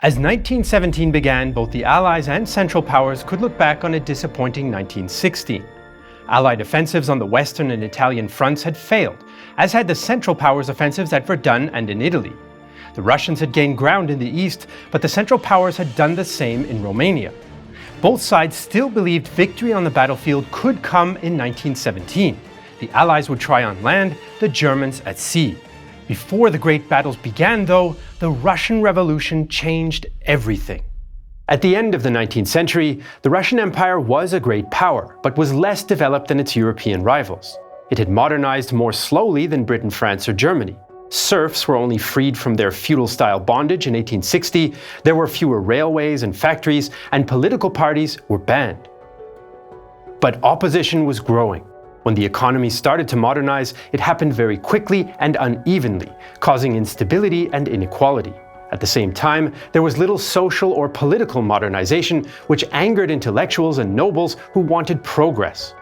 As 1917 began, both the Allies and Central Powers could look back on a disappointing 1916. Allied offensives on the Western and Italian fronts had failed, as had the Central Powers' offensives at Verdun and in Italy. The Russians had gained ground in the east, but the Central Powers had done the same in Romania. Both sides still believed victory on the battlefield could come in 1917. The Allies would try on land, the Germans at sea. Before the great battles began, though, the Russian Revolution changed everything. At the end of the 19th century, the Russian Empire was a great power, but was less developed than its European rivals. It had modernized more slowly than Britain, France, or Germany. Serfs were only freed from their feudal-style bondage in 1860, there were fewer railways and factories, and political parties were banned. But opposition was growing. When the economy started to modernize, it happened very quickly and unevenly, causing instability and inequality. At the same time, there was little social or political modernization, which angered intellectuals and nobles who wanted progress.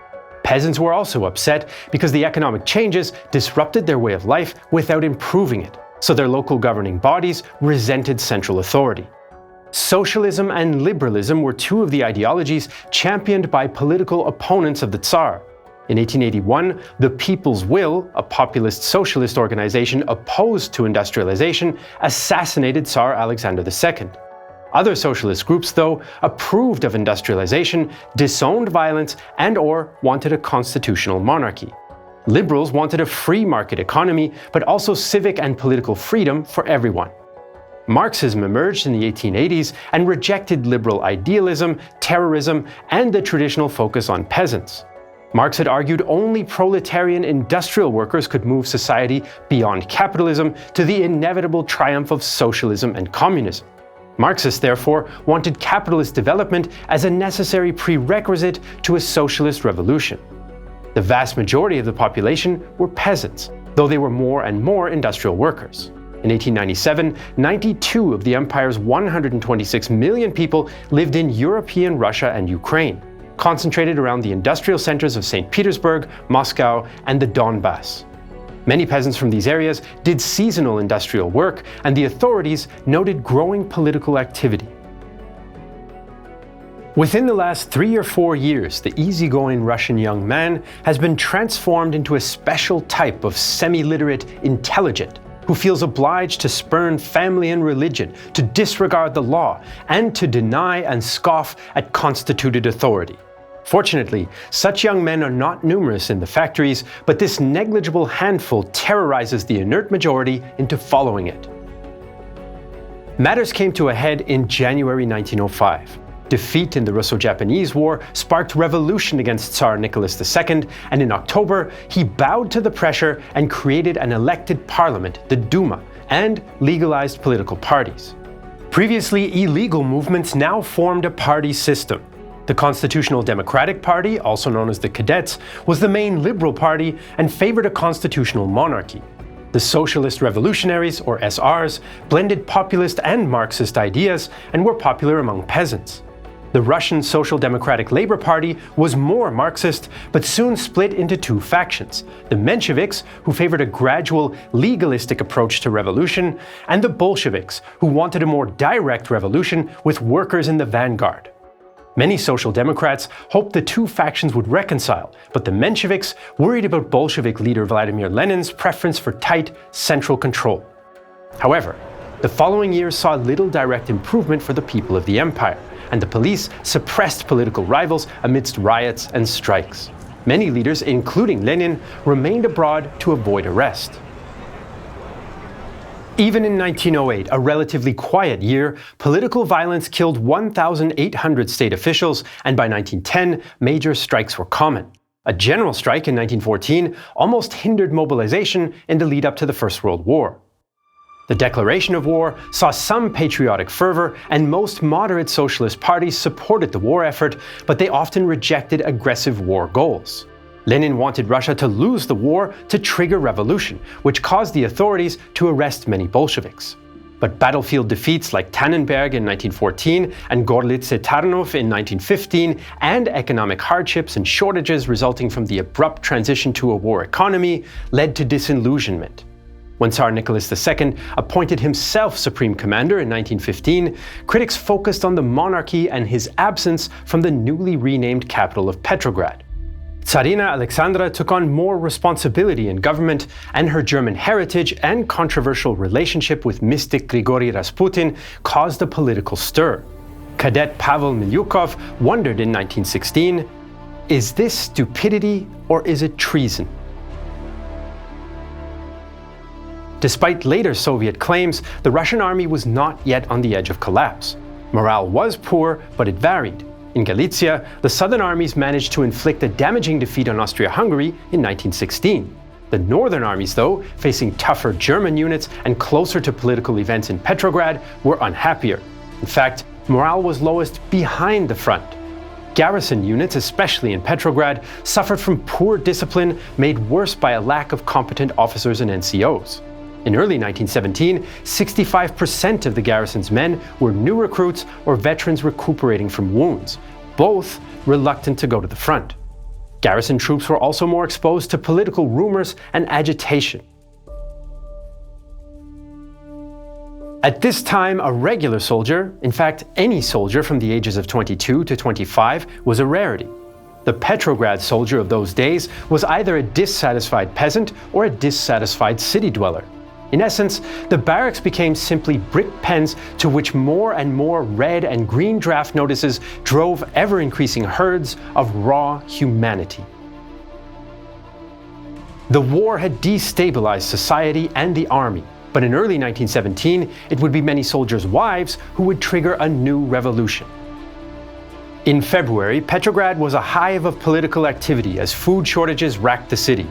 Peasants were also upset because the economic changes disrupted their way of life without improving it, so their local governing bodies resented central authority. Socialism and liberalism were two of the ideologies championed by political opponents of the Tsar. In 1881, the People's Will, a populist socialist organization opposed to industrialization, assassinated Tsar Alexander II. Other socialist groups, though, approved of industrialization, disowned violence, and/or wanted a constitutional monarchy. Liberals wanted a free market economy, but also civic and political freedom for everyone. Marxism emerged in the 1880s and rejected liberal idealism, terrorism, and the traditional focus on peasants. Marx had argued only proletarian industrial workers could move society beyond capitalism to the inevitable triumph of socialism and communism. Marxists, therefore, wanted capitalist development as a necessary prerequisite to a socialist revolution. The vast majority of the population were peasants, though they were more and more industrial workers. In 1897, 92 of the empire's 126 million people lived in European Russia and Ukraine, concentrated around the industrial centers of St. Petersburg, Moscow, and the Donbass. Many peasants from these areas did seasonal industrial work, and the authorities noted growing political activity. Within the last 3 or 4 years, the easygoing Russian young man has been transformed into a special type of semi-literate intelligent who feels obliged to spurn family and religion, to disregard the law, and to deny and scoff at constituted authority. Fortunately, such young men are not numerous in the factories, but this negligible handful terrorizes the inert majority into following it. Matters came to a head in January 1905. Defeat in the Russo-Japanese War sparked revolution against Tsar Nicholas II, and in October, he bowed to the pressure and created an elected parliament, the Duma, and legalized political parties. Previously illegal movements now formed a party system. The Constitutional Democratic Party, also known as the Cadets, was the main liberal party and favored a constitutional monarchy. The Socialist Revolutionaries, or SRs, blended populist and Marxist ideas and were popular among peasants. The Russian Social Democratic Labour Party was more Marxist, but soon split into two factions: the Mensheviks, who favored a gradual, legalistic approach to revolution, and the Bolsheviks, who wanted a more direct revolution with workers in the vanguard. Many Social Democrats hoped the two factions would reconcile, but the Mensheviks worried about Bolshevik leader Vladimir Lenin's preference for tight, central control. However, the following years saw little direct improvement for the people of the empire, and the police suppressed political rivals amidst riots and strikes. Many leaders, including Lenin, remained abroad to avoid arrest. Even in 1908, a relatively quiet year, political violence killed 1,800 state officials, and by 1910, major strikes were common. A general strike in 1914 almost hindered mobilization in the lead-up to the First World War. The declaration of war saw some patriotic fervor, and most moderate socialist parties supported the war effort, but they often rejected aggressive war goals. Lenin wanted Russia to lose the war to trigger revolution, which caused the authorities to arrest many Bolsheviks. But battlefield defeats like Tannenberg in 1914 and Gorlice-Tarnów in 1915, and economic hardships and shortages resulting from the abrupt transition to a war economy, led to disillusionment. When Tsar Nicholas II appointed himself supreme commander in 1915, critics focused on the monarchy and his absence from the newly renamed capital of Petrograd. Tsarina Alexandra took on more responsibility in government, and her German heritage and controversial relationship with mystic Grigory Rasputin caused a political stir. Cadet Pavel Milyukov wondered in 1916, is this stupidity or is it treason? Despite later Soviet claims, the Russian army was not yet on the edge of collapse. Morale was poor, but it varied. In Galicia, the southern armies managed to inflict a damaging defeat on Austria-Hungary in 1916. The northern armies, though, facing tougher German units and closer to political events in Petrograd, were unhappier. In fact, morale was lowest behind the front. Garrison units, especially in Petrograd, suffered from poor discipline made worse by a lack of competent officers and NCOs. In early 1917, 65% of the garrison's men were new recruits or veterans recuperating from wounds, both reluctant to go to the front. Garrison troops were also more exposed to political rumors and agitation. At this time, a regular soldier, in fact any soldier from the ages of 22 to 25, was a rarity. The Petrograd soldier of those days was either a dissatisfied peasant or a dissatisfied city dweller. In essence, the barracks became simply brick pens to which more and more red and green draft notices drove ever-increasing herds of raw humanity. The war had destabilized society and the army, but in early 1917, it would be many soldiers' wives who would trigger a new revolution. In February, Petrograd was a hive of political activity as food shortages racked the city.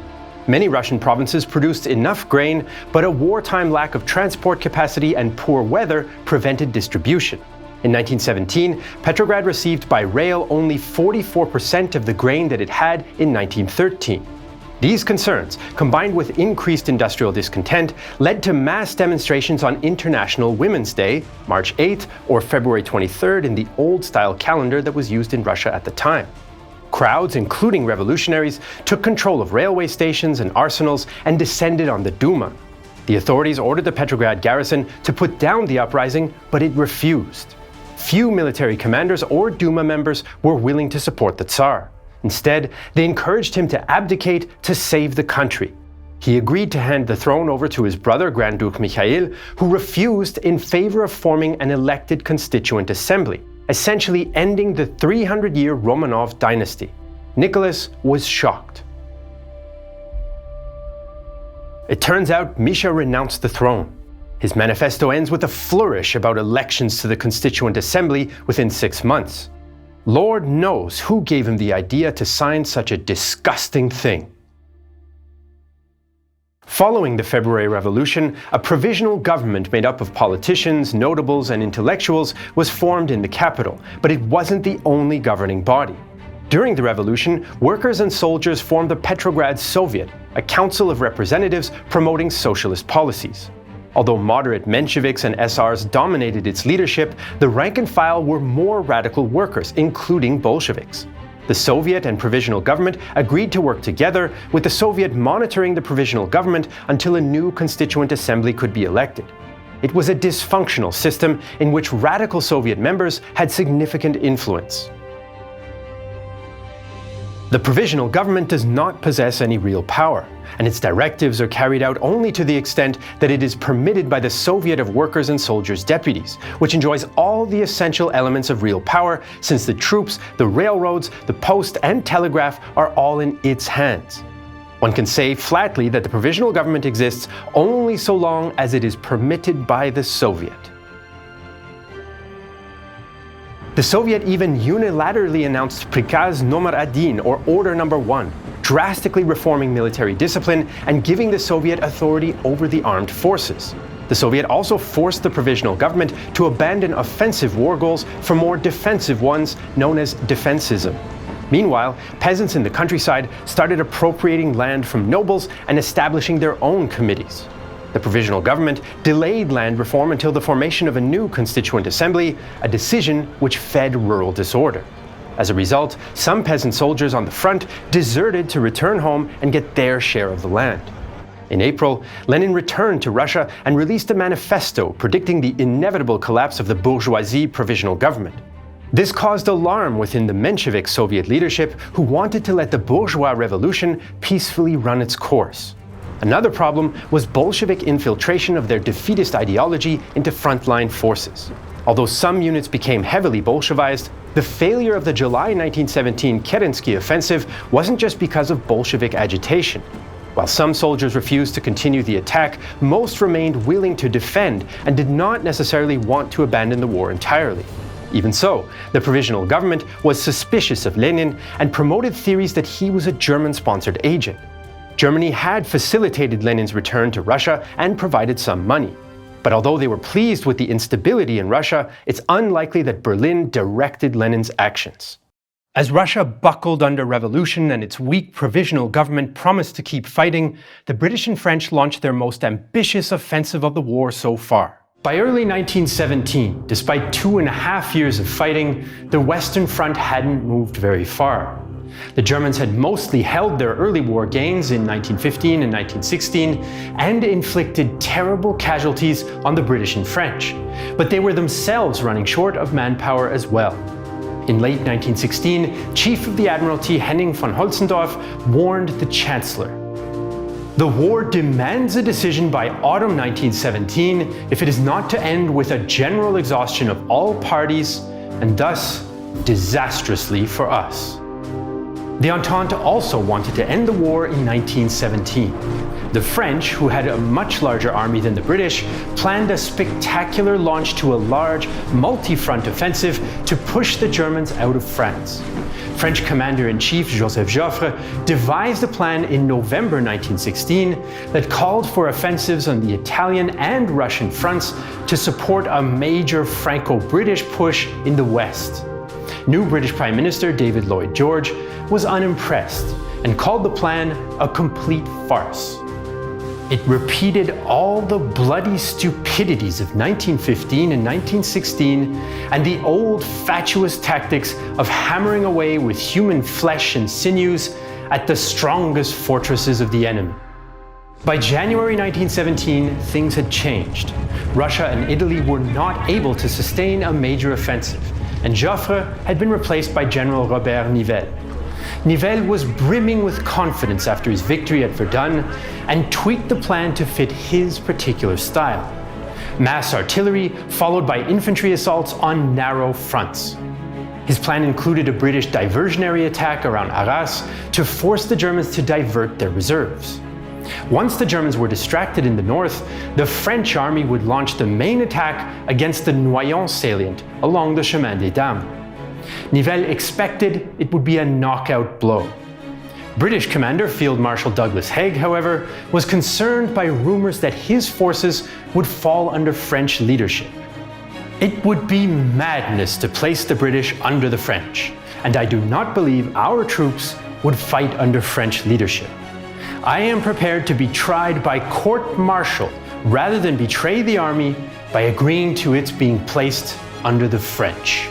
Many Russian provinces produced enough grain, but a wartime lack of transport capacity and poor weather prevented distribution. In 1917, Petrograd received by rail only 44% of the grain that it had in 1913. These concerns, combined with increased industrial discontent, led to mass demonstrations on International Women's Day, March 8th or February 23rd in the old-style calendar that was used in Russia at the time. Crowds, including revolutionaries, took control of railway stations and arsenals and descended on the Duma. The authorities ordered the Petrograd garrison to put down the uprising, but it refused. Few military commanders or Duma members were willing to support the Tsar. Instead, they encouraged him to abdicate to save the country. He agreed to hand the throne over to his brother, Grand Duke Mikhail, who refused in favor of forming an elected constituent assembly, essentially ending the 300-year Romanov dynasty. Nicholas was shocked. It turns out Misha renounced the throne. His manifesto ends with a flourish about elections to the Constituent Assembly within 6 months. Lord knows who gave him the idea to sign such a disgusting thing. Following the February Revolution, a provisional government made up of politicians, notables, and intellectuals was formed in the capital, but it wasn't the only governing body. During the revolution, workers and soldiers formed the Petrograd Soviet, a council of representatives promoting socialist policies. Although moderate Mensheviks and SRs dominated its leadership, the rank and file were more radical workers, including Bolsheviks. The Soviet and Provisional Government agreed to work together, with the Soviet monitoring the Provisional Government until a new Constituent Assembly could be elected. It was a dysfunctional system in which radical Soviet members had significant influence. The Provisional Government does not possess any real power, and its directives are carried out only to the extent that it is permitted by the Soviet of Workers' and Soldiers' Deputies, which enjoys all the essential elements of real power since the troops, the railroads, the post and telegraph are all in its hands. One can say flatly that the Provisional Government exists only so long as it is permitted by the Soviet. The Soviet even unilaterally announced Prikaz Nomer 1, or Order Number 1, drastically reforming military discipline and giving the Soviet authority over the armed forces. The Soviet also forced the Provisional Government to abandon offensive war goals for more defensive ones known as defensism. Meanwhile, peasants in the countryside started appropriating land from nobles and establishing their own committees. The Provisional Government delayed land reform until the formation of a new Constituent Assembly, a decision which fed rural disorder. As a result, some peasant soldiers on the front deserted to return home and get their share of the land. In April, Lenin returned to Russia and released a manifesto predicting the inevitable collapse of the bourgeoisie provisional government. This caused alarm within the Menshevik Soviet leadership, who wanted to let the bourgeois revolution peacefully run its course. Another problem was Bolshevik infiltration of their defeatist ideology into frontline forces. Although some units became heavily Bolshevized, the failure of the July 1917 Kerensky Offensive wasn't just because of Bolshevik agitation. While some soldiers refused to continue the attack, most remained willing to defend and did not necessarily want to abandon the war entirely. Even so, the provisional government was suspicious of Lenin and promoted theories that he was a German-sponsored agent. Germany had facilitated Lenin's return to Russia and provided some money. But although they were pleased with the instability in Russia, it's unlikely that Berlin directed Lenin's actions. As Russia buckled under revolution and its weak provisional government promised to keep fighting, the British and French launched their most ambitious offensive of the war so far. By early 1917, despite 2.5 years of fighting, the Western Front hadn't moved very far. The Germans had mostly held their early war gains in 1915 and 1916 and inflicted terrible casualties on the British and French, but they were themselves running short of manpower as well. In late 1916, Chief of the Admiralty Henning von Holzendorf warned the Chancellor. The war demands a decision by autumn 1917 if it is not to end with a general exhaustion of all parties, and thus disastrously for us. The Entente also wanted to end the war in 1917. The French, who had a much larger army than the British, planned a spectacular launch to a large, multi-front offensive to push the Germans out of France. French Commander-in-Chief Joseph Joffre devised a plan in November 1916 that called for offensives on the Italian and Russian fronts to support a major Franco-British push in the West. New British Prime Minister David Lloyd George was unimpressed and called the plan a complete farce. It repeated all the bloody stupidities of 1915 and 1916 and the old fatuous tactics of hammering away with human flesh and sinews at the strongest fortresses of the enemy. By January 1917, things had changed. Russia and Italy were not able to sustain a major offensive, and Joffre had been replaced by General Robert Nivelle. Nivelle was brimming with confidence after his victory at Verdun and tweaked the plan to fit his particular style. Mass artillery followed by infantry assaults on narrow fronts. His plan included a British diversionary attack around Arras to force the Germans to divert their reserves. Once the Germans were distracted in the north, the French army would launch the main attack against the Noyon salient along the Chemin des Dames. Nivelle expected it would be a knockout blow. British commander Field Marshal Douglas Haig, however, was concerned by rumors that his forces would fall under French leadership. It would be madness to place the British under the French, and I do not believe our troops would fight under French leadership. I am prepared to be tried by court-martial rather than betray the army by agreeing to its being placed under the French.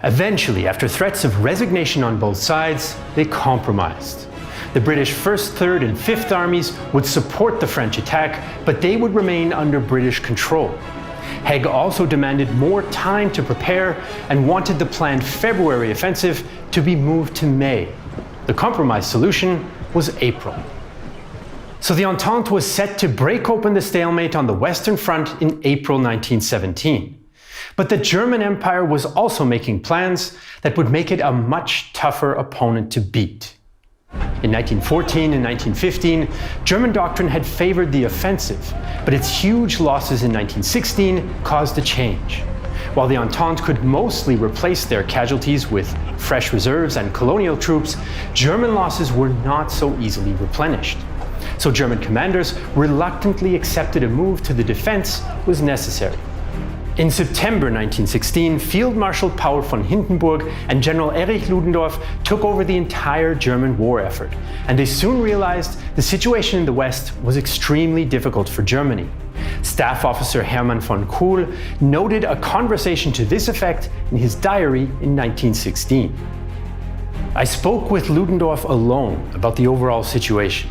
Eventually, after threats of resignation on both sides, they compromised. The British 1st, 3rd and 5th armies would support the French attack, but they would remain under British control. Haig also demanded more time to prepare and wanted the planned February offensive to be moved to May. The compromise solution was April. So the Entente was set to break open the stalemate on the Western Front in April 1917. But the German Empire was also making plans that would make it a much tougher opponent to beat. In 1914 and 1915, German doctrine had favored the offensive, but its huge losses in 1916 caused a change. While the Entente could mostly replace their casualties with fresh reserves and colonial troops, German losses were not so easily replenished. So German commanders reluctantly accepted a move to the defense was necessary. In September 1916, Field Marshal Paul von Hindenburg and General Erich Ludendorff took over the entire German war effort, and they soon realized the situation in the West was extremely difficult for Germany. Staff officer Hermann von Kuhl noted a conversation to this effect in his diary in 1916. I spoke with Ludendorff alone about the overall situation.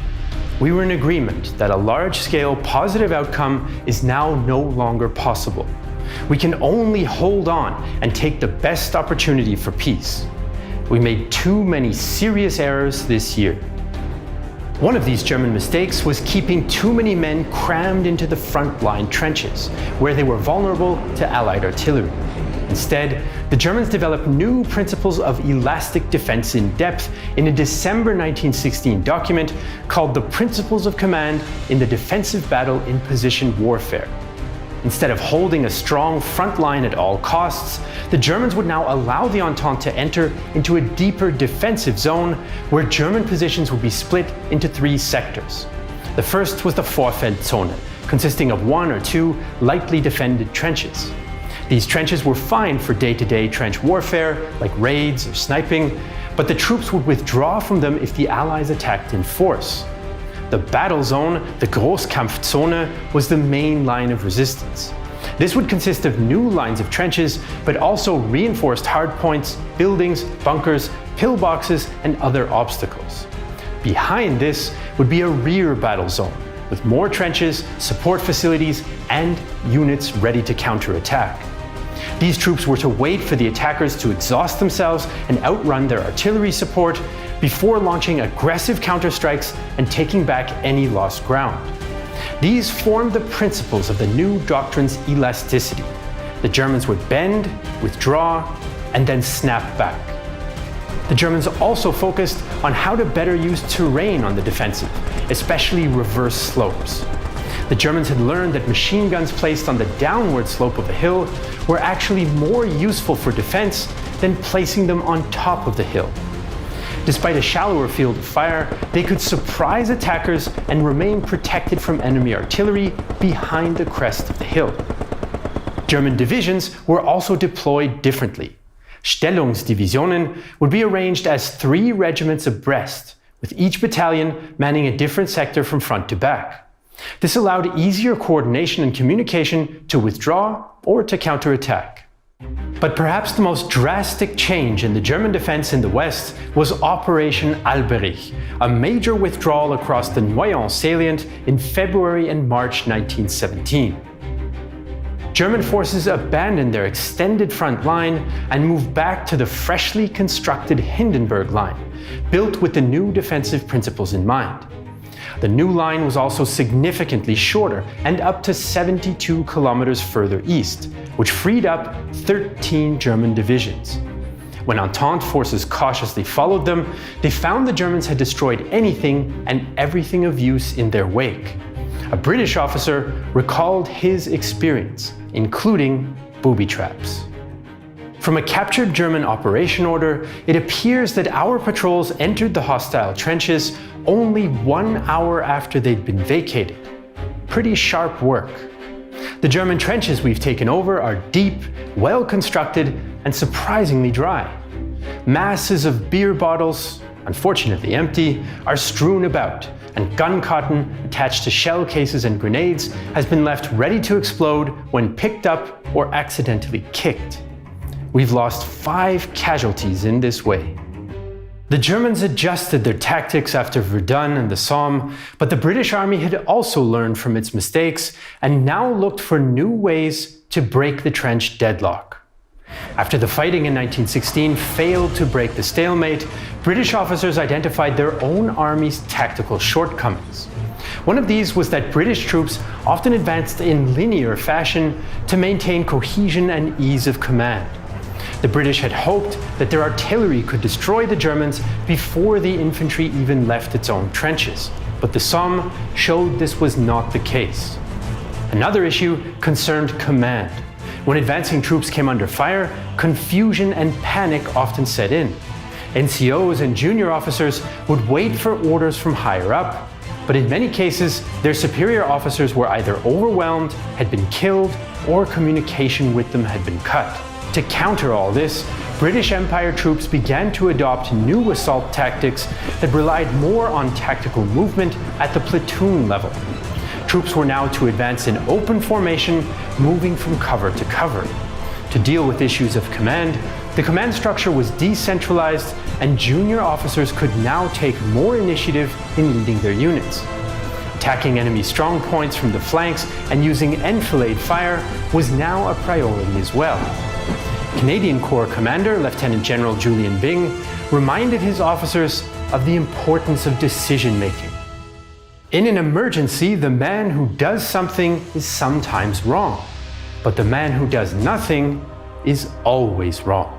we were in agreement that a large-scale positive outcome is now no longer possible. We can only hold on and take the best opportunity for peace. We made too many serious errors this year. One of these German mistakes was keeping too many men crammed into the front line trenches, where they were vulnerable to Allied artillery. Instead, the Germans developed new principles of elastic defense in depth in a December 1916 document called the Principles of Command in the Defensive Battle in Position Warfare. Instead of holding a strong front line at all costs, the Germans would now allow the Entente to enter into a deeper defensive zone where German positions would be split into 3 sectors. The first was the Vorfeldzone, consisting of 1 or 2 lightly defended trenches. These trenches were fine for day-to-day trench warfare, like raids or sniping, but the troops would withdraw from them if the Allies attacked in force. The battle zone, the Großkampfzone, was the main line of resistance. This would consist of new lines of trenches, but also reinforced hardpoints, buildings, bunkers, pillboxes, and other obstacles. Behind this would be a rear battle zone, with more trenches, support facilities, and units ready to counterattack. These troops were to wait for the attackers to exhaust themselves and outrun their artillery support before launching aggressive counterstrikes and taking back any lost ground. These formed the principles of the new doctrine's elasticity. The Germans would bend, withdraw, and then snap back. The Germans also focused on how to better use terrain on the defensive, especially reverse slopes. The Germans had learned that machine guns placed on the downward slope of a hill were actually more useful for defense than placing them on top of the hill. Despite a shallower field of fire, they could surprise attackers and remain protected from enemy artillery behind the crest of the hill. German divisions were also deployed differently. Stellungsdivisionen would be arranged as 3 regiments abreast, with each battalion manning a different sector from front to back. This allowed easier coordination and communication to withdraw or to counterattack. But perhaps the most drastic change in the German defense in the West was Operation Alberich, a major withdrawal across the Noyon salient in February and March 1917. German forces abandoned their extended front line and moved back to the freshly constructed Hindenburg line, built with the new defensive principles in mind. The new line was also significantly shorter and up to 72 kilometers further east, which freed up 13 German divisions. When Entente forces cautiously followed them, they found the Germans had destroyed anything and everything of use in their wake. A British officer recalled his experience, including booby traps. From a captured German operation order, it appears that our patrols entered the hostile trenches only 1 hour after they'd been vacated. Pretty sharp work. The German trenches we've taken over are deep, well constructed, and surprisingly dry. Masses of beer bottles, unfortunately empty, are strewn about, and gun cotton attached to shell cases and grenades has been left ready to explode when picked up or accidentally kicked. We've lost 5 casualties in this way. The Germans adjusted their tactics after Verdun and the Somme, but the British Army had also learned from its mistakes and now looked for new ways to break the trench deadlock. After the fighting in 1916 failed to break the stalemate, British officers identified their own army's tactical shortcomings. One of these was that British troops often advanced in linear fashion to maintain cohesion and ease of command. The British had hoped that their artillery could destroy the Germans before the infantry even left its own trenches, but the Somme showed this was not the case. Another issue concerned command. When advancing troops came under fire, confusion and panic often set in. NCOs and junior officers would wait for orders from higher up, but in many cases, their superior officers were either overwhelmed, had been killed, or communication with them had been cut. To counter all this, British Empire troops began to adopt new assault tactics that relied more on tactical movement at the platoon level. Troops were now to advance in open formation, moving from cover to cover. To deal with issues of command, the command structure was decentralized and junior officers could now take more initiative in leading their units. Attacking enemy strong points from the flanks and using enfilade fire was now a priority as well. Canadian Corps Commander Lieutenant General Julian Byng reminded his officers of the importance of decision-making. In an emergency, the man who does something is sometimes wrong, but the man who does nothing is always wrong.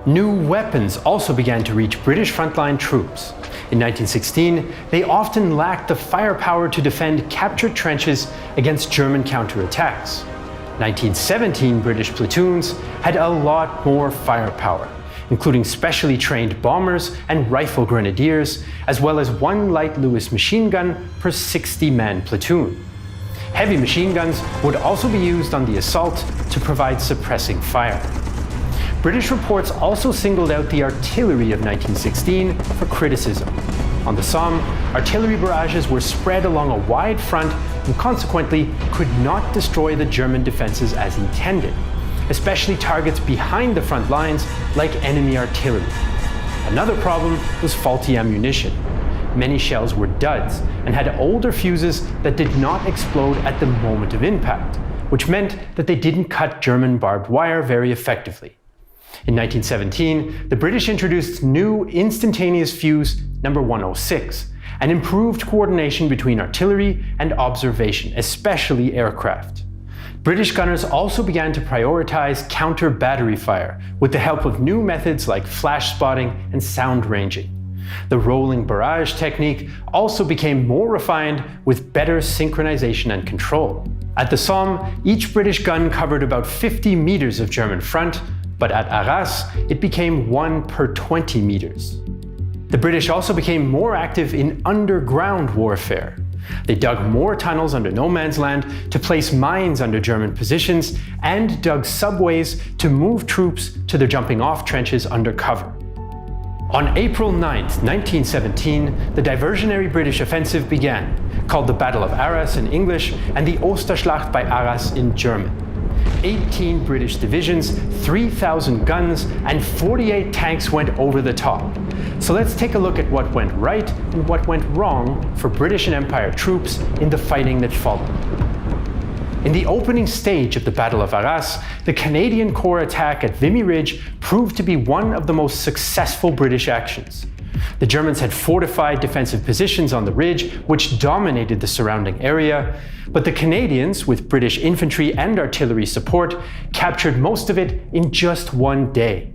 New weapons also began to reach British frontline troops. In 1916, they often lacked the firepower to defend captured trenches against German counterattacks. 1917 British platoons had a lot more firepower, including specially trained bombers and rifle grenadiers, as well as one light Lewis machine gun per 60-man platoon. Heavy machine guns would also be used on the assault to provide suppressing fire. British reports also singled out the artillery of 1916 for criticism. On the Somme, artillery barrages were spread along a wide front and consequently could not destroy the German defenses as intended, especially targets behind the front lines like enemy artillery. Another problem was faulty ammunition. Many shells were duds and had older fuses that did not explode at the moment of impact, which meant that they didn't cut German barbed wire very effectively. In 1917, the British introduced new instantaneous fuse number 106 and improved coordination between artillery and observation, especially aircraft. British gunners also began to prioritize counter-battery fire with the help of new methods like flash spotting and sound ranging. The rolling barrage technique also became more refined with better synchronization and control. At the Somme, each British gun covered about 50 meters of German front, but at Arras, it became 1 per 20 meters. The British also became more active in underground warfare. They dug more tunnels under no man's land to place mines under German positions and dug subways to move troops to their jumping-off trenches under cover. On April 9, 1917, the diversionary British offensive began, called the Battle of Arras in English and the Osterschlacht bei Arras in German. 18 British divisions, 3,000 guns, and 48 tanks went over the top. So let's take a look at what went right and what went wrong for British and Empire troops in the fighting that followed. In the opening stage of the Battle of Arras, the Canadian Corps attack at Vimy Ridge proved to be one of the most successful British actions. The Germans had fortified defensive positions on the ridge, which dominated the surrounding area, but the Canadians, with British infantry and artillery support, captured most of it in just one day.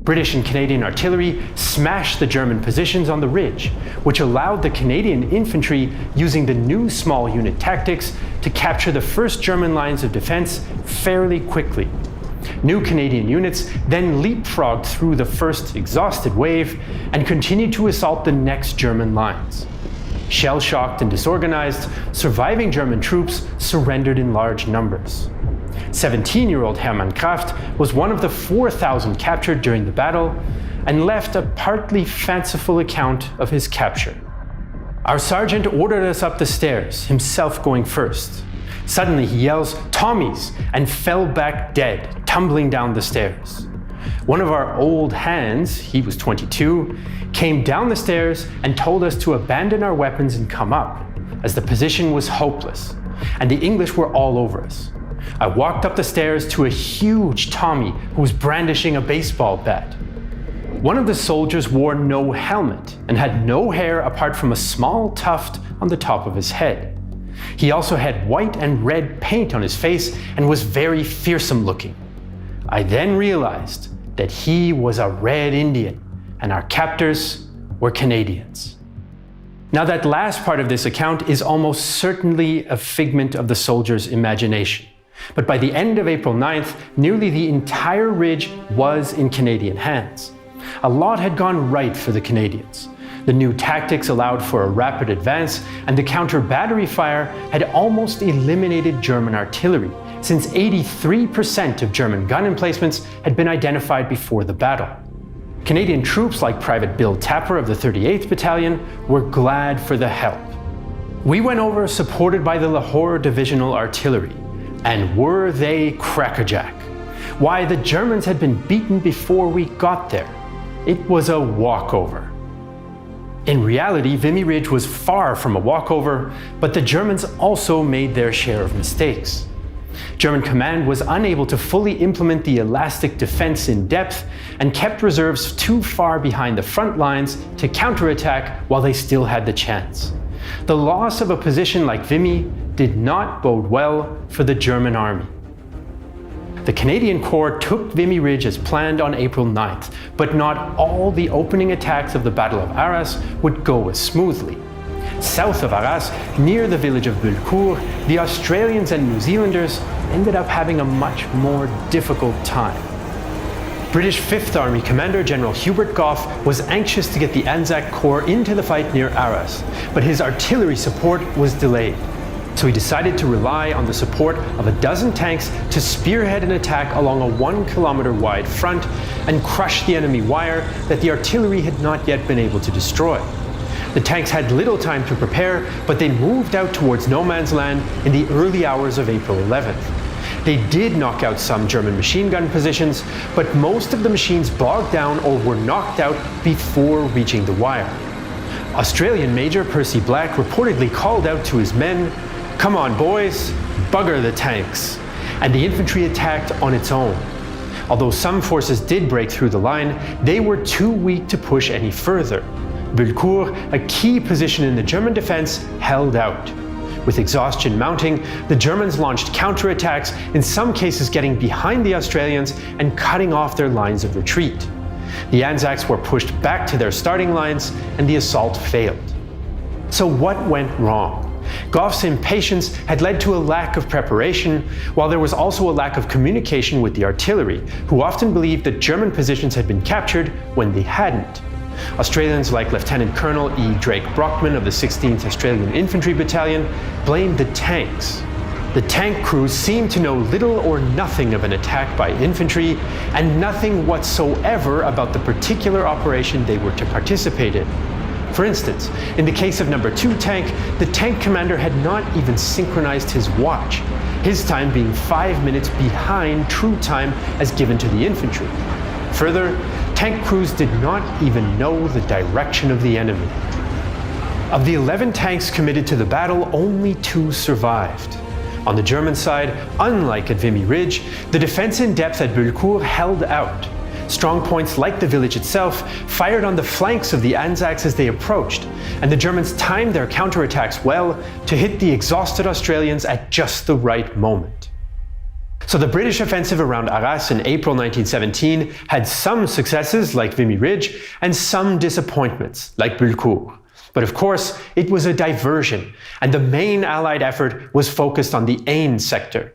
British and Canadian artillery smashed the German positions on the ridge, which allowed the Canadian infantry, using the new small unit tactics, to capture the first German lines of defense fairly quickly. New Canadian units then leapfrogged through the first exhausted wave and continued to assault the next German lines. Shell-shocked and disorganized, surviving German troops surrendered in large numbers. 17-year-old Hermann Kraft was one of the 4,000 captured during the battle and left a partly fanciful account of his capture. Our sergeant ordered us up the stairs, himself going first. Suddenly he yells, "Tommies!" and fell back dead, tumbling down the stairs. One of our old hands, he was 22, came down the stairs and told us to abandon our weapons and come up, as the position was hopeless, and the English were all over us. I walked up the stairs to a huge Tommy who was brandishing a baseball bat. One of the soldiers wore no helmet and had no hair apart from a small tuft on the top of his head. He also had white and red paint on his face and was very fearsome looking. I then realized that he was a Red Indian and our captors were Canadians. Now that last part of this account is almost certainly a figment of the soldier's imagination. But by the end of April 9th, nearly the entire ridge was in Canadian hands. A lot had gone right for the Canadians. The new tactics allowed for a rapid advance, and the counter-battery fire had almost eliminated German artillery, since 83% of German gun emplacements had been identified before the battle. Canadian troops like Private Bill Tapper of the 38th Battalion were glad for the help. We went over supported by the Lahore Divisional Artillery, and were they crackerjack. Why, the Germans had been beaten before we got there. It was a walkover. In reality, Vimy Ridge was far from a walkover, but the Germans also made their share of mistakes. German command was unable to fully implement the elastic defense in depth and kept reserves too far behind the front lines to counterattack while they still had the chance. The loss of a position like Vimy did not bode well for the German army. The Canadian Corps took Vimy Ridge as planned on April 9th, but not all the opening attacks of the Battle of Arras would go as smoothly. South of Arras, near the village of Bullecourt, the Australians and New Zealanders ended up having a much more difficult time. British 5th Army Commander General Hubert Gough was anxious to get the Anzac Corps into the fight near Arras, but his artillery support was delayed. So he decided to rely on the support of a dozen tanks to spearhead an attack along a 1 kilometer wide front and crush the enemy wire that the artillery had not yet been able to destroy. The tanks had little time to prepare, but they moved out towards no man's land in the early hours of April 11th. They did knock out some German machine gun positions, but most of the machines bogged down or were knocked out before reaching the wire. Australian Major Percy Black reportedly called out to his men, "Come on, boys, bugger the tanks," and the infantry attacked on its own. Although some forces did break through the line, they were too weak to push any further. Bullecourt, a key position in the German defense, held out. With exhaustion mounting, the Germans launched counterattacks, in some cases getting behind the Australians and cutting off their lines of retreat. The Anzacs were pushed back to their starting lines, and the assault failed. So what went wrong? Gough's impatience had led to a lack of preparation, while there was also a lack of communication with the artillery, who often believed that German positions had been captured when they hadn't. Australians like Lieutenant Colonel E. Drake Brockman of the 16th Australian Infantry Battalion blamed the tanks. The tank crews seemed to know little or nothing of an attack by infantry, and nothing whatsoever about the particular operation they were to participate in. For instance, in the case of No. 2 tank, the tank commander had not even synchronized his watch, his time being 5 minutes behind true time as given to the infantry. Further, tank crews did not even know the direction of the enemy. Of the 11 tanks committed to the battle, only 2 survived. On the German side, unlike at Vimy Ridge, the defense in depth at Bullecourt held out. Strong points like the village itself fired on the flanks of the Anzacs as they approached, and the Germans timed their counterattacks well to hit the exhausted Australians at just the right moment. So the British offensive around Arras in April 1917 had some successes like Vimy Ridge and some disappointments like Bullecourt. But of course, it was a diversion, and the main Allied effort was focused on the Aisne sector.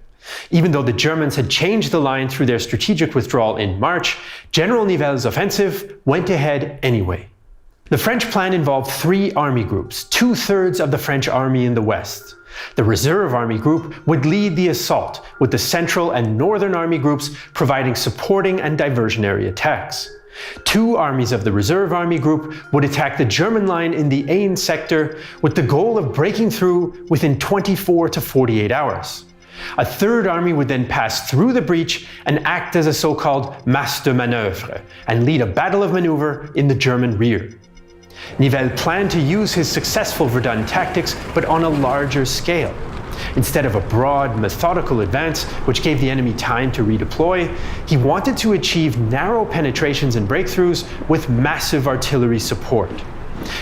Even though the Germans had changed the line through their strategic withdrawal in March, General Nivelle's offensive went ahead anyway. The French plan involved 3 army groups, 2/3 of the French army in the west. The Reserve Army Group would lead the assault, with the Central and Northern Army groups providing supporting and diversionary attacks. 2 armies of the Reserve Army Group would attack the German line in the Aisne sector with the goal of breaking through within 24 to 48 hours. A 3rd army would then pass through the breach and act as a so-called masse de manœuvre and lead a battle of maneuver in the German rear. Nivelle planned to use his successful Verdun tactics, but on a larger scale. Instead of a broad, methodical advance, which gave the enemy time to redeploy, he wanted to achieve narrow penetrations and breakthroughs with massive artillery support.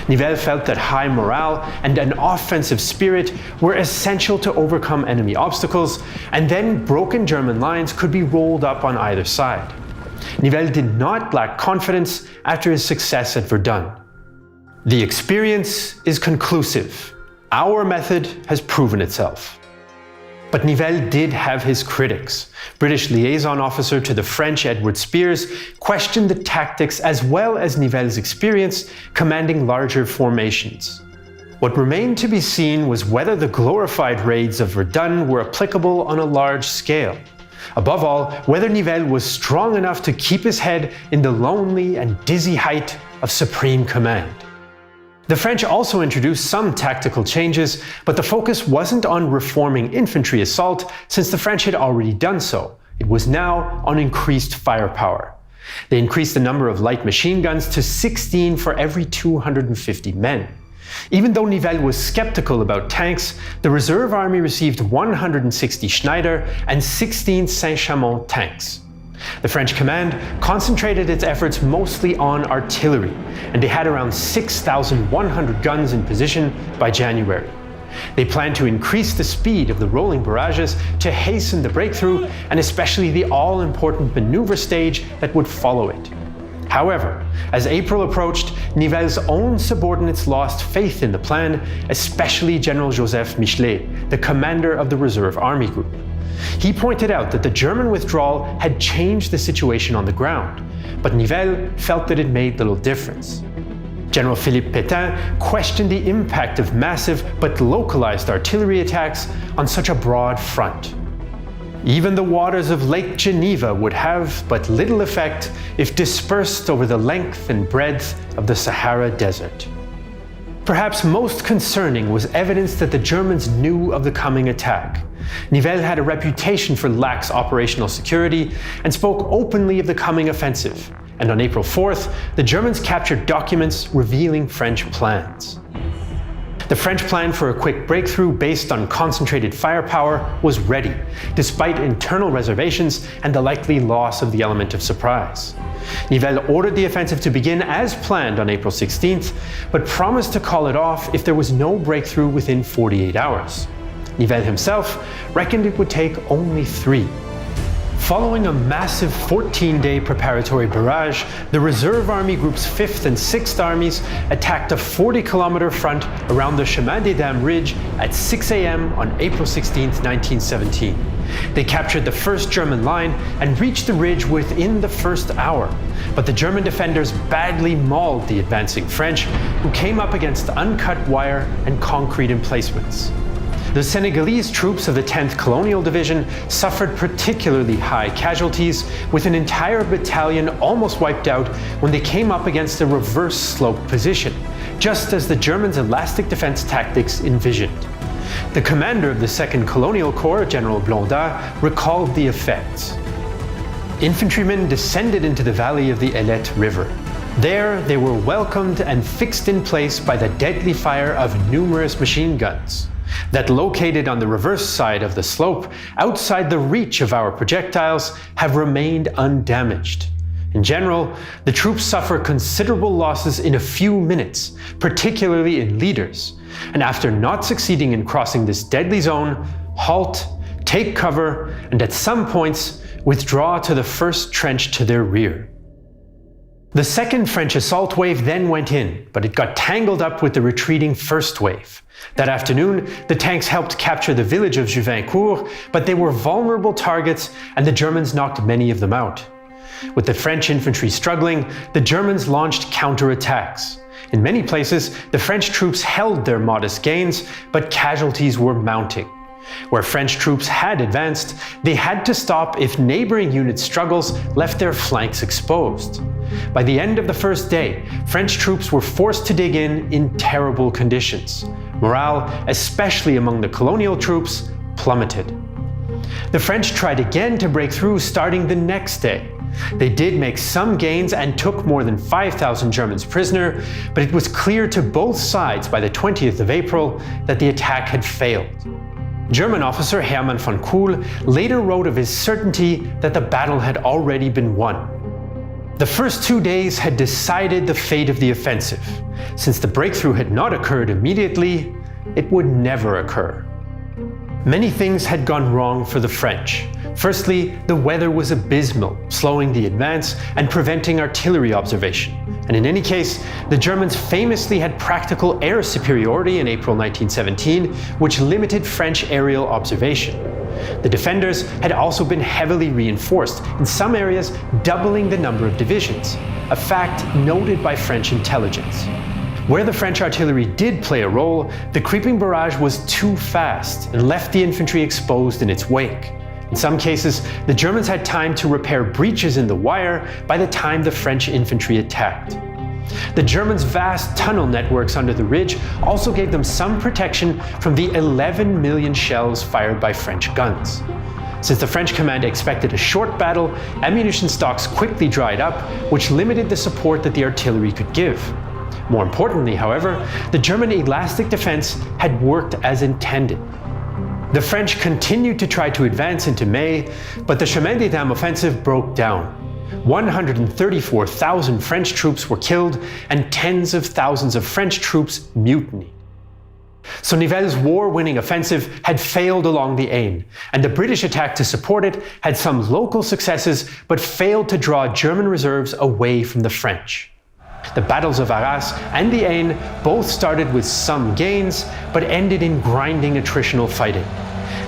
Nivelle felt that high morale and an offensive spirit were essential to overcome enemy obstacles, and then broken German lines could be rolled up on either side. Nivelle did not lack confidence after his success at Verdun. The experience is conclusive. Our method has proven itself. But Nivelle did have his critics. British liaison officer to the French Edward Spears questioned the tactics as well as Nivelle's experience commanding larger formations. What remained to be seen was whether the glorified raids of Verdun were applicable on a large scale. Above all, whether Nivelle was strong enough to keep his head in the lonely and dizzy height of supreme command. The French also introduced some tactical changes, but the focus wasn't on reforming infantry assault, since the French had already done so. It was now on increased firepower. They increased the number of light machine guns to 16 for every 250 men. Even though Nivelle was skeptical about tanks, the reserve army received 160 Schneider and 16 Saint-Chamond tanks. The French command concentrated its efforts mostly on artillery, and they had around 6,100 guns in position by January. They planned to increase the speed of the rolling barrages to hasten the breakthrough, and especially the all-important maneuver stage that would follow it. However, as April approached, Nivelle's own subordinates lost faith in the plan, especially General Joseph Michelet, the commander of the Reserve Army Group. He pointed out that the German withdrawal had changed the situation on the ground, but Nivelle felt that it made little difference. General Philippe Pétain questioned the impact of massive but localized artillery attacks on such a broad front. Even the waters of Lake Geneva would have but little effect if dispersed over the length and breadth of the Sahara Desert. Perhaps most concerning was evidence that the Germans knew of the coming attack. Nivelle had a reputation for lax operational security and spoke openly of the coming offensive. And on April 4th, the Germans captured documents revealing French plans. The French plan for a quick breakthrough based on concentrated firepower was ready, despite internal reservations and the likely loss of the element of surprise. Nivelle ordered the offensive to begin as planned on April 16th, but promised to call it off if there was no breakthrough within 48 hours. Nivelle himself reckoned it would take only 3. Following a massive 14-day preparatory barrage, the Reserve Army Group's 5th and 6th Armies attacked a 40-kilometer front around the Chemin des Dames Ridge at 6 a.m. on April 16, 1917. They captured the first German line and reached the ridge within the first hour, but the German defenders badly mauled the advancing French, who came up against uncut wire and concrete emplacements. The Senegalese troops of the 10th Colonial Division suffered particularly high casualties, with an entire battalion almost wiped out when they came up against a reverse slope position, just as the Germans' elastic defense tactics envisioned. The commander of the 2nd Colonial Corps, General Blondin, recalled the effects. Infantrymen descended into the valley of the Ailette River. There, they were welcomed and fixed in place by the deadly fire of numerous machine guns that, located on the reverse side of the slope, outside the reach of our projectiles, have remained undamaged. In general, the troops suffer considerable losses in a few minutes, particularly in leaders, and after not succeeding in crossing this deadly zone, halt, take cover, and at some points withdraw to the first trench to their rear. The second French assault wave then went in, but it got tangled up with the retreating first wave. That afternoon, the tanks helped capture the village of Juvincourt, but they were vulnerable targets and the Germans knocked many of them out. With the French infantry struggling, the Germans launched counterattacks. In many places, the French troops held their modest gains, but casualties were mounting. Where French troops had advanced, they had to stop if neighboring units' struggles left their flanks exposed. By the end of the first day, French troops were forced to dig in terrible conditions. Morale, especially among the colonial troops, plummeted. The French tried again to break through starting the next day. They did make some gains and took more than 5,000 Germans prisoner, but it was clear to both sides by the 20th of April that the attack had failed. German officer Hermann von Kuhl later wrote of his certainty that the battle had already been won. The first 2 days had decided the fate of the offensive. Since the breakthrough had not occurred immediately, it would never occur. Many things had gone wrong for the French. Firstly, the weather was abysmal, slowing the advance and preventing artillery observation. And in any case, the Germans famously had practical air superiority in April 1917, which limited French aerial observation. The defenders had also been heavily reinforced, in some areas doubling the number of divisions, a fact noted by French intelligence. Where the French artillery did play a role, the creeping barrage was too fast and left the infantry exposed in its wake. In some cases, the Germans had time to repair breaches in the wire by the time the French infantry attacked. The Germans' vast tunnel networks under the ridge also gave them some protection from the 11 million shells fired by French guns. Since the French command expected a short battle, ammunition stocks quickly dried up, which limited the support that the artillery could give. More importantly, however, the German elastic defense had worked as intended. The French continued to try to advance into May, but the Chemin des Dames offensive broke down. 134,000 French troops were killed and tens of thousands of French troops mutinied. So Nivelle's war-winning offensive had failed along the Aisne, and the British attack to support it had some local successes but failed to draw German reserves away from the French. The battles of Arras and the Aisne both started with some gains, but ended in grinding attritional fighting.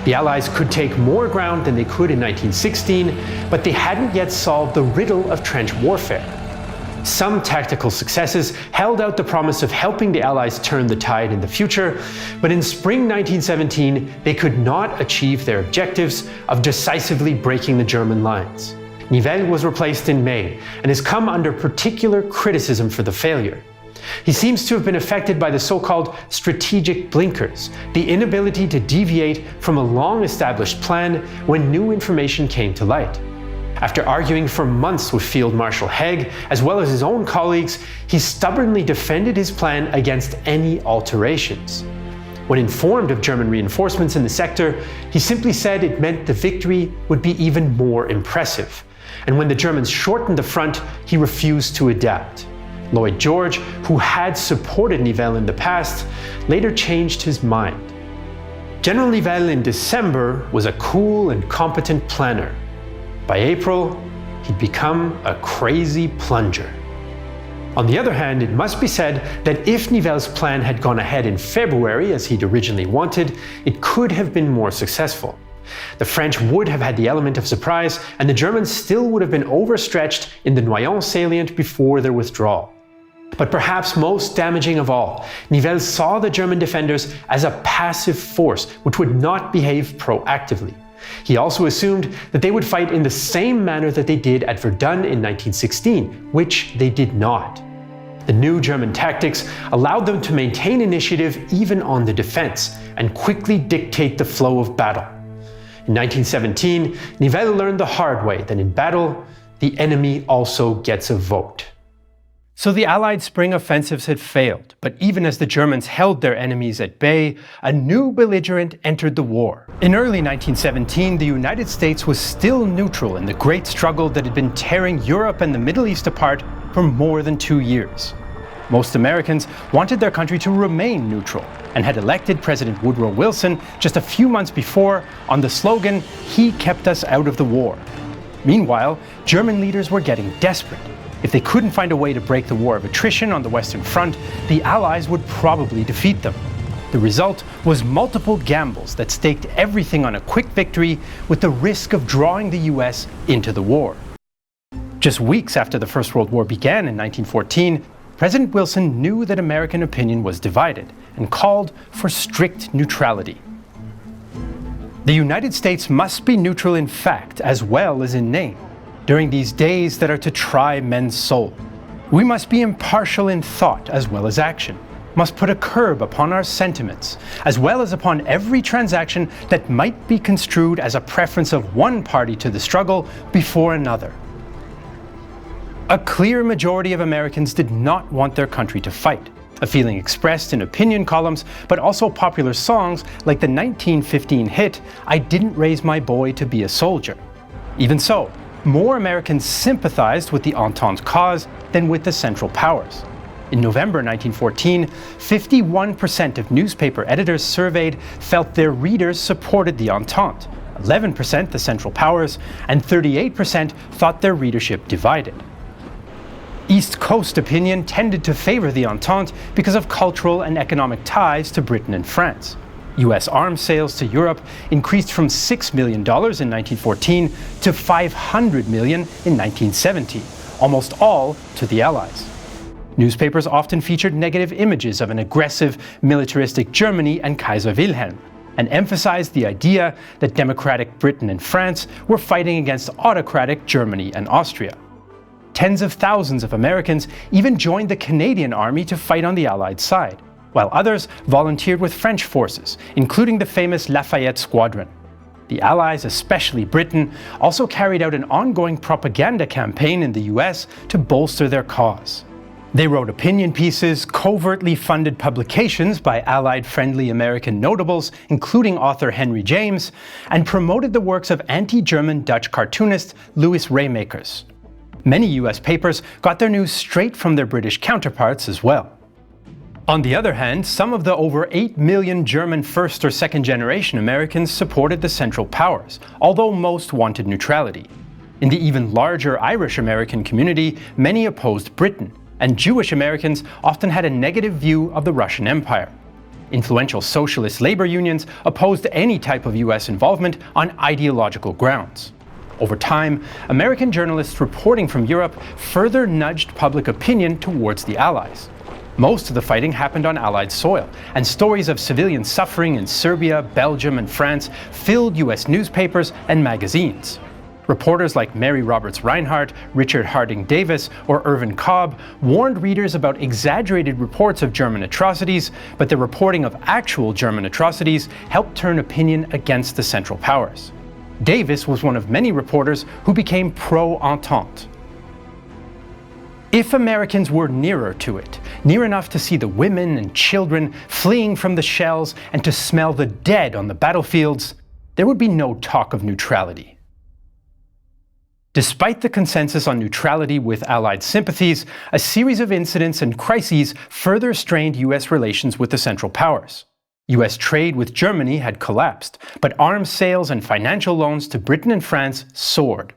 The Allies could take more ground than they could in 1916, but they hadn't yet solved the riddle of trench warfare. Some tactical successes held out the promise of helping the Allies turn the tide in the future, but in spring 1917 they could not achieve their objectives of decisively breaking the German lines. Nivelle was replaced in May and has come under particular criticism for the failure. He seems to have been affected by the so-called strategic blinkers, the inability to deviate from a long-established plan when new information came to light. After arguing for months with Field Marshal Haig, as well as his own colleagues, he stubbornly defended his plan against any alterations. When informed of German reinforcements in the sector, he simply said it meant the victory would be even more impressive. And when the Germans shortened the front, he refused to adapt. Lloyd George, who had supported Nivelle in the past, later changed his mind. General Nivelle in December was a cool and competent planner. By April, he'd become a crazy plunger. On the other hand, it must be said that if Nivelle's plan had gone ahead in February, as he'd originally wanted, it could have been more successful. The French would have had the element of surprise, and the Germans still would have been overstretched in the Noyon salient before their withdrawal. But perhaps most damaging of all, Nivelle saw the German defenders as a passive force which would not behave proactively. He also assumed that they would fight in the same manner that they did at Verdun in 1916, which they did not. The new German tactics allowed them to maintain initiative even on the defense, and quickly dictate the flow of battle. In 1917, Nivelle learned the hard way that in battle, the enemy also gets a vote. So the Allied spring offensives had failed, but even as the Germans held their enemies at bay, a new belligerent entered the war. In early 1917, the United States was still neutral in the great struggle that had been tearing Europe and the Middle East apart for more than 2 years. Most Americans wanted their country to remain neutral, and had elected President Woodrow Wilson just a few months before on the slogan, "He kept us out of the war." Meanwhile, German leaders were getting desperate. If they couldn't find a way to break the war of attrition on the Western Front, the Allies would probably defeat them. The result was multiple gambles that staked everything on a quick victory with the risk of drawing the US into the war. Just weeks after the First World War began in 1914, President Wilson knew that American opinion was divided and called for strict neutrality. The United States must be neutral in fact as well as in name. During these days that are to try men's soul, we must be impartial in thought as well as action, must put a curb upon our sentiments, as well as upon every transaction that might be construed as a preference of one party to the struggle before another. A clear majority of Americans did not want their country to fight, a feeling expressed in opinion columns, but also popular songs like the 1915 hit, "I Didn't Raise My Boy to Be a Soldier." Even so, more Americans sympathized with the Entente cause than with the Central Powers. In November 1914, 51% of newspaper editors surveyed felt their readers supported the Entente, 11% the Central Powers, and 38% thought their readership divided. East Coast opinion tended to favor the Entente because of cultural and economic ties to Britain and France. US arms sales to Europe increased from $6 million in 1914 to $500 million in 1917, almost all to the Allies. Newspapers often featured negative images of an aggressive, militaristic Germany and Kaiser Wilhelm, and emphasized the idea that democratic Britain and France were fighting against autocratic Germany and Austria. Tens of thousands of Americans even joined the Canadian Army to fight on the Allied side, while others volunteered with French forces, including the famous Lafayette Squadron. The Allies, especially Britain, also carried out an ongoing propaganda campaign in the US to bolster their cause. They wrote opinion pieces, covertly funded publications by Allied-friendly American notables, including author Henry James, and promoted the works of anti-German Dutch cartoonist Louis Raymakers. Many US papers got their news straight from their British counterparts as well. On the other hand, some of the over 8 million German first or second generation Americans supported the Central Powers, although most wanted neutrality. In the even larger Irish American community, many opposed Britain, and Jewish Americans often had a negative view of the Russian Empire. Influential socialist labor unions opposed any type of US involvement on ideological grounds. Over time, American journalists reporting from Europe further nudged public opinion towards the Allies. Most of the fighting happened on Allied soil, and stories of civilian suffering in Serbia, Belgium, and France filled US newspapers and magazines. Reporters like Mary Roberts Reinhardt, Richard Harding Davis, or Irvin Cobb warned readers about exaggerated reports of German atrocities, but the reporting of actual German atrocities helped turn opinion against the Central Powers. Davis was one of many reporters who became pro-Entente. If Americans were nearer to it, near enough to see the women and children fleeing from the shells and to smell the dead on the battlefields, there would be no talk of neutrality. Despite the consensus on neutrality with Allied sympathies, a series of incidents and crises further strained US relations with the Central Powers. US trade with Germany had collapsed, but arms sales and financial loans to Britain and France soared.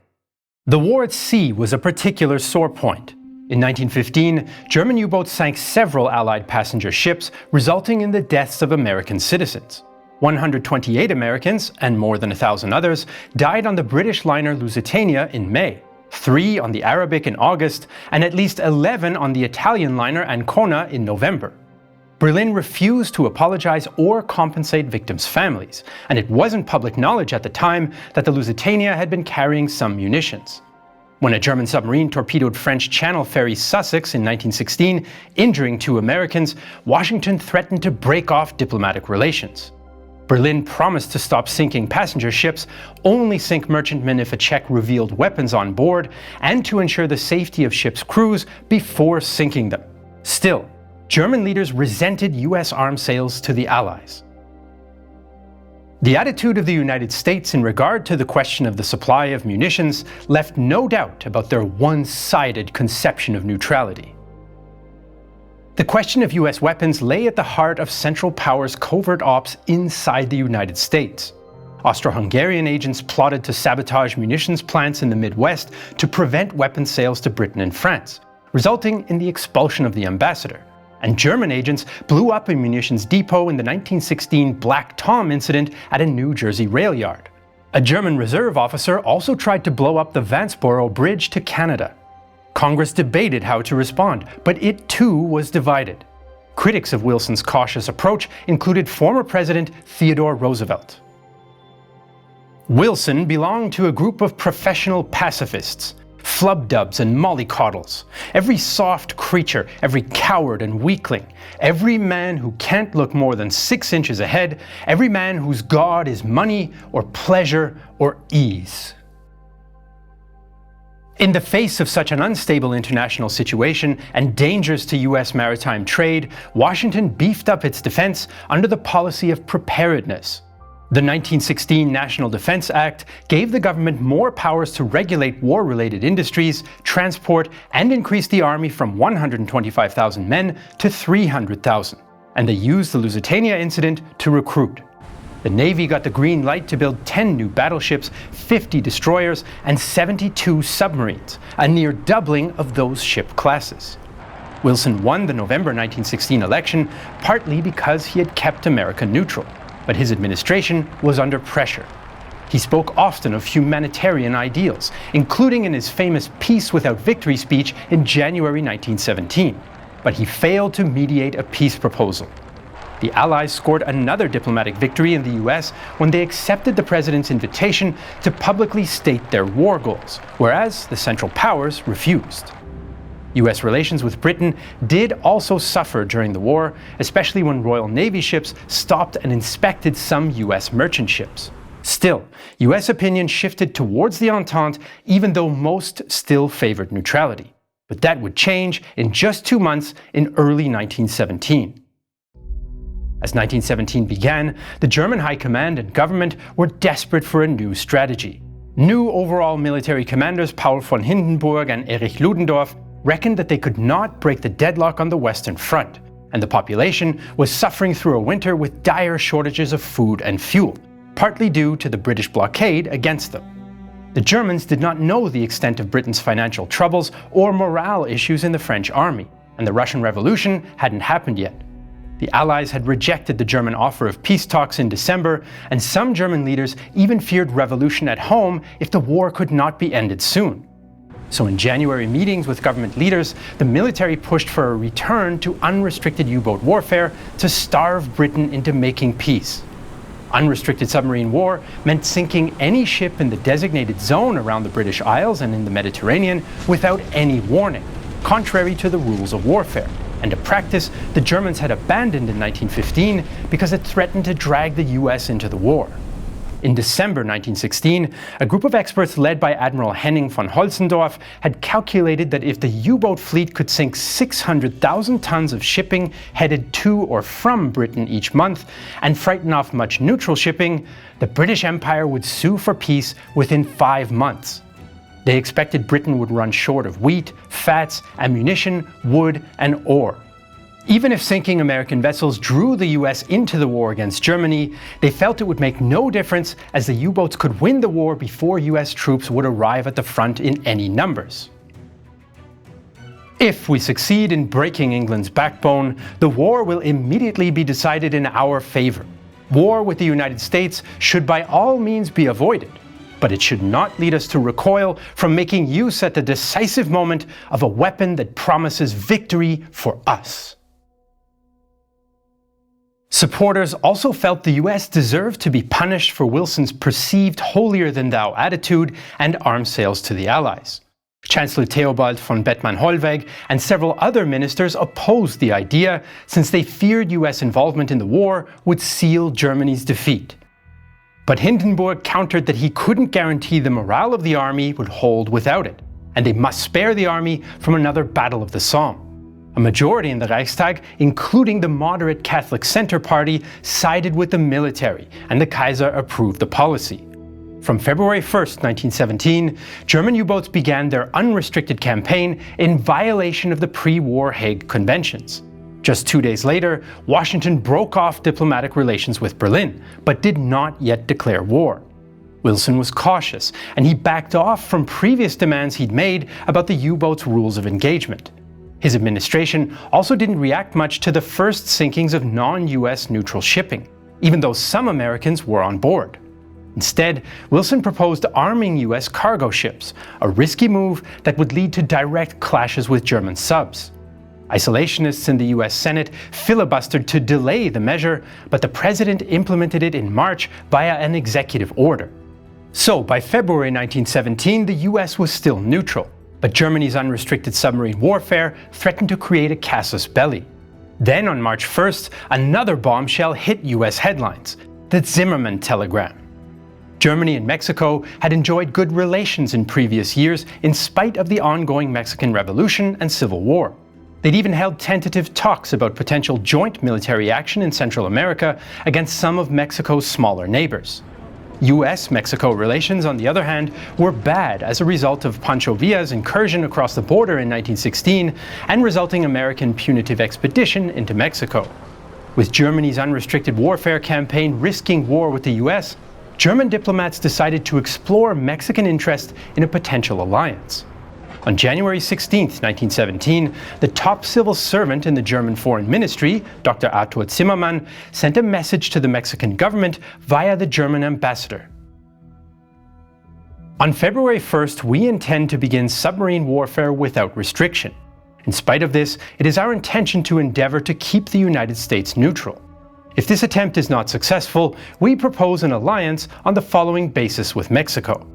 The war at sea was a particular sore point. In 1915, German U-boats sank several Allied passenger ships, resulting in the deaths of American citizens. 128 Americans, and more than 1,000 others, died on the British liner Lusitania in May, 3 on the Arabic in August, and at least 11 on the Italian liner Ancona in November. Berlin refused to apologize or compensate victims' families, and it wasn't public knowledge at the time that the Lusitania had been carrying some munitions. When a German submarine torpedoed French Channel ferry Sussex in 1916, injuring 2 Americans, Washington threatened to break off diplomatic relations. Berlin promised to stop sinking passenger ships, only sink merchantmen if a check revealed weapons on board, and to ensure the safety of ships' crews before sinking them. Still, German leaders resented US arms sales to the Allies. The attitude of the United States in regard to the question of the supply of munitions left no doubt about their one-sided conception of neutrality. The question of US weapons lay at the heart of Central Powers' covert ops inside the United States. Austro-Hungarian agents plotted to sabotage munitions plants in the Midwest to prevent weapons sales to Britain and France, resulting in the expulsion of the ambassador. And German agents blew up a munitions depot in the 1916 Black Tom incident at a New Jersey rail yard. A German reserve officer also tried to blow up the Vanceboro Bridge to Canada. Congress debated how to respond, but it too was divided. Critics of Wilson's cautious approach included former President Theodore Roosevelt. Wilson belonged to a group of professional pacifists, flubdubs and mollycoddles, every soft creature, every coward and weakling, every man who can't look more than 6 inches ahead, every man whose god is money or pleasure or ease. In the face of such an unstable international situation and dangers to US maritime trade, Washington beefed up its defense under the policy of preparedness. The 1916 National Defense Act gave the government more powers to regulate war-related industries, transport, and increase the army from 125,000 men to 300,000, and they used the Lusitania incident to recruit. The Navy got the green light to build 10 new battleships, 50 destroyers, and 72 submarines, a near doubling of those ship classes. Wilson won the November 1916 election partly because he had kept America neutral, but his administration was under pressure. He spoke often of humanitarian ideals, including in his famous Peace Without Victory speech in January 1917, but he failed to mediate a peace proposal. The Allies scored another diplomatic victory in the US when they accepted the president's invitation to publicly state their war goals, whereas the Central Powers refused. US relations with Britain did also suffer during the war, especially when Royal Navy ships stopped and inspected some US merchant ships. Still, US opinion shifted towards the Entente, even though most still favored neutrality. But that would change in just 2 months in early 1917. As 1917 began, the German High Command and government were desperate for a new strategy. New overall military commanders Paul von Hindenburg and Erich Ludendorff reckoned that they could not break the deadlock on the Western Front, and the population was suffering through a winter with dire shortages of food and fuel, partly due to the British blockade against them. The Germans did not know the extent of Britain's financial troubles or morale issues in the French army, and the Russian Revolution hadn't happened yet. The Allies had rejected the German offer of peace talks in December, and some German leaders even feared revolution at home if the war could not be ended soon. So in January meetings with government leaders, the military pushed for a return to unrestricted U-boat warfare to starve Britain into making peace. Unrestricted submarine war meant sinking any ship in the designated zone around the British Isles and in the Mediterranean without any warning, contrary to the rules of warfare, and a practice the Germans had abandoned in 1915 because it threatened to drag the US into the war. In December 1916, a group of experts led by Admiral Henning von Holzendorff had calculated that if the U-boat fleet could sink 600,000 tons of shipping headed to or from Britain each month and frighten off much neutral shipping, the British Empire would sue for peace within 5 months. They expected Britain would run short of wheat, fats, ammunition, wood, and ore. Even if sinking American vessels drew the US into the war against Germany, they felt it would make no difference as the U-boats could win the war before US troops would arrive at the front in any numbers. If we succeed in breaking England's backbone, the war will immediately be decided in our favor. War with the United States should by all means be avoided, but it should not lead us to recoil from making use at the decisive moment of a weapon that promises victory for us. Supporters also felt the US deserved to be punished for Wilson's perceived holier-than-thou attitude and arms sales to the Allies. Chancellor Theobald von Bethmann-Hollweg and several other ministers opposed the idea, since they feared US involvement in the war would seal Germany's defeat. But Hindenburg countered that he couldn't guarantee the morale of the army would hold without it, and they must spare the army from another Battle of the Somme. A majority in the Reichstag, including the moderate Catholic Center Party, sided with the military, and the Kaiser approved the policy. From February 1st, 1917, German U-boats began their unrestricted campaign in violation of the pre-war Hague Conventions. Just 2 days later, Washington broke off diplomatic relations with Berlin, but did not yet declare war. Wilson was cautious, and he backed off from previous demands he'd made about the U-boats' rules of engagement. His administration also didn't react much to the first sinkings of non-US neutral shipping, even though some Americans were on board. Instead, Wilson proposed arming US cargo ships, a risky move that would lead to direct clashes with German subs. Isolationists in the US Senate filibustered to delay the measure, but the president implemented it in March via an executive order. So by February 1917, the US was still neutral, but Germany's unrestricted submarine warfare threatened to create a casus belli. Then on March 1st, another bombshell hit US headlines, the Zimmermann telegram. Germany and Mexico had enjoyed good relations in previous years in spite of the ongoing Mexican Revolution and Civil War. They'd even held tentative talks about potential joint military action in Central America against some of Mexico's smaller neighbors. US-Mexico relations, on the other hand, were bad as a result of Pancho Villa's incursion across the border in 1916 and resulting American punitive expedition into Mexico. With Germany's unrestricted warfare campaign risking war with the US, German diplomats decided to explore Mexican interest in a potential alliance. On January 16, 1917, the top civil servant in the German Foreign Ministry, Dr. Arthur Zimmermann, sent a message to the Mexican government via the German ambassador. On February 1st, we intend to begin submarine warfare without restriction. In spite of this, it is our intention to endeavor to keep the United States neutral. If this attempt is not successful, we propose an alliance on the following basis with Mexico: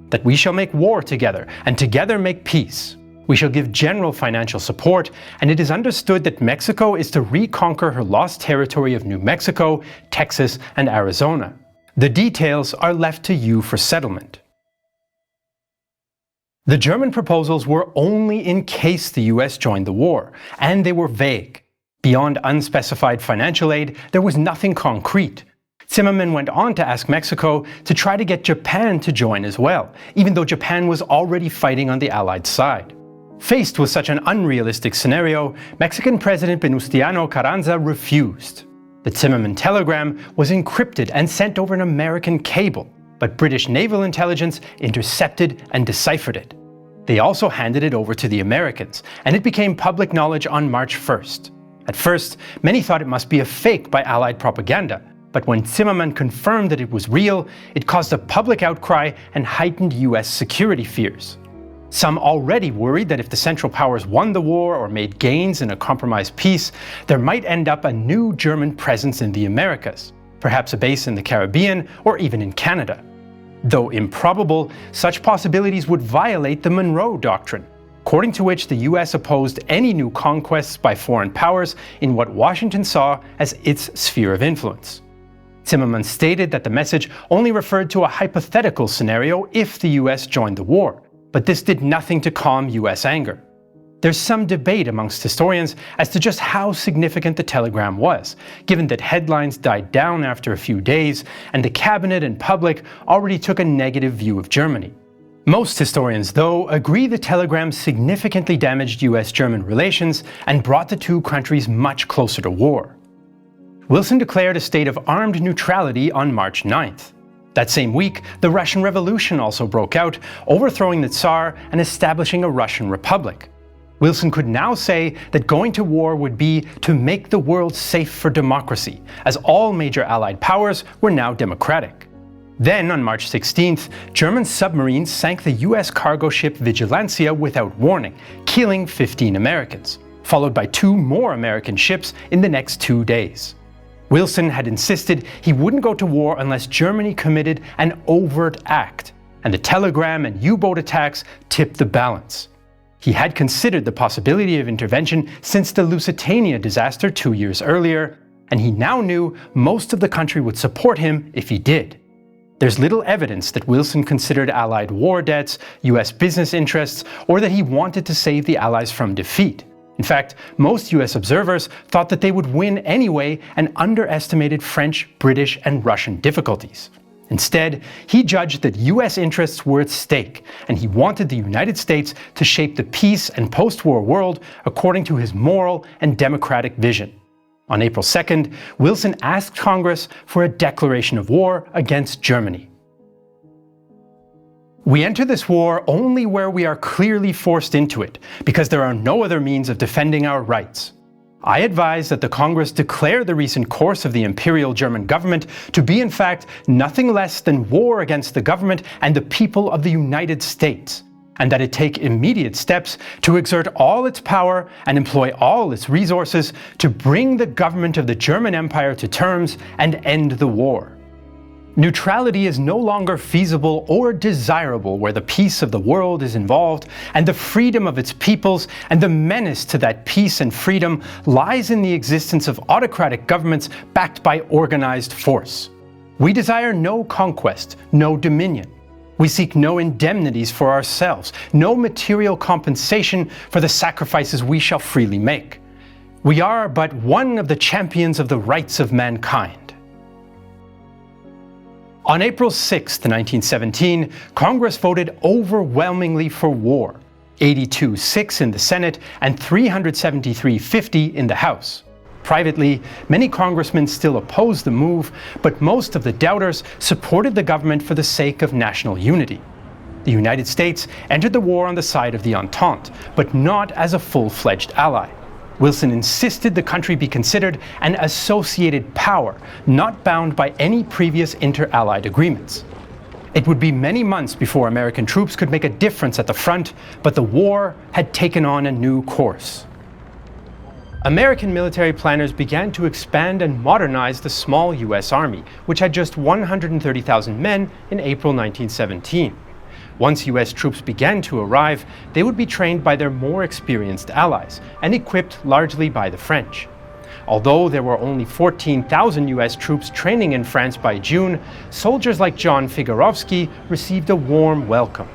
that we shall make war together, and together make peace. We shall give general financial support, and it is understood that Mexico is to reconquer her lost territory of New Mexico, Texas, and Arizona. The details are left to you for settlement. The German proposals were only in case the US joined the war, and they were vague. Beyond unspecified financial aid, there was nothing concrete. Zimmermann went on to ask Mexico to try to get Japan to join as well, even though Japan was already fighting on the Allied side. Faced with such an unrealistic scenario, Mexican President Venustiano Carranza refused. The Zimmermann telegram was encrypted and sent over an American cable, but British naval intelligence intercepted and deciphered it. They also handed it over to the Americans, and it became public knowledge on March 1st. At first, many thought it must be a fake by Allied propaganda, but when Zimmermann confirmed that it was real, it caused a public outcry and heightened US security fears. Some already worried that if the Central Powers won the war or made gains in a compromised peace, there might end up a new German presence in the Americas, perhaps a base in the Caribbean or even in Canada. Though improbable, such possibilities would violate the Monroe Doctrine, according to which the US opposed any new conquests by foreign powers in what Washington saw as its sphere of influence. Zimmermann stated that the message only referred to a hypothetical scenario if the US joined the war, but this did nothing to calm US anger. There's some debate amongst historians as to just how significant the telegram was, given that headlines died down after a few days and the cabinet and public already took a negative view of Germany. Most historians, though, agree the telegram significantly damaged US-German relations and brought the two countries much closer to war. Wilson declared a state of armed neutrality on March 9th. That same week, the Russian Revolution also broke out, overthrowing the Tsar and establishing a Russian republic. Wilson could now say that going to war would be to make the world safe for democracy, as all major Allied powers were now democratic. Then, on March 16th, German submarines sank the US cargo ship Vigilancia without warning, killing 15 Americans, followed by 2 more American ships in the next 2 days. Wilson had insisted he wouldn't go to war unless Germany committed an overt act, and the telegram and U-boat attacks tipped the balance. He had considered the possibility of intervention since the Lusitania disaster 2 years earlier, and he now knew most of the country would support him if he did. There's little evidence that Wilson considered Allied war debts, US business interests, or that he wanted to save the Allies from defeat. In fact, most US observers thought that they would win anyway and underestimated French, British, and Russian difficulties. Instead, he judged that US interests were at stake, and he wanted the United States to shape the peace and post-war world according to his moral and democratic vision. On April 2nd, Wilson asked Congress for a declaration of war against Germany. We enter this war only where we are clearly forced into it, because there are no other means of defending our rights. I advise that the Congress declare the recent course of the Imperial German government to be in fact nothing less than war against the government and the people of the United States, and that it take immediate steps to exert all its power and employ all its resources to bring the government of the German Empire to terms and end the war. Neutrality is no longer feasible or desirable where the peace of the world is involved, and the freedom of its peoples and the menace to that peace and freedom lies in the existence of autocratic governments backed by organized force. We desire no conquest, no dominion. We seek no indemnities for ourselves, no material compensation for the sacrifices we shall freely make. We are but one of the champions of the rights of mankind. On April 6, 1917, Congress voted overwhelmingly for war, 82-6 in the Senate and 373-50 in the House. Privately, many congressmen still opposed the move, but most of the doubters supported the government for the sake of national unity. The United States entered the war on the side of the Entente, but not as a full-fledged ally. Wilson insisted the country be considered an associated power, not bound by any previous inter-allied agreements. It would be many months before American troops could make a difference at the front, but the war had taken on a new course. American military planners began to expand and modernize the small US Army, which had just 130,000 men in April 1917. Once US troops began to arrive, they would be trained by their more experienced allies and equipped largely by the French. Although there were only 14,000 US troops training in France by June, soldiers like John Figorovsky received a warm welcome.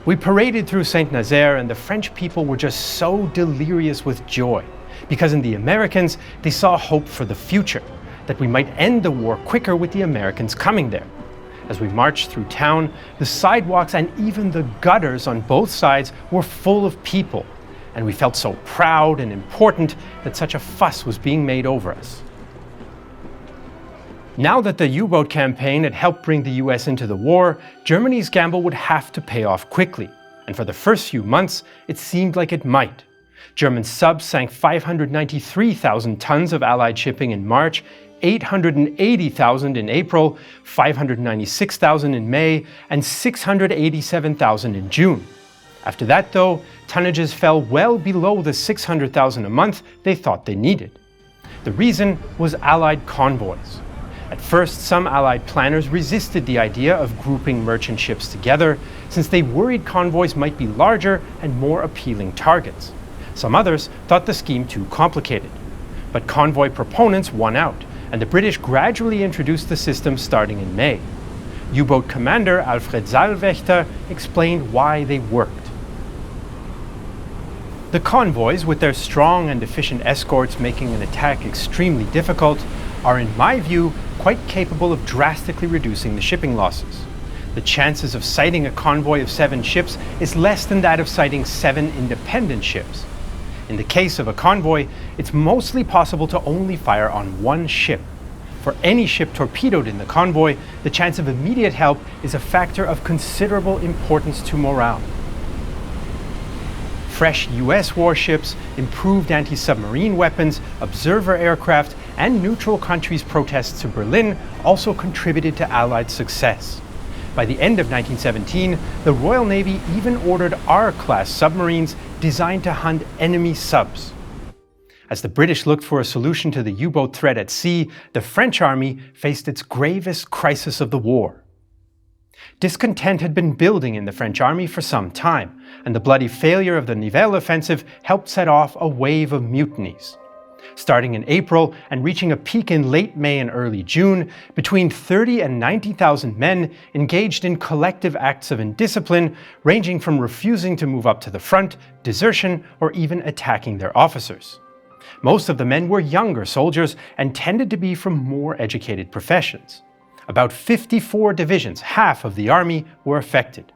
We paraded through Saint-Nazaire and the French people were just so delirious with joy, because in the Americans they saw hope for the future, that we might end the war quicker with the Americans coming there. As we marched through town, the sidewalks and even the gutters on both sides were full of people, and we felt so proud and important that such a fuss was being made over us. Now that the U-boat campaign had helped bring the US into the war, Germany's gamble would have to pay off quickly, and for the first few months, it seemed like it might. German subs sank 593,000 tons of Allied shipping in March, 880,000 in April, 596,000 in May, and 687,000 in June. After that, though, tonnages fell well below the 600,000 a month they thought they needed. The reason was Allied convoys. At first, some Allied planners resisted the idea of grouping merchant ships together, since they worried convoys might be larger and more appealing targets. Some others thought the scheme too complicated. But convoy proponents won out, and the British gradually introduced the system starting in May. U-boat commander Alfred Saalwächter explained why they worked. The convoys, with their strong and efficient escorts making an attack extremely difficult, are in my view quite capable of drastically reducing the shipping losses. The chances of sighting a convoy of 7 ships is less than that of sighting 7 independent ships. In the case of a convoy, it's mostly possible to only fire on one ship. For any ship torpedoed in the convoy, the chance of immediate help is a factor of considerable importance to morale. Fresh US warships, improved anti-submarine weapons, observer aircraft, and neutral countries' protests to Berlin also contributed to Allied success. By the end of 1917, the Royal Navy even ordered R-class submarines designed to hunt enemy subs. As the British looked for a solution to the U-boat threat at sea, the French army faced its gravest crisis of the war. Discontent had been building in the French army for some time, and the bloody failure of the Nivelle offensive helped set off a wave of mutinies. Starting in April and reaching a peak in late May and early June, between 30 and 90,000 men engaged in collective acts of indiscipline, ranging from refusing to move up to the front, desertion, or even attacking their officers. Most of the men were younger soldiers and tended to be from more educated professions. About 54 divisions, half of the army, were affected.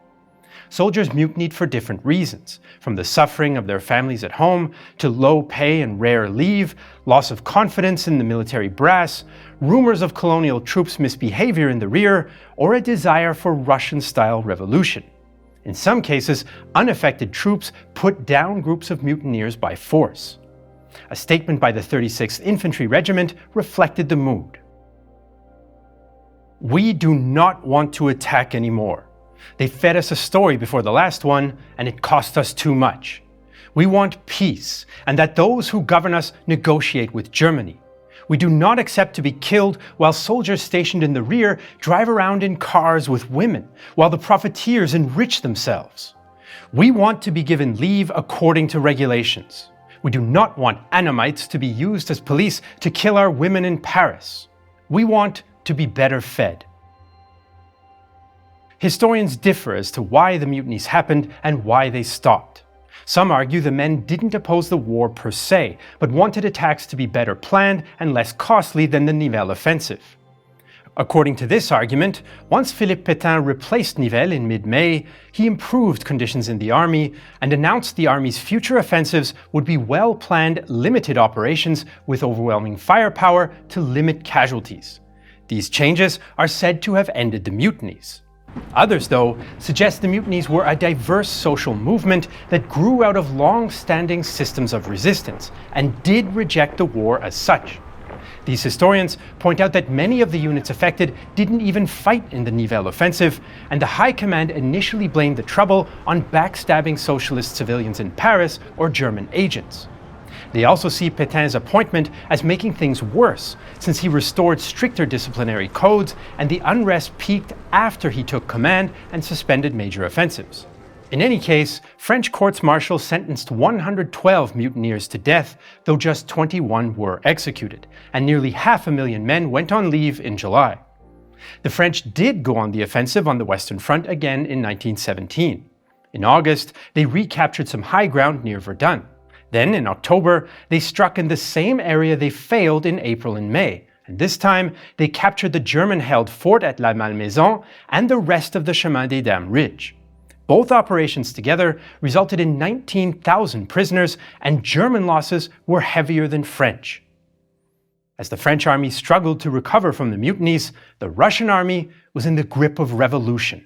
Soldiers mutinied for different reasons, from the suffering of their families at home, to low pay and rare leave, loss of confidence in the military brass, rumors of colonial troops' misbehavior in the rear, or a desire for Russian-style revolution. In some cases, unaffected troops put down groups of mutineers by force. A statement by the 36th Infantry Regiment reflected the mood. "We do not want to attack anymore. They fed us a story before the last one, and it cost us too much. We want peace, and that those who govern us negotiate with Germany. We do not accept to be killed while soldiers stationed in the rear drive around in cars with women, while the profiteers enrich themselves. We want to be given leave according to regulations. We do not want Annamites to be used as police to kill our women in Paris. We want to be better fed." Historians differ as to why the mutinies happened and why they stopped. Some argue the men didn't oppose the war per se, but wanted attacks to be better planned and less costly than the Nivelle offensive. According to this argument, once Philippe Pétain replaced Nivelle in mid-May, he improved conditions in the army and announced the army's future offensives would be well-planned, limited operations with overwhelming firepower to limit casualties. These changes are said to have ended the mutinies. Others, though, suggest the mutinies were a diverse social movement that grew out of long-standing systems of resistance and did reject the war as such. These historians point out that many of the units affected didn't even fight in the Nivelle offensive, and the High Command initially blamed the trouble on backstabbing socialist civilians in Paris or German agents. They also see Pétain's appointment as making things worse, since he restored stricter disciplinary codes and the unrest peaked after he took command and suspended major offensives. In any case, French courts-martial sentenced 112 mutineers to death, though just 21 were executed, and nearly 500,000 men went on leave in July. The French did go on the offensive on the Western Front again in 1917. In August, they recaptured some high ground near Verdun. Then, in October, they struck in the same area they failed in April and May, and this time they captured the German-held fort at La Malmaison and the rest of the Chemin des Dames Ridge. Both operations together resulted in 19,000 prisoners, and German losses were heavier than French. As the French army struggled to recover from the mutinies, the Russian army was in the grip of revolution.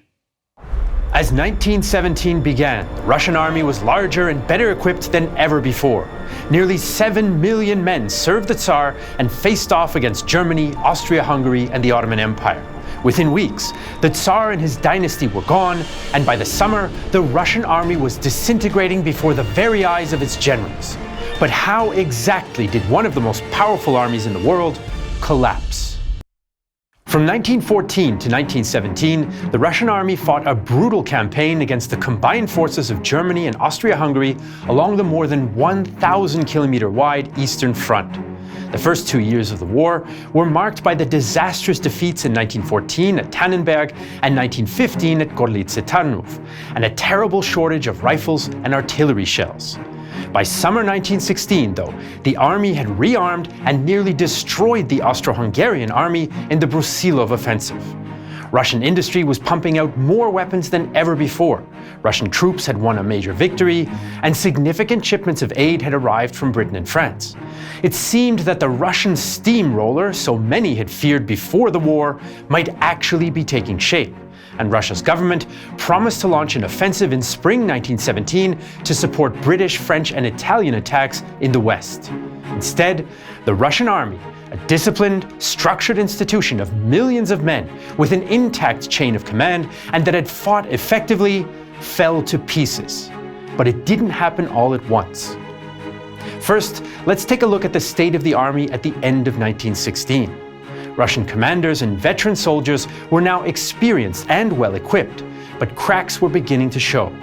As 1917 began, the Russian army was larger and better equipped than ever before. Nearly 7 million men served the Tsar and faced off against Germany, Austria-Hungary, and the Ottoman Empire. Within weeks, the Tsar and his dynasty were gone, and by the summer, the Russian army was disintegrating before the very eyes of its generals. But how exactly did one of the most powerful armies in the world collapse? From 1914 to 1917, the Russian army fought a brutal campaign against the combined forces of Germany and Austria-Hungary along the more than 1,000-kilometer-wide Eastern Front. The first 2 years of the war were marked by the disastrous defeats in 1914 at Tannenberg and 1915 at Gorlice Tarnów, and a terrible shortage of rifles and artillery shells. By summer 1916, though, the army had rearmed and nearly destroyed the Austro-Hungarian army in the Brusilov offensive. Russian industry was pumping out more weapons than ever before. Russian troops had won a major victory, and significant shipments of aid had arrived from Britain and France. It seemed that the Russian steamroller, so many had feared before the war, might actually be taking shape, and Russia's government promised to launch an offensive in spring 1917 to support British, French, and Italian attacks in the West. Instead, the Russian army, a disciplined, structured institution of millions of men with an intact chain of command and that had fought effectively, fell to pieces. But it didn't happen all at once. First, let's take a look at the state of the army at the end of 1916. Russian commanders and veteran soldiers were now experienced and well equipped, but cracks were beginning to show.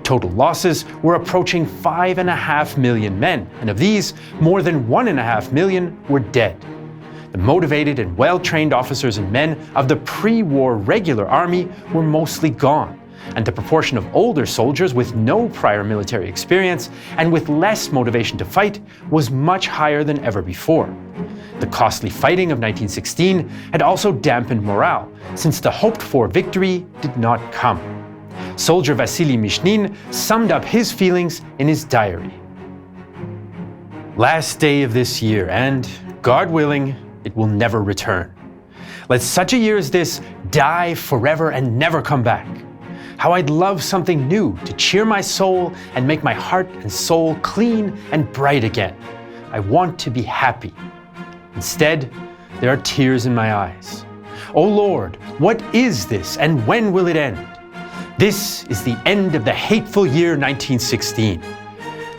Total losses were approaching 5.5 million men, and of these, more than 1.5 million were dead. The motivated and well-trained officers and men of the pre-war regular army were mostly gone, and the proportion of older soldiers with no prior military experience and with less motivation to fight was much higher than ever before. The costly fighting of 1916 had also dampened morale, since the hoped-for victory did not come. Soldier Vasily Mishnin summed up his feelings in his diary. Last day of this year, and, God willing, it will never return. Let such a year as this die forever and never come back. How I'd love something new to cheer my soul and make my heart and soul clean and bright again. I want to be happy. Instead, there are tears in my eyes. O Lord, what is this, and when will it end? This is the end of the hateful year 1916.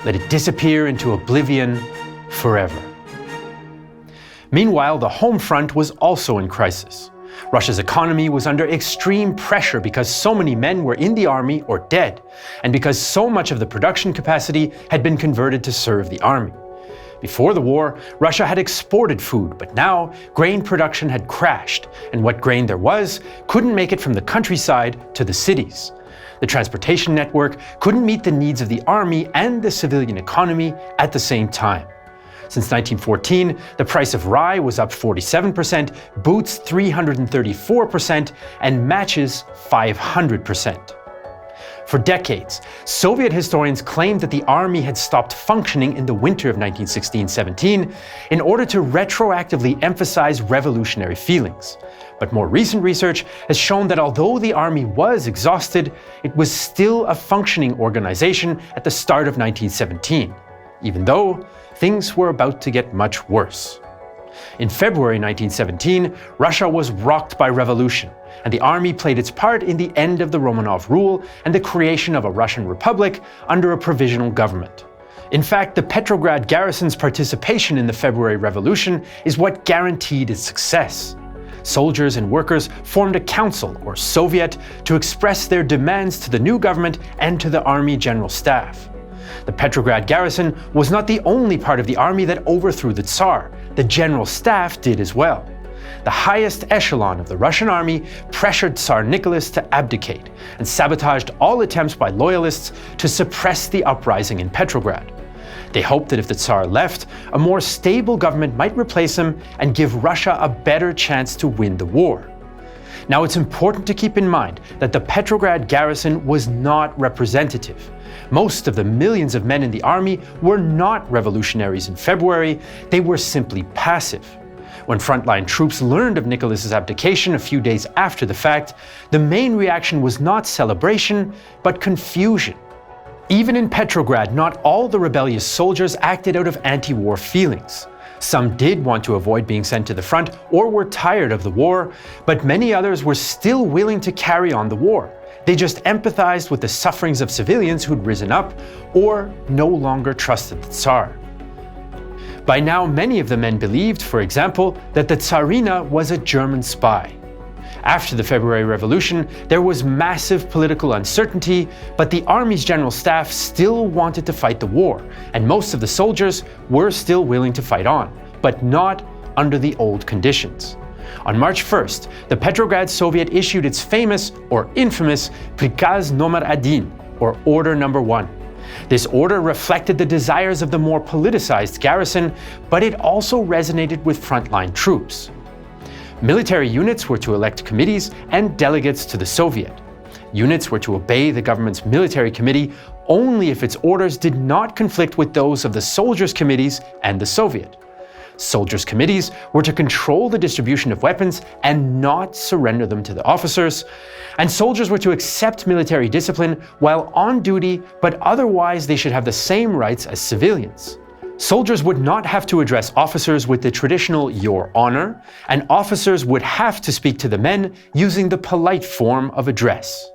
Let it disappear into oblivion forever. Meanwhile, the home front was also in crisis. Russia's economy was under extreme pressure because so many men were in the army or dead, and because so much of the production capacity had been converted to serve the army. Before the war, Russia had exported food, but now grain production had crashed, and what grain there was couldn't make it from the countryside to the cities. The transportation network couldn't meet the needs of the army and the civilian economy at the same time. Since 1914, the price of rye was up 47%, boots 334%, and matches 500%. For decades, Soviet historians claimed that the army had stopped functioning in the winter of 1916-17 in order to retroactively emphasize revolutionary feelings. But more recent research has shown that although the army was exhausted, it was still a functioning organization at the start of 1917, even though things were about to get much worse. In February 1917, Russia was rocked by revolution, and the army played its part in the end of the Romanov rule and the creation of a Russian republic under a provisional government. In fact, the Petrograd garrison's participation in the February Revolution is what guaranteed its success. Soldiers and workers formed a council, or Soviet, to express their demands to the new government and to the army general staff. The Petrograd garrison was not the only part of the army that overthrew the Tsar. The general staff did as well. The highest echelon of the Russian army pressured Tsar Nicholas to abdicate and sabotaged all attempts by loyalists to suppress the uprising in Petrograd. They hoped that if the Tsar left, a more stable government might replace him and give Russia a better chance to win the war. Now, it's important to keep in mind that the Petrograd garrison was not representative. Most of the millions of men in the army were not revolutionaries in February, they were simply passive. When frontline troops learned of Nicholas's abdication a few days after the fact, the main reaction was not celebration, but confusion. Even in Petrograd, not all the rebellious soldiers acted out of anti-war feelings. Some did want to avoid being sent to the front or were tired of the war, but many others were still willing to carry on the war. They just empathized with the sufferings of civilians who'd risen up or no longer trusted the Tsar. By now, many of the men believed, for example, that the Tsarina was a German spy. After the February Revolution, there was massive political uncertainty, but the army's general staff still wanted to fight the war, and most of the soldiers were still willing to fight on, but not under the old conditions. On March 1st, the Petrograd Soviet issued its famous, or infamous, Prikaz Nomer 1, or Order Number 1. This order reflected the desires of the more politicized garrison, but it also resonated with frontline troops. Military units were to elect committees and delegates to the Soviet. Units were to obey the government's military committee only if its orders did not conflict with those of the soldiers' committees and the Soviet. Soldiers' committees were to control the distribution of weapons and not surrender them to the officers, and soldiers were to accept military discipline while on duty, but otherwise they should have the same rights as civilians. Soldiers would not have to address officers with the traditional "Your Honor," and officers would have to speak to the men using the polite form of address.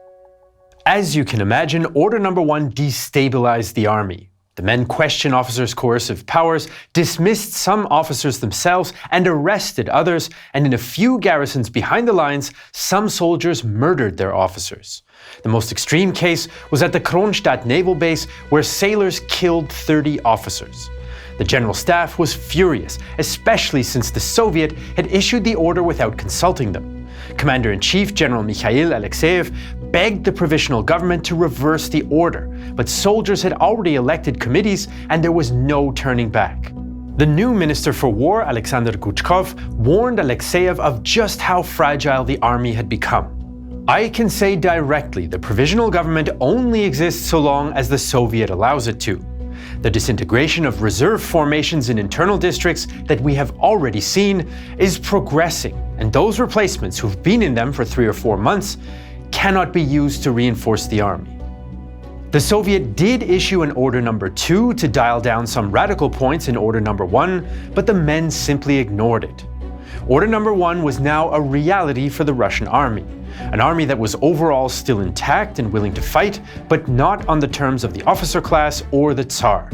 As you can imagine, Order Number 1 destabilized the army. The men questioned officers' coercive powers, dismissed some officers themselves, and arrested others, and in a few garrisons behind the lines, some soldiers murdered their officers. The most extreme case was at the Kronstadt naval base, where sailors killed 30 officers. The general staff was furious, especially since the Soviet had issued the order without consulting them. Commander-in-Chief General Mikhail Alexeyev begged the provisional government to reverse the order, but soldiers had already elected committees and there was no turning back. The new Minister for War, Alexander Guchkov, warned Alexeyev of just how fragile the army had become. "I can say directly the provisional government only exists so long as the Soviet allows it to. The disintegration of reserve formations in internal districts that we have already seen is progressing, and those replacements who've been in them for 3 or 4 months cannot be used to reinforce the army." The Soviet did issue an Order Number 2 to dial down some radical points in Order Number 1, but the men simply ignored it. Order Number 1 was now a reality for the Russian army, an army that was overall still intact and willing to fight, but not on the terms of the officer class or the Tsar.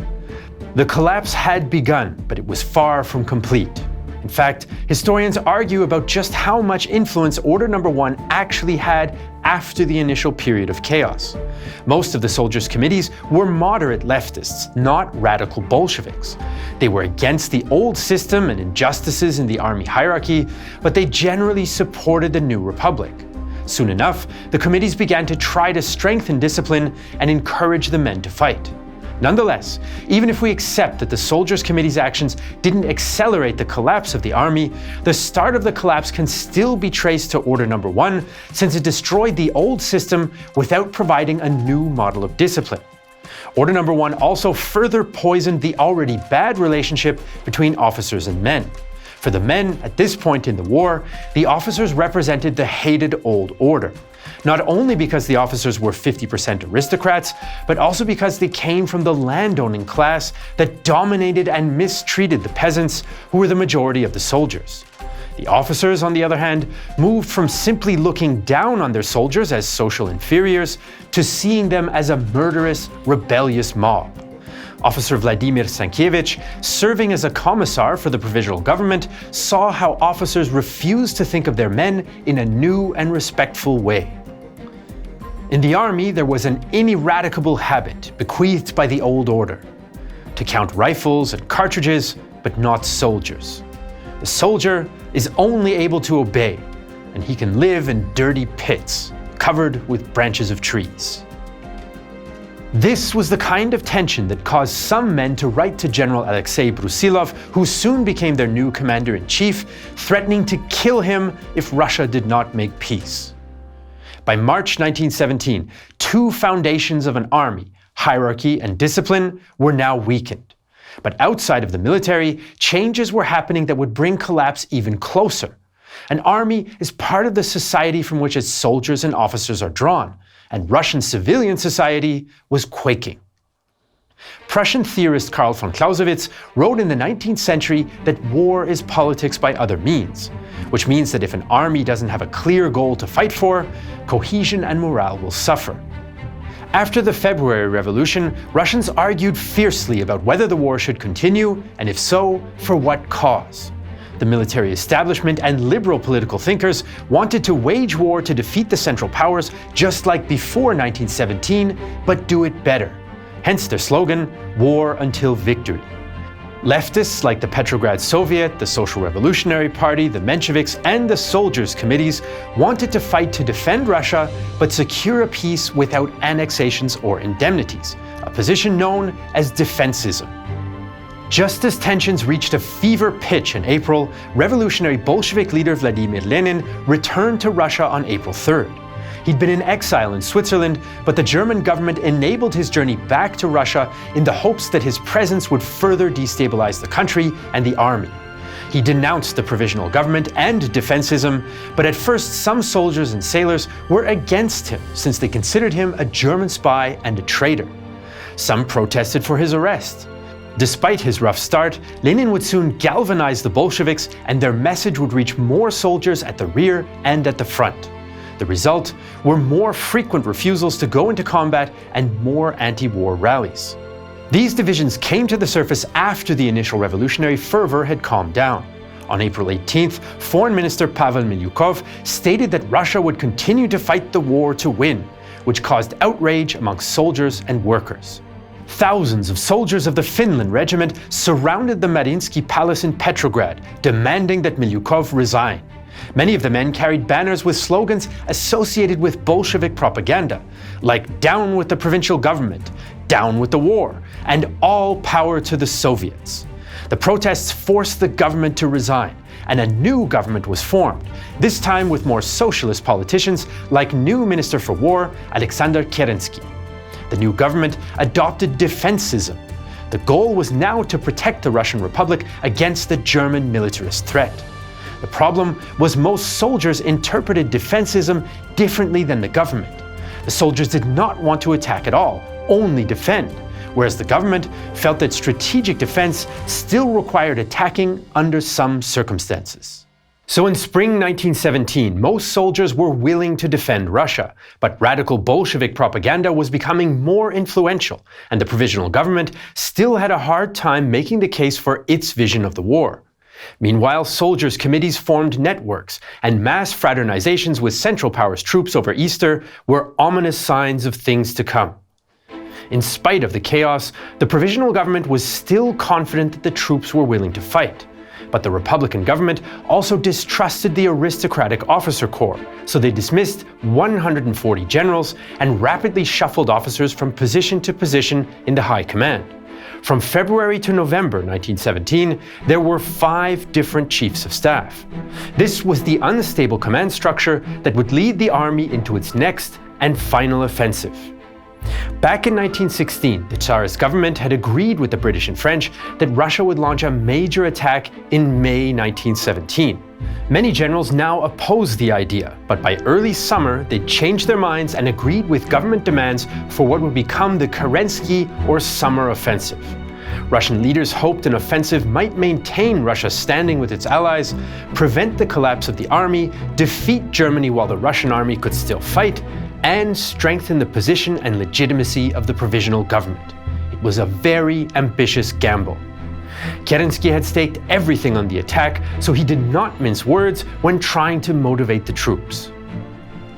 The collapse had begun, but it was far from complete. In fact, historians argue about just how much influence Order Number 1 actually had after the initial period of chaos. Most of the soldiers' committees were moderate leftists, not radical Bolsheviks. They were against the old system and injustices in the army hierarchy, but they generally supported the new republic. Soon enough, the committees began to try to strengthen discipline and encourage the men to fight. Nonetheless, even if we accept that the Soldiers' Committee's actions didn't accelerate the collapse of the army, the start of the collapse can still be traced to Order Number 1, since it destroyed the old system without providing a new model of discipline. Order Number 1 also further poisoned the already bad relationship between officers and men. For the men, at this point in the war, the officers represented the hated old order. Not only because the officers were 50% aristocrats, but also because they came from the landowning class that dominated and mistreated the peasants, who were the majority of the soldiers. The officers, on the other hand, moved from simply looking down on their soldiers as social inferiors to seeing them as a murderous, rebellious mob. Officer Vladimir Stankiewicz, serving as a commissar for the provisional government, saw how officers refused to think of their men in a new and respectful way. In the army, there was an ineradicable habit bequeathed by the old order: to count rifles and cartridges, but not soldiers. The soldier is only able to obey, and he can live in dirty pits, covered with branches of trees. This was the kind of tension that caused some men to write to General Alexei Brusilov, who soon became their new commander-in-chief, threatening to kill him if Russia did not make peace. By March 1917, two foundations of an army, hierarchy and discipline, were now weakened. But outside of the military, changes were happening that would bring collapse even closer. An army is part of the society from which its soldiers and officers are drawn, and Russian civilian society was quaking. Prussian theorist Karl von Clausewitz wrote in the 19th century that war is politics by other means, which means that if an army doesn't have a clear goal to fight for, cohesion and morale will suffer. After the February Revolution, Russians argued fiercely about whether the war should continue, and if so, for what cause. The military establishment and liberal political thinkers wanted to wage war to defeat the Central Powers just like before 1917, but do it better. Hence their slogan, "War until victory." Leftists like the Petrograd Soviet, the Social Revolutionary Party, the Mensheviks, and the Soldiers' Committees wanted to fight to defend Russia, but secure a peace without annexations or indemnities, a position known as defensism. Just as tensions reached a fever pitch in April, revolutionary Bolshevik leader Vladimir Lenin returned to Russia on April 3rd. He'd been in exile in Switzerland, but the German government enabled his journey back to Russia in the hopes that his presence would further destabilize the country and the army. He denounced the provisional government and defensism, but at first some soldiers and sailors were against him since they considered him a German spy and a traitor. Some protested for his arrest. Despite his rough start, Lenin would soon galvanize the Bolsheviks, and their message would reach more soldiers at the rear and at the front. The result were more frequent refusals to go into combat and more anti-war rallies. These divisions came to the surface after the initial revolutionary fervor had calmed down. On April 18th, Foreign Minister Pavel Milyukov stated that Russia would continue to fight the war to win, which caused outrage amongst soldiers and workers. Thousands of soldiers of the Finland Regiment surrounded the Mariinsky Palace in Petrograd, demanding that Milyukov resign. Many of the men carried banners with slogans associated with Bolshevik propaganda, like "Down with the provincial government," "Down with the war," and "All power to the Soviets." The protests forced the government to resign, and a new government was formed, this time with more socialist politicians like new Minister for War Alexander Kerensky. The new government adopted defensism. The goal was now to protect the Russian Republic against the German militarist threat. The problem was most soldiers interpreted defensism differently than the government. The soldiers did not want to attack at all, only defend, whereas the government felt that strategic defense still required attacking under some circumstances. So in spring 1917, most soldiers were willing to defend Russia, but radical Bolshevik propaganda was becoming more influential, and the provisional government still had a hard time making the case for its vision of the war. Meanwhile, soldiers' committees formed networks, and mass fraternizations with Central Powers troops over Easter were ominous signs of things to come. In spite of the chaos, the provisional government was still confident that the troops were willing to fight. But the Republican government also distrusted the aristocratic officer corps, so they dismissed 140 generals and rapidly shuffled officers from position to position in the high command. From February to November 1917, there were 5 different chiefs of staff. This was the unstable command structure that would lead the army into its next and final offensive. Back in 1916, the Tsarist government had agreed with the British and French that Russia would launch a major attack in May 1917. Many generals now opposed the idea, but by early summer they changed their minds and agreed with government demands for what would become the Kerensky or Summer Offensive. Russian leaders hoped an offensive might maintain Russia's standing with its allies, prevent the collapse of the army, defeat Germany while the Russian army could still fight, and strengthen the position and legitimacy of the provisional government. It was a very ambitious gamble. Kerensky had staked everything on the attack, so he did not mince words when trying to motivate the troops.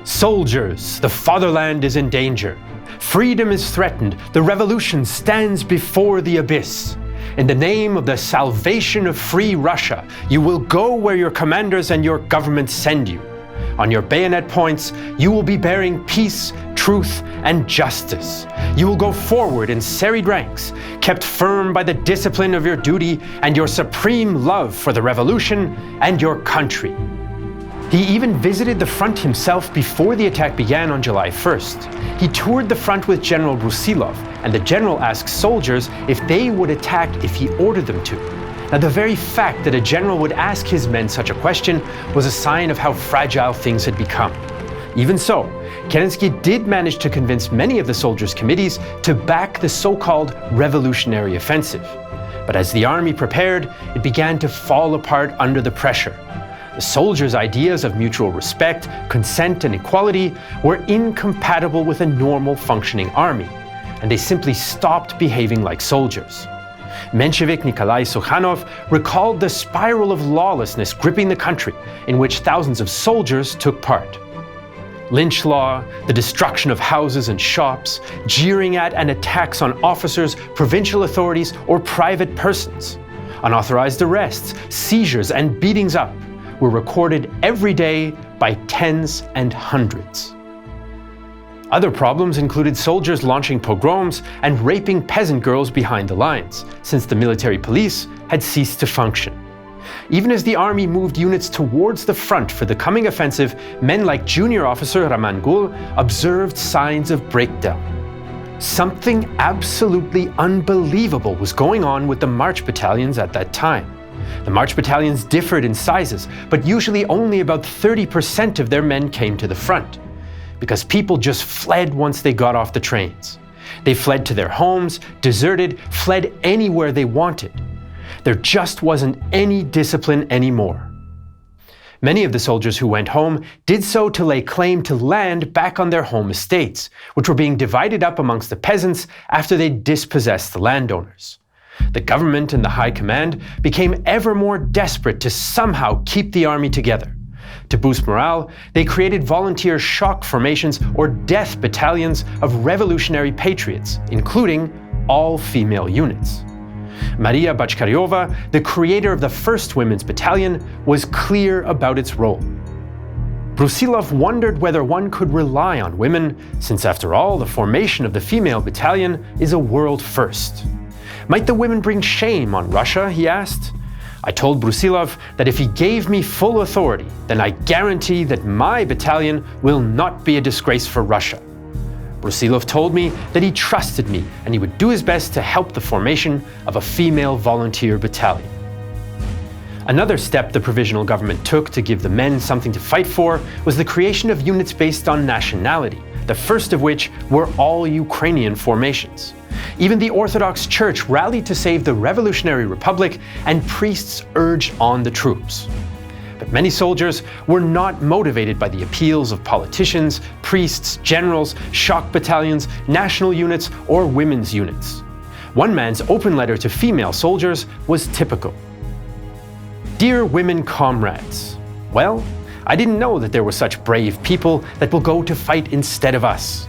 Soldiers, the fatherland is in danger. Freedom is threatened. The revolution stands before the abyss. In the name of the salvation of free Russia, you will go where your commanders and your government send you. On your bayonet points, you will be bearing peace, truth, and justice. You will go forward in serried ranks, kept firm by the discipline of your duty and your supreme love for the revolution and your country. He even visited the front himself before the attack began on July 1st. He toured the front with General Brusilov, and the general asked soldiers if they would attack if he ordered them to. Now, the very fact that a general would ask his men such a question was a sign of how fragile things had become. Even so, Kerensky did manage to convince many of the soldiers' committees to back the so-called revolutionary offensive. But as the army prepared, it began to fall apart under the pressure. The soldiers' ideas of mutual respect, consent, and equality were incompatible with a normal functioning army, and they simply stopped behaving like soldiers. Menshevik Nikolai Sukhanov recalled the spiral of lawlessness gripping the country, in which thousands of soldiers took part. Lynch law, the destruction of houses and shops, jeering at and attacks on officers, provincial authorities, or private persons. Unauthorized arrests, seizures, and beatings up were recorded every day by tens and hundreds. Other problems included soldiers launching pogroms and raping peasant girls behind the lines, since the military police had ceased to function. Even as the army moved units towards the front for the coming offensive, men like junior officer Raymond observed signs of breakdown. Something absolutely unbelievable was going on with the march battalions at that time. The march battalions differed in sizes, but usually only about 30% of their men came to the front, because people just fled once they got off the trains. They fled to their homes, deserted, fled anywhere they wanted. There just wasn't any discipline anymore. Many of the soldiers who went home did so to lay claim to land back on their home estates, which were being divided up amongst the peasants after they dispossessed the landowners. The government and the high command became ever more desperate to somehow keep the army together. To boost morale, they created volunteer shock formations or death battalions of revolutionary patriots, including all female units. Maria Bachkaryova, the creator of the first women's battalion, was clear about its role. Brusilov wondered whether one could rely on women, since after all, the formation of the female battalion is a world first. Might the women bring shame on Russia, he asked. I told Brusilov that if he gave me full authority, then I guarantee that my battalion will not be a disgrace for Russia. Brusilov told me that he trusted me and he would do his best to help the formation of a female volunteer battalion. Another step the provisional government took to give the men something to fight for was the creation of units based on nationality, the first of which were all Ukrainian formations. Even the Orthodox Church rallied to save the Revolutionary Republic, and priests urged on the troops. But many soldiers were not motivated by the appeals of politicians, priests, generals, shock battalions, national units, or women's units. One man's open letter to female soldiers was typical. Dear women comrades, well, I didn't know that there were such brave people that will go to fight instead of us.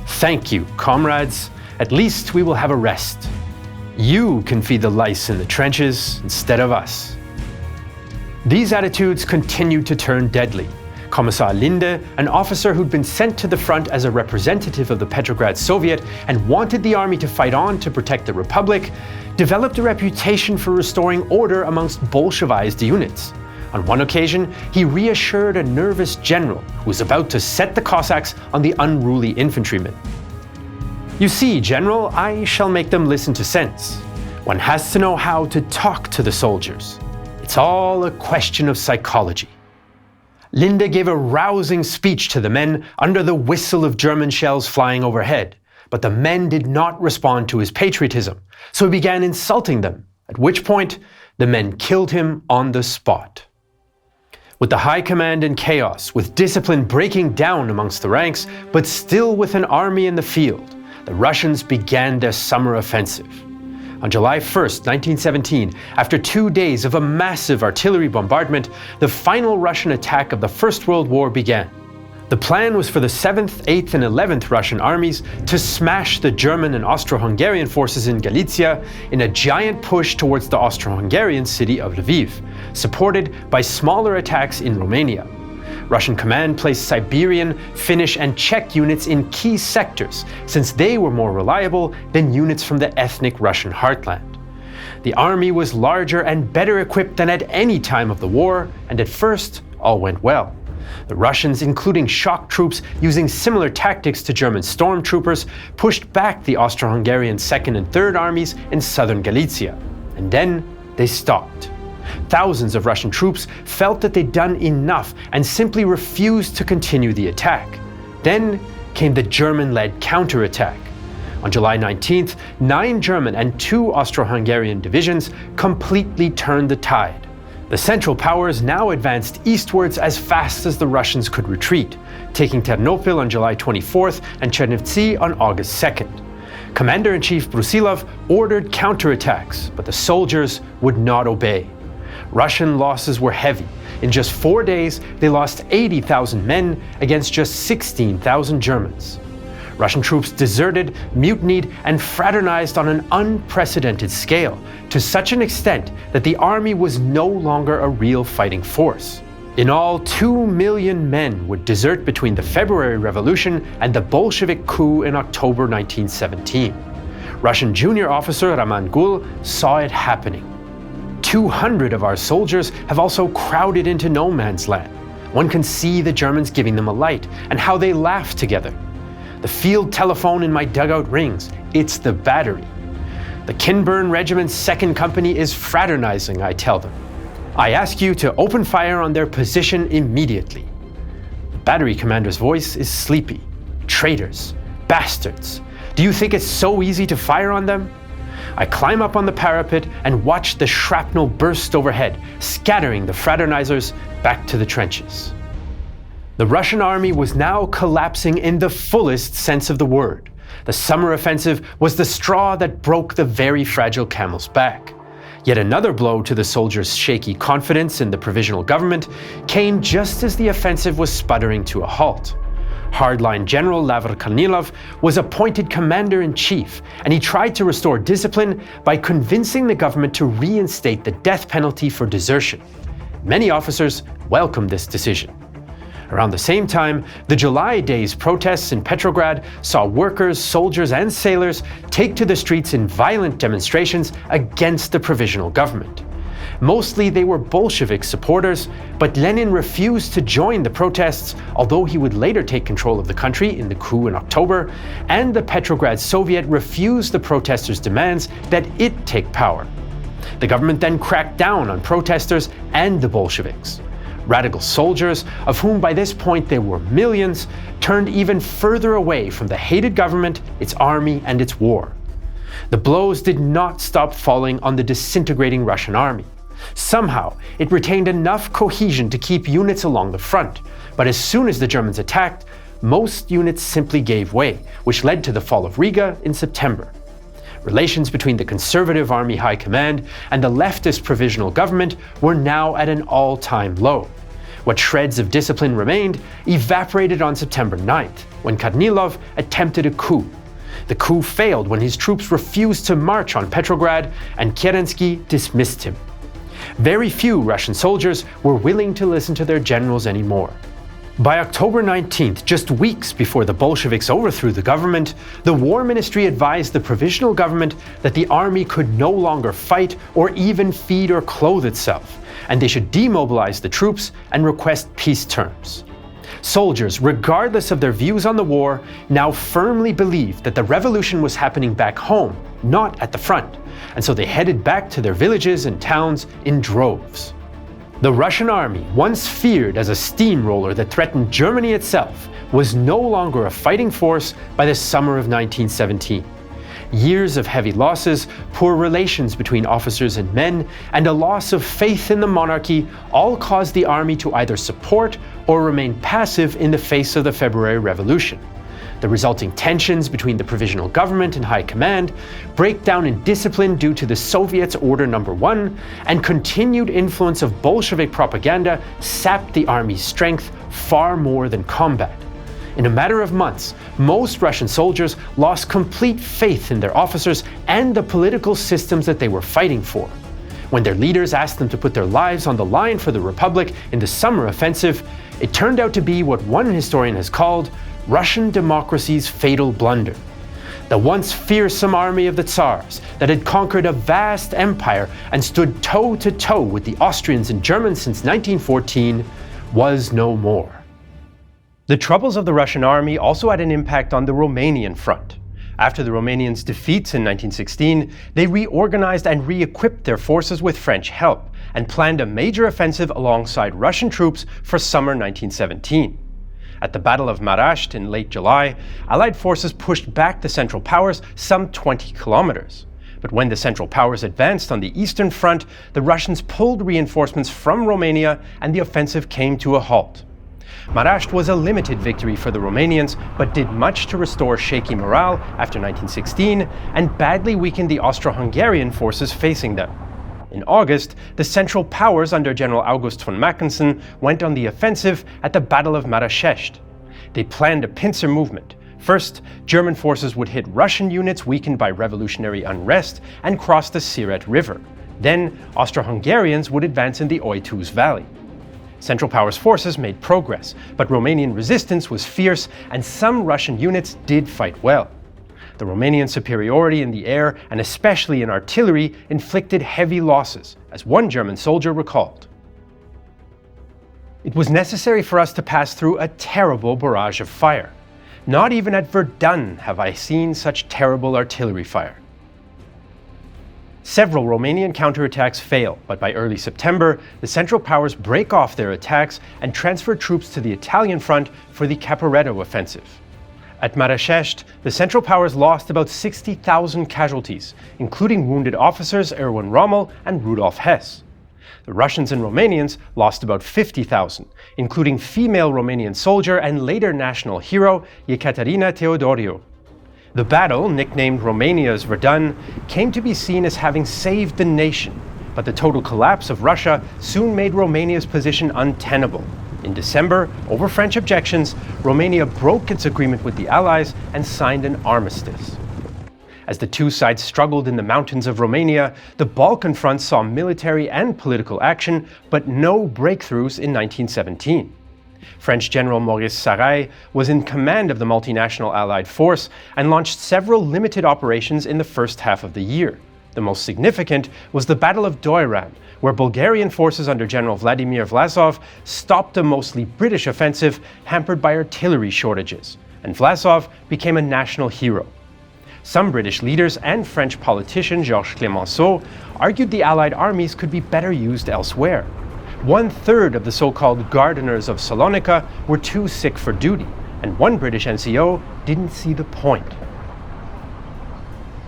Thank you, comrades. At least we will have a rest. You can feed the lice in the trenches instead of us. These attitudes continued to turn deadly. Kommissar Linde, an officer who'd been sent to the front as a representative of the Petrograd Soviet and wanted the army to fight on to protect the Republic, developed a reputation for restoring order amongst Bolshevized units. On one occasion, he reassured a nervous general who was about to set the Cossacks on the unruly infantrymen. You see, General, I shall make them listen to sense. One has to know how to talk to the soldiers. It's all a question of psychology. Linde gave a rousing speech to the men under the whistle of German shells flying overhead, but the men did not respond to his patriotism, so he began insulting them, at which point the men killed him on the spot. With the high command in chaos, with discipline breaking down amongst the ranks, but still with an army in the field, the Russians began their summer offensive. On July 1st, 1917, after 2 days of a massive artillery bombardment, the final Russian attack of the First World War began. The plan was for the 7th, 8th and 11th Russian armies to smash the German and Austro-Hungarian forces in Galicia in a giant push towards the Austro-Hungarian city of Lviv, supported by smaller attacks in Romania. Russian command placed Siberian, Finnish and Czech units in key sectors, since they were more reliable than units from the ethnic Russian heartland. The army was larger and better equipped than at any time of the war, and at first all went well. The Russians, including shock troops using similar tactics to German stormtroopers, pushed back the Austro-Hungarian 2nd and 3rd armies in southern Galicia. And then they stopped. Thousands of Russian troops felt that they'd done enough and simply refused to continue the attack. Then came the German-led counterattack. On July 19th, 9 German and 2 Austro-Hungarian divisions completely turned the tide. The Central Powers now advanced eastwards as fast as the Russians could retreat, taking Ternopil on July 24th and Chernivtsi on August 2nd. Commander-in-Chief Brusilov ordered counterattacks, but the soldiers would not obey. Russian losses were heavy. In just 4 days, they lost 80,000 men against just 16,000 Germans. Russian troops deserted, mutinied, and fraternized on an unprecedented scale, to such an extent that the army was no longer a real fighting force. In all, 2 million men would desert between the February Revolution and the Bolshevik coup in October 1917. Russian junior officer Raymond saw it happening. 200 of our soldiers have also crowded into no man's land. One can see the Germans giving them a light, and how they laugh together. The field telephone in my dugout rings. It's the battery. The Kinburn Regiment's 2nd Company is fraternizing, I tell them. I ask you to open fire on their position immediately. The battery commander's voice is sleepy. Traitors. Bastards. Do you think it's so easy to fire on them? I climb up on the parapet and watch the shrapnel burst overhead, scattering the fraternizers back to the trenches. The Russian army was now collapsing in the fullest sense of the word. The summer offensive was the straw that broke the very fragile camel's back. Yet another blow to the soldiers' shaky confidence in the provisional government came just as the offensive was sputtering to a halt. Hardline General Lavr Kornilov was appointed commander-in-chief, and he tried to restore discipline by convincing the government to reinstate the death penalty for desertion. Many officers welcomed this decision. Around the same time, the July Days protests in Petrograd saw workers, soldiers, and sailors take to the streets in violent demonstrations against the provisional government. Mostly they were Bolshevik supporters, but Lenin refused to join the protests, although he would later take control of the country in the coup in October, and the Petrograd Soviet refused the protesters' demands that it take power. The government then cracked down on protesters and the Bolsheviks. Radical soldiers, of whom by this point there were millions, turned even further away from the hated government, its army, and its war. The blows did not stop falling on the disintegrating Russian army. Somehow, it retained enough cohesion to keep units along the front, but as soon as the Germans attacked, most units simply gave way, which led to the fall of Riga in September. Relations between the conservative army high command and the leftist provisional government were now at an all-time low. What shreds of discipline remained evaporated on September 9th, when Kornilov attempted a coup. The coup failed when his troops refused to march on Petrograd, and Kerensky dismissed him. Very few Russian soldiers were willing to listen to their generals anymore. By October 19th, just weeks before the Bolsheviks overthrew the government, the War Ministry advised the provisional government that the army could no longer fight or even feed or clothe itself, and they should demobilize the troops and request peace terms. Soldiers, regardless of their views on the war, now firmly believed that the revolution was happening back home, not at the front, and so they headed back to their villages and towns in droves. The Russian army, once feared as a steamroller that threatened Germany itself, was no longer a fighting force by the summer of 1917. Years of heavy losses, poor relations between officers and men, and a loss of faith in the monarchy all caused the army to either support or remain passive in the face of the February Revolution. The resulting tensions between the provisional government and high command, breakdown in discipline due to the Soviets' Order No. 1, and continued influence of Bolshevik propaganda sapped the army's strength far more than combat. In a matter of months, most Russian soldiers lost complete faith in their officers and the political systems that they were fighting for. When their leaders asked them to put their lives on the line for the Republic in the summer offensive, it turned out to be what one historian has called Russian democracy's fatal blunder. The once fearsome army of the Tsars that had conquered a vast empire and stood toe-to-toe with the Austrians and Germans since 1914 was no more. The troubles of the Russian army also had an impact on the Romanian Front. After the Romanians' defeats in 1916, they reorganized and re-equipped their forces with French help and planned a major offensive alongside Russian troops for summer 1917. At the Battle of Mavrides in late July, Allied forces pushed back the Central Powers some 20 kilometers. But when the Central Powers advanced on the Eastern Front, the Russians pulled reinforcements from Romania and the offensive came to a halt. Mavrides was a limited victory for the Romanians, but did much to restore shaky morale after 1916 and badly weakened the Austro-Hungarian forces facing them. In August, the Central Powers under General August von Mackensen went on the offensive at the Battle of Marașești. They planned a pincer movement. First, German forces would hit Russian units weakened by revolutionary unrest and cross the Siret River. Then, Austro-Hungarians would advance in the Oitus Valley. Central Powers forces made progress, but Romanian resistance was fierce and some Russian units did fight well. The Romanian superiority in the air, and especially in artillery, inflicted heavy losses, as one German soldier recalled. It was necessary for us to pass through a terrible barrage of fire. Not even at Verdun have I seen such terrible artillery fire. Several Romanian counterattacks fail, but by early September, the Central Powers break off their attacks and transfer troops to the Italian front for the Caporetto offensive. At Marașești, the Central Powers lost about 60,000 casualties, including wounded officers Erwin Rommel and Rudolf Hess. The Russians and Romanians lost about 50,000, including female Romanian soldier and later national hero Ekaterina Teodoriu. The battle, nicknamed Romania's Verdun, came to be seen as having saved the nation, but the total collapse of Russia soon made Romania's position untenable. In December, over French objections, Romania broke its agreement with the Allies and signed an armistice. As the two sides struggled in the mountains of Romania, the Balkan Front saw military and political action, but no breakthroughs in 1917. French General Maurice Sarrail was in command of the multinational Allied force and launched several limited operations in the first half of the year. The most significant was the Battle of Doiran, where Bulgarian forces under General Vladimir Vlasov stopped a mostly British offensive hampered by artillery shortages, and Vlasov became a national hero. Some British leaders and French politician Georges Clemenceau argued the Allied armies could be better used elsewhere. 1/3 of the so-called gardeners of Salonika were too sick for duty, and one British NCO didn't see the point.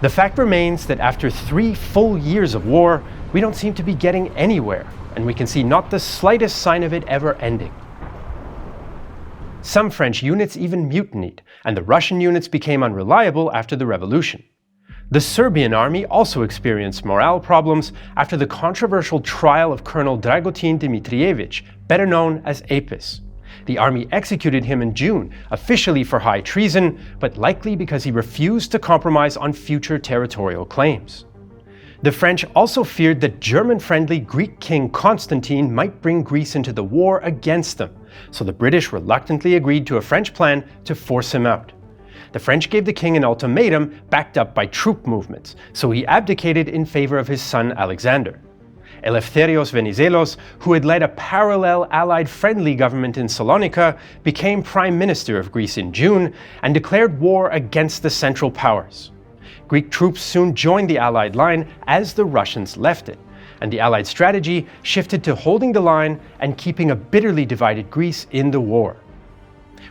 The fact remains that after 3 full years of war, we don't seem to be getting anywhere, and we can see not the slightest sign of it ever ending. Some French units even mutinied, and the Russian units became unreliable after the revolution. The Serbian army also experienced morale problems after the controversial trial of Colonel Dragutin Dimitrievich, better known as Apis. The army executed him in June, officially for high treason, but likely because he refused to compromise on future territorial claims. The French also feared that German-friendly Greek king Konstantin might bring Greece into the war against them, so the British reluctantly agreed to a French plan to force him out. The French gave the king an ultimatum backed up by troop movements, so he abdicated in favor of his son Alexander. Eleftherios Venizelos, who had led a parallel Allied-friendly government in Salonika, became Prime Minister of Greece in June and declared war against the Central Powers. Greek troops soon joined the Allied line as the Russians left it, and the Allied strategy shifted to holding the line and keeping a bitterly divided Greece in the war.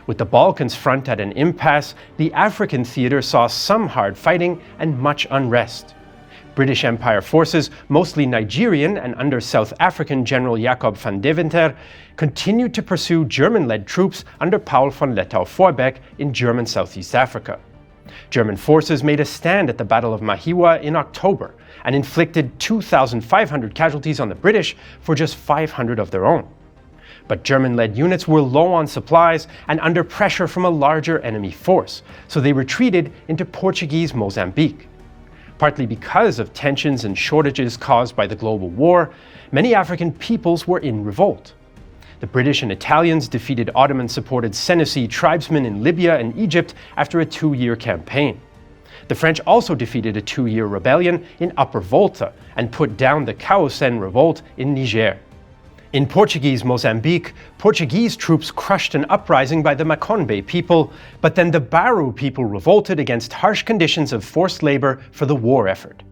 With the Balkans front at an impasse, the African theater saw some hard fighting and much unrest. British Empire forces, mostly Nigerian and under South African General Jacob van Deventer, continued to pursue German-led troops under Paul von Lettow-Vorbeck in German Southeast Africa. German forces made a stand at the Battle of Mahiwa in October and inflicted 2,500 casualties on the British for just 500 of their own. But German-led units were low on supplies and under pressure from a larger enemy force, so they retreated into Portuguese Mozambique. Partly because of tensions and shortages caused by the global war, many African peoples were in revolt. The British and Italians defeated Ottoman-supported Senussi tribesmen in Libya and Egypt after a 2-year campaign. The French also defeated a 2-year rebellion in Upper Volta and put down the Kaosen revolt in Niger. In Portuguese Mozambique, Portuguese troops crushed an uprising by the Makonde people, but then the Baru people revolted against harsh conditions of forced labor for the war effort.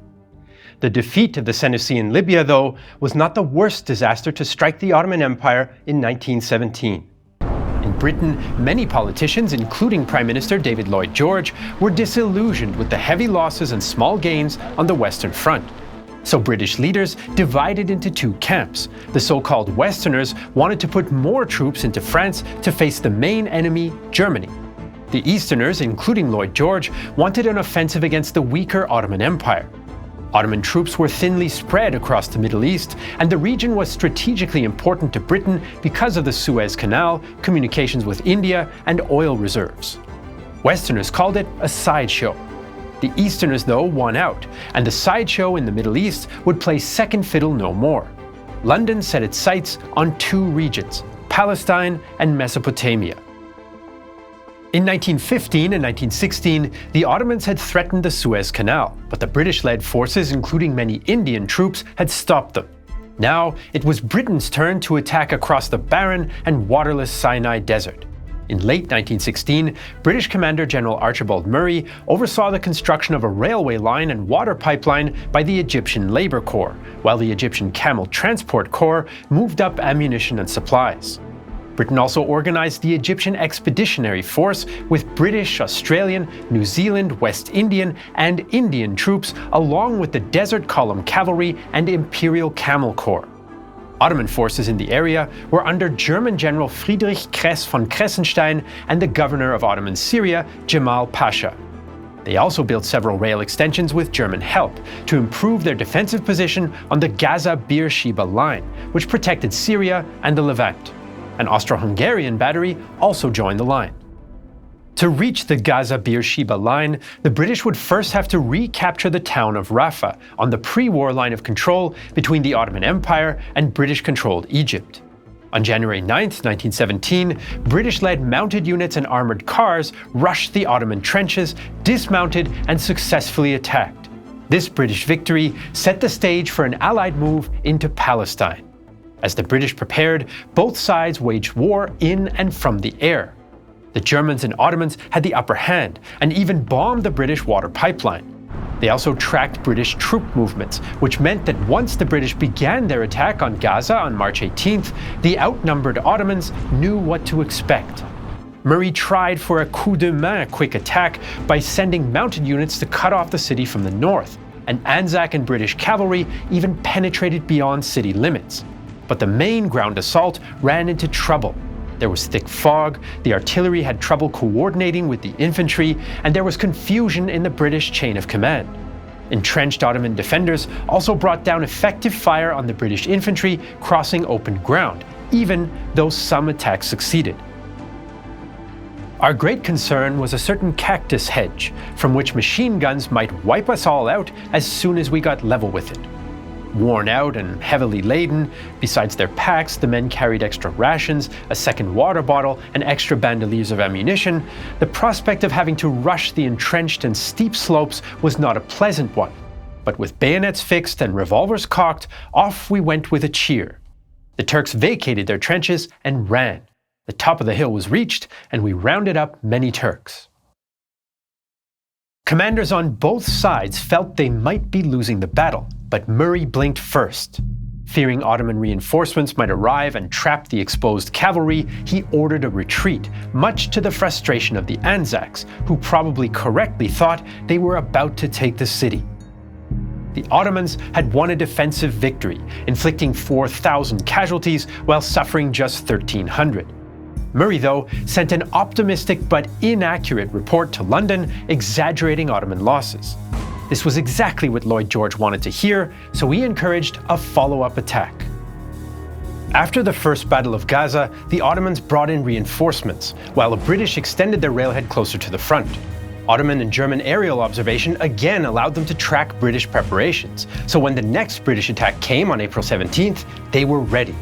The defeat of the Senussi in Libya, though, was not the worst disaster to strike the Ottoman Empire in 1917. In Britain, many politicians, including Prime Minister David Lloyd George, were disillusioned with the heavy losses and small gains on the Western Front. So British leaders divided into two camps. The so-called Westerners wanted to put more troops into France to face the main enemy, Germany. The Easterners, including Lloyd George, wanted an offensive against the weaker Ottoman Empire. Ottoman troops were thinly spread across the Middle East, and the region was strategically important to Britain because of the Suez Canal, communications with India, and oil reserves. Westerners called it a sideshow. The Easterners, though, won out, and the sideshow in the Middle East would play second fiddle no more. London set its sights on two regions, Palestine and Mesopotamia. In 1915 and 1916, the Ottomans had threatened the Suez Canal, but the British-led forces, including many Indian troops, had stopped them. Now, it was Britain's turn to attack across the barren and waterless Sinai Desert. In late 1916, British Commander General Archibald Murray oversaw the construction of a railway line and water pipeline by the Egyptian Labour Corps, while the Egyptian Camel Transport Corps moved up ammunition and supplies. Britain also organized the Egyptian Expeditionary Force with British, Australian, New Zealand, West Indian, and Indian troops, along with the Desert Column Cavalry and Imperial Camel Corps. Ottoman forces in the area were under German General Friedrich Kress von Kressenstein and the governor of Ottoman Syria, Jamal Pasha. They also built several rail extensions with German help to improve their defensive position on the Gaza-Beersheba line, which protected Syria and the Levant. An Austro-Hungarian battery also joined the line. To reach the Gaza-Beersheba line, the British would first have to recapture the town of Rafah on the pre-war line of control between the Ottoman Empire and British-controlled Egypt. On January 9, 1917, British-led mounted units and armoured cars rushed the Ottoman trenches, dismounted and successfully attacked. This British victory set the stage for an Allied move into Palestine. As the British prepared, both sides waged war in and from the air. The Germans and Ottomans had the upper hand and even bombed the British water pipeline. They also tracked British troop movements, which meant that once the British began their attack on Gaza on March 18th, the outnumbered Ottomans knew what to expect. Murray tried for a coup de main quick attack by sending mounted units to cut off the city from the north, and Anzac and British cavalry even penetrated beyond city limits. But the main ground assault ran into trouble. There was thick fog, the artillery had trouble coordinating with the infantry, and there was confusion in the British chain of command. Entrenched Ottoman defenders also brought down effective fire on the British infantry crossing open ground, even though some attacks succeeded. Our great concern was a certain cactus hedge, from which machine guns might wipe us all out as soon as we got level with it. Worn out and heavily laden, besides their packs, the men carried extra rations, a second water bottle, and extra bandoliers of ammunition. The prospect of having to rush the entrenched and steep slopes was not a pleasant one. But with bayonets fixed and revolvers cocked, off we went with a cheer. The Turks vacated their trenches and ran. The top of the hill was reached, and we rounded up many Turks. Commanders on both sides felt they might be losing the battle, but Murray blinked first. Fearing Ottoman reinforcements might arrive and trap the exposed cavalry, he ordered a retreat, much to the frustration of the Anzacs, who probably correctly thought they were about to take the city. The Ottomans had won a defensive victory, inflicting 4,000 casualties while suffering just 1,300. Murray, though, sent an optimistic but inaccurate report to London exaggerating Ottoman losses. This was exactly what Lloyd George wanted to hear, so he encouraged a follow-up attack. After the First Battle of Gaza, the Ottomans brought in reinforcements, while the British extended their railhead closer to the front. Ottoman and German aerial observation again allowed them to track British preparations, so when the next British attack came on April 17th, they were ready.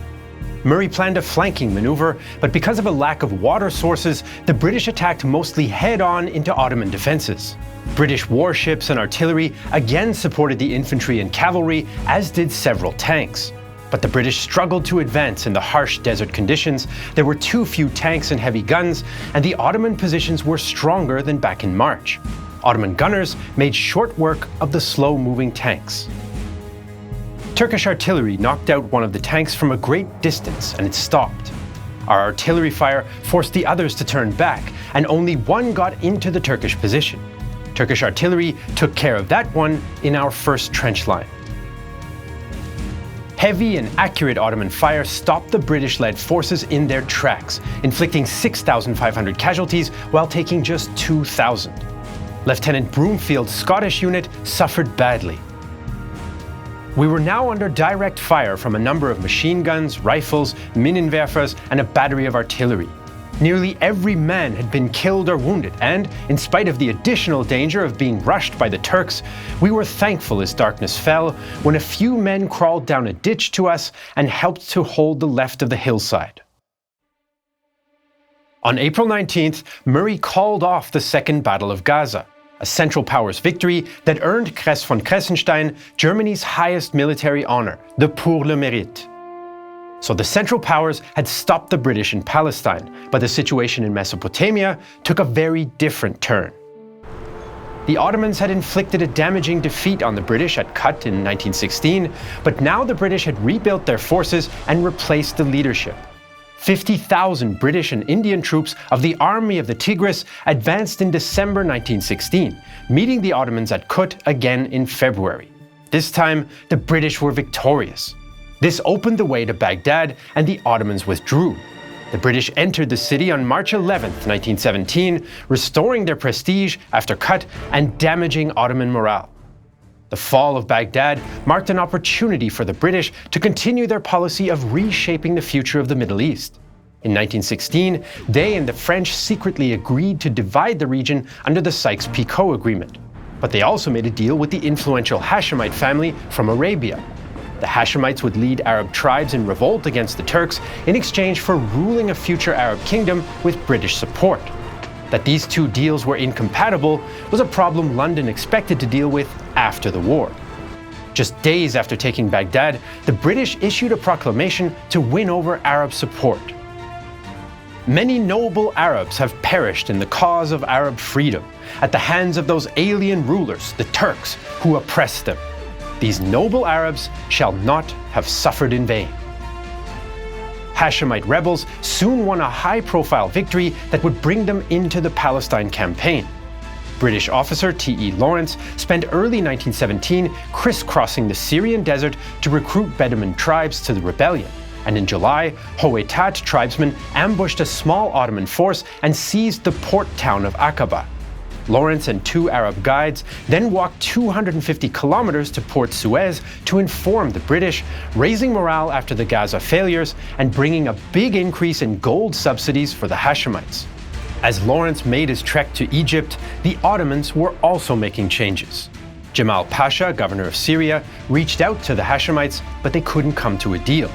Murray planned a flanking maneuver, but because of a lack of water sources, the British attacked mostly head-on into Ottoman defences. British warships and artillery again supported the infantry and cavalry, as did several tanks. But the British struggled to advance in the harsh desert conditions, there were too few tanks and heavy guns, and the Ottoman positions were stronger than back in March. Ottoman gunners made short work of the slow-moving tanks. Turkish artillery knocked out one of the tanks from a great distance, and it stopped. Our artillery fire forced the others to turn back, and only one got into the Turkish position. Turkish artillery took care of that one in our first trench line. Heavy and accurate Ottoman fire stopped the British-led forces in their tracks, inflicting 6,500 casualties while taking just 2,000. Lieutenant Brownfield's Scottish unit suffered badly. We were now under direct fire from a number of machine guns, rifles, Minenwerfers, and a battery of artillery. Nearly every man had been killed or wounded, and, in spite of the additional danger of being rushed by the Turks, we were thankful as darkness fell when a few men crawled down a ditch to us and helped to hold the left of the hillside. On April 19th, Murray called off the Second Battle of Gaza, a Central Powers victory that earned Kress von Kressenstein Germany's highest military honor, the Pour le Mérite. So the Central Powers had stopped the British in Palestine, but the situation in Mesopotamia took a very different turn. The Ottomans had inflicted a damaging defeat on the British at Kut in 1916, but now the British had rebuilt their forces and replaced the leadership. 50,000 British and Indian troops of the Army of the Tigris advanced in December 1916, meeting the Ottomans at Kut again in February. This time, the British were victorious. This opened the way to Baghdad, and the Ottomans withdrew. The British entered the city on March 11, 1917, restoring their prestige after Kut and damaging Ottoman morale. The fall of Baghdad marked an opportunity for the British to continue their policy of reshaping the future of the Middle East. In 1916, they and the French secretly agreed to divide the region under the Sykes-Picot Agreement. But they also made a deal with the influential Hashemite family from Arabia. The Hashemites would lead Arab tribes in revolt against the Turks in exchange for ruling a future Arab kingdom with British support. That these two deals were incompatible was a problem London expected to deal with after the war. Just days after taking Baghdad, the British issued a proclamation to win over Arab support. Many noble Arabs have perished in the cause of Arab freedom, at the hands of those alien rulers, the Turks, who oppressed them. These noble Arabs shall not have suffered in vain. Hashemite rebels soon won a high-profile victory that would bring them into the Palestine campaign. British officer T.E. Lawrence spent early 1917 crisscrossing the Syrian desert to recruit Bedouin tribes to the rebellion, and in July, Howetat tribesmen ambushed a small Ottoman force and seized the port town of Aqaba. Lawrence and two Arab guides then walked 250 kilometers to Port Suez to inform the British, raising morale after the Gaza failures and bringing a big increase in gold subsidies for the Hashemites. As Lawrence made his trek to Egypt, the Ottomans were also making changes. Jamal Pasha, governor of Syria, reached out to the Hashemites, but they couldn't come to a deal.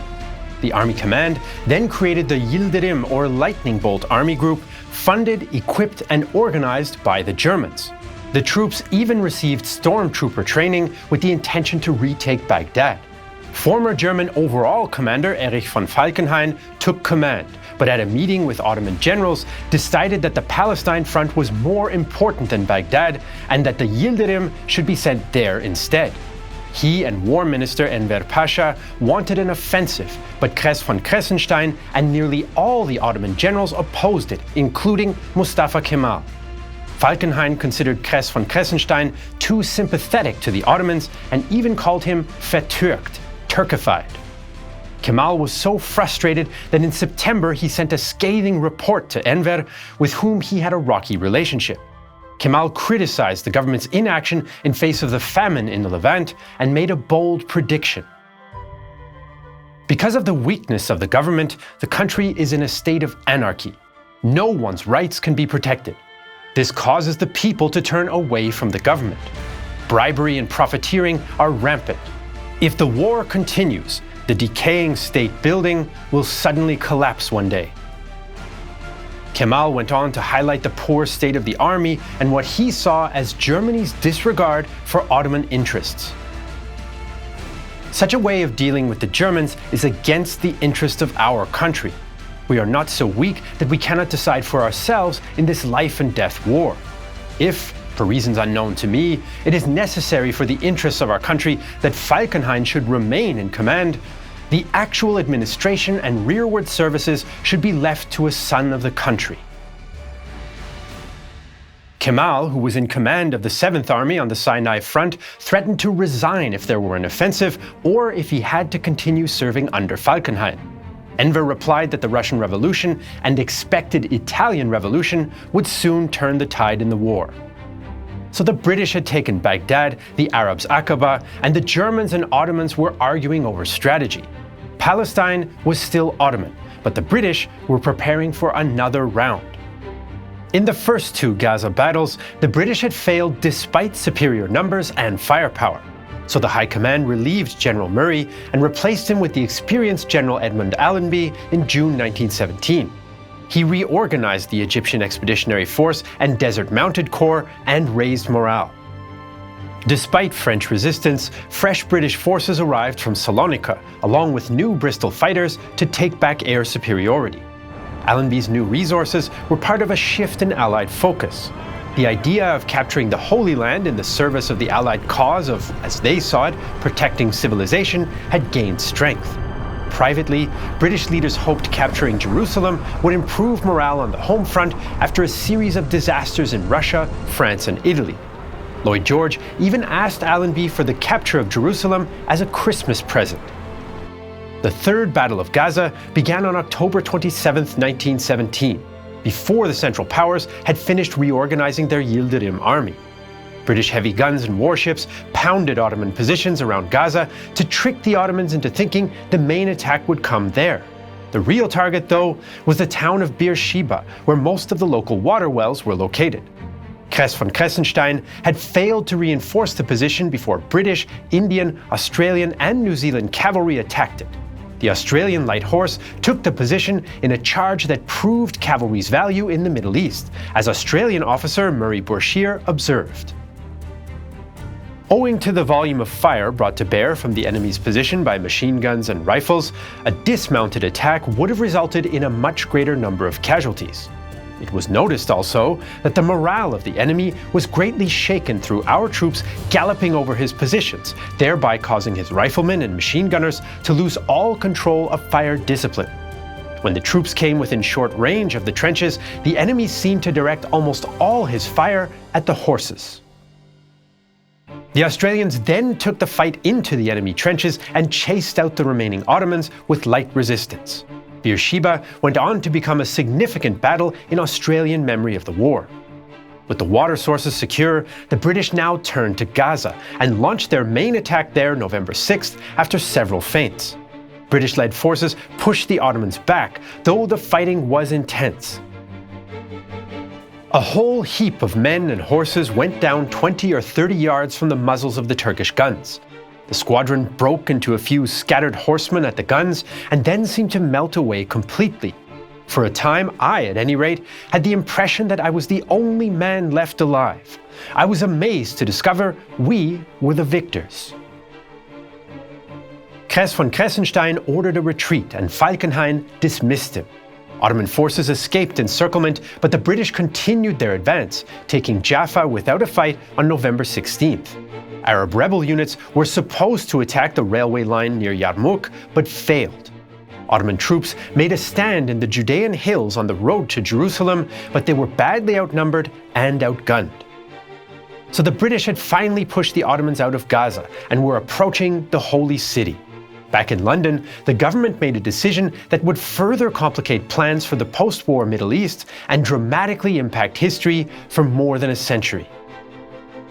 The army command then created the Yildirim, or Lightning Bolt Army Group, funded, equipped, and organized by the Germans. The troops even received stormtrooper training with the intention to retake Baghdad. Former German overall commander Erich von Falkenhayn took command, but at a meeting with Ottoman generals decided that the Palestine front was more important than Baghdad and that the Yildirim should be sent there instead. He and War Minister Enver Pasha wanted an offensive, but Kress von Kressenstein and nearly all the Ottoman generals opposed it, including Mustafa Kemal. Falkenhayn considered Kress von Kressenstein too sympathetic to the Ottomans and even called him vertürkt, Turkified. Kemal was so frustrated that in September he sent a scathing report to Enver, with whom he had a rocky relationship. Kemal criticized the government's inaction in face of the famine in the Levant and made a bold prediction. Because of the weakness of the government, the country is in a state of anarchy. No one's rights can be protected. This causes the people to turn away from the government. Bribery and profiteering are rampant. If the war continues, the decaying state building will suddenly collapse one day. Kemal went on to highlight the poor state of the army and what he saw as Germany's disregard for Ottoman interests. Such a way of dealing with the Germans is against the interest of our country. We are not so weak that we cannot decide for ourselves in this life and death war. If, for reasons unknown to me, it is necessary for the interests of our country that Falkenhayn should remain in command, the actual administration and rearward services should be left to a son of the country. Kemal, who was in command of the 7th Army on the Sinai Front, threatened to resign if there were an offensive or if he had to continue serving under Falkenhayn. Enver replied that the Russian Revolution and expected Italian Revolution would soon turn the tide in the war. So the British had taken Baghdad, the Arabs Aqaba, and the Germans and Ottomans were arguing over strategy. Palestine was still Ottoman, but the British were preparing for another round. In the first 2 Gaza battles, the British had failed despite superior numbers and firepower. So the High Command relieved General Murray and replaced him with the experienced General Edmund Allenby in June 1917. He reorganized the Egyptian Expeditionary Force and Desert Mounted Corps and raised morale. Despite French resistance, fresh British forces arrived from Salonika, along with new Bristol fighters, to take back air superiority. Allenby's new resources were part of a shift in Allied focus. The idea of capturing the Holy Land in the service of the Allied cause of, as they saw it, protecting civilization had gained strength. Privately, British leaders hoped capturing Jerusalem would improve morale on the home front after a series of disasters in Russia, France, and Italy. Lloyd George even asked Allenby for the capture of Jerusalem as a Christmas present. The Third Battle of Gaza began on October 27, 1917. Before the Central Powers had finished reorganizing their Yildirim army. British heavy guns and warships pounded Ottoman positions around Gaza to trick the Ottomans into thinking the main attack would come there. The real target, though, was the town of Beersheba, where most of the local water wells were located. Kress von Kressenstein had failed to reinforce the position before British, Indian, Australian, and New Zealand cavalry attacked it. The Australian light horse took the position in a charge that proved cavalry's value in the Middle East, as Australian officer Murray Bourchier observed. Owing to the volume of fire brought to bear from the enemy's position by machine guns and rifles, a dismounted attack would have resulted in a much greater number of casualties. It was noticed also that the morale of the enemy was greatly shaken through our troops galloping over his positions, thereby causing his riflemen and machine gunners to lose all control of fire discipline. When the troops came within short range of the trenches, the enemy seemed to direct almost all his fire at the horses. The Australians then took the fight into the enemy trenches and chased out the remaining Ottomans with light resistance. Beersheba went on to become a significant battle in Australian memory of the war. With the water sources secure, the British now turned to Gaza and launched their main attack there November 6th after several feints. British-led forces pushed the Ottomans back, though the fighting was intense. A whole heap of men and horses went down 20 or 30 yards from the muzzles of the Turkish guns. The squadron broke into a few scattered horsemen at the guns and then seemed to melt away completely. For a time, I, at any rate, had the impression that I was the only man left alive. I was amazed to discover we were the victors. Kress von Kressenstein ordered a retreat and Falkenhayn dismissed him. Ottoman forces escaped encirclement, but the British continued their advance, taking Jaffa without a fight on November 16th. Arab rebel units were supposed to attack the railway line near Yarmouk, but failed. Ottoman troops made a stand in the Judean hills on the road to Jerusalem, but they were badly outnumbered and outgunned. So the British had finally pushed the Ottomans out of Gaza and were approaching the Holy City. Back in London, the government made a decision that would further complicate plans for the post-war Middle East and dramatically impact history for more than a century.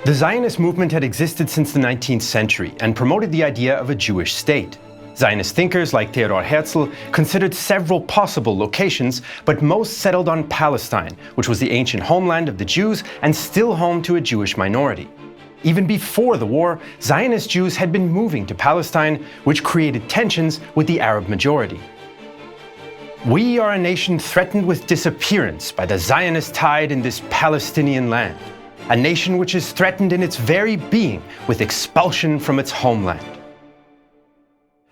The Zionist movement had existed since the 19th century and promoted the idea of a Jewish state. Zionist thinkers like Theodor Herzl considered several possible locations, but most settled on Palestine, which was the ancient homeland of the Jews and still home to a Jewish minority. Even before the war, Zionist Jews had been moving to Palestine, which created tensions with the Arab majority. We are a nation threatened with disappearance by the Zionist tide in this Palestinian land, a nation which is threatened in its very being with expulsion from its homeland.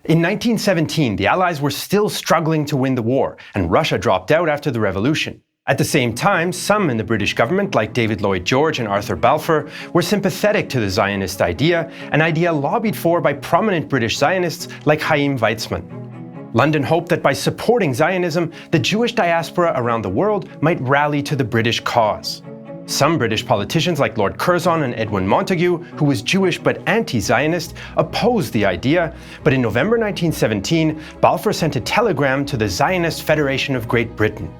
In 1917, the Allies were still struggling to win the war, and Russia dropped out after the revolution. At the same time, some in the British government, like David Lloyd George and Arthur Balfour, were sympathetic to the Zionist idea, an idea lobbied for by prominent British Zionists like Chaim Weizmann. London hoped that by supporting Zionism, the Jewish diaspora around the world might rally to the British cause. Some British politicians like Lord Curzon and Edwin Montagu, who was Jewish but anti-Zionist, opposed the idea, but in November 1917, Balfour sent a telegram to the Zionist Federation of Great Britain.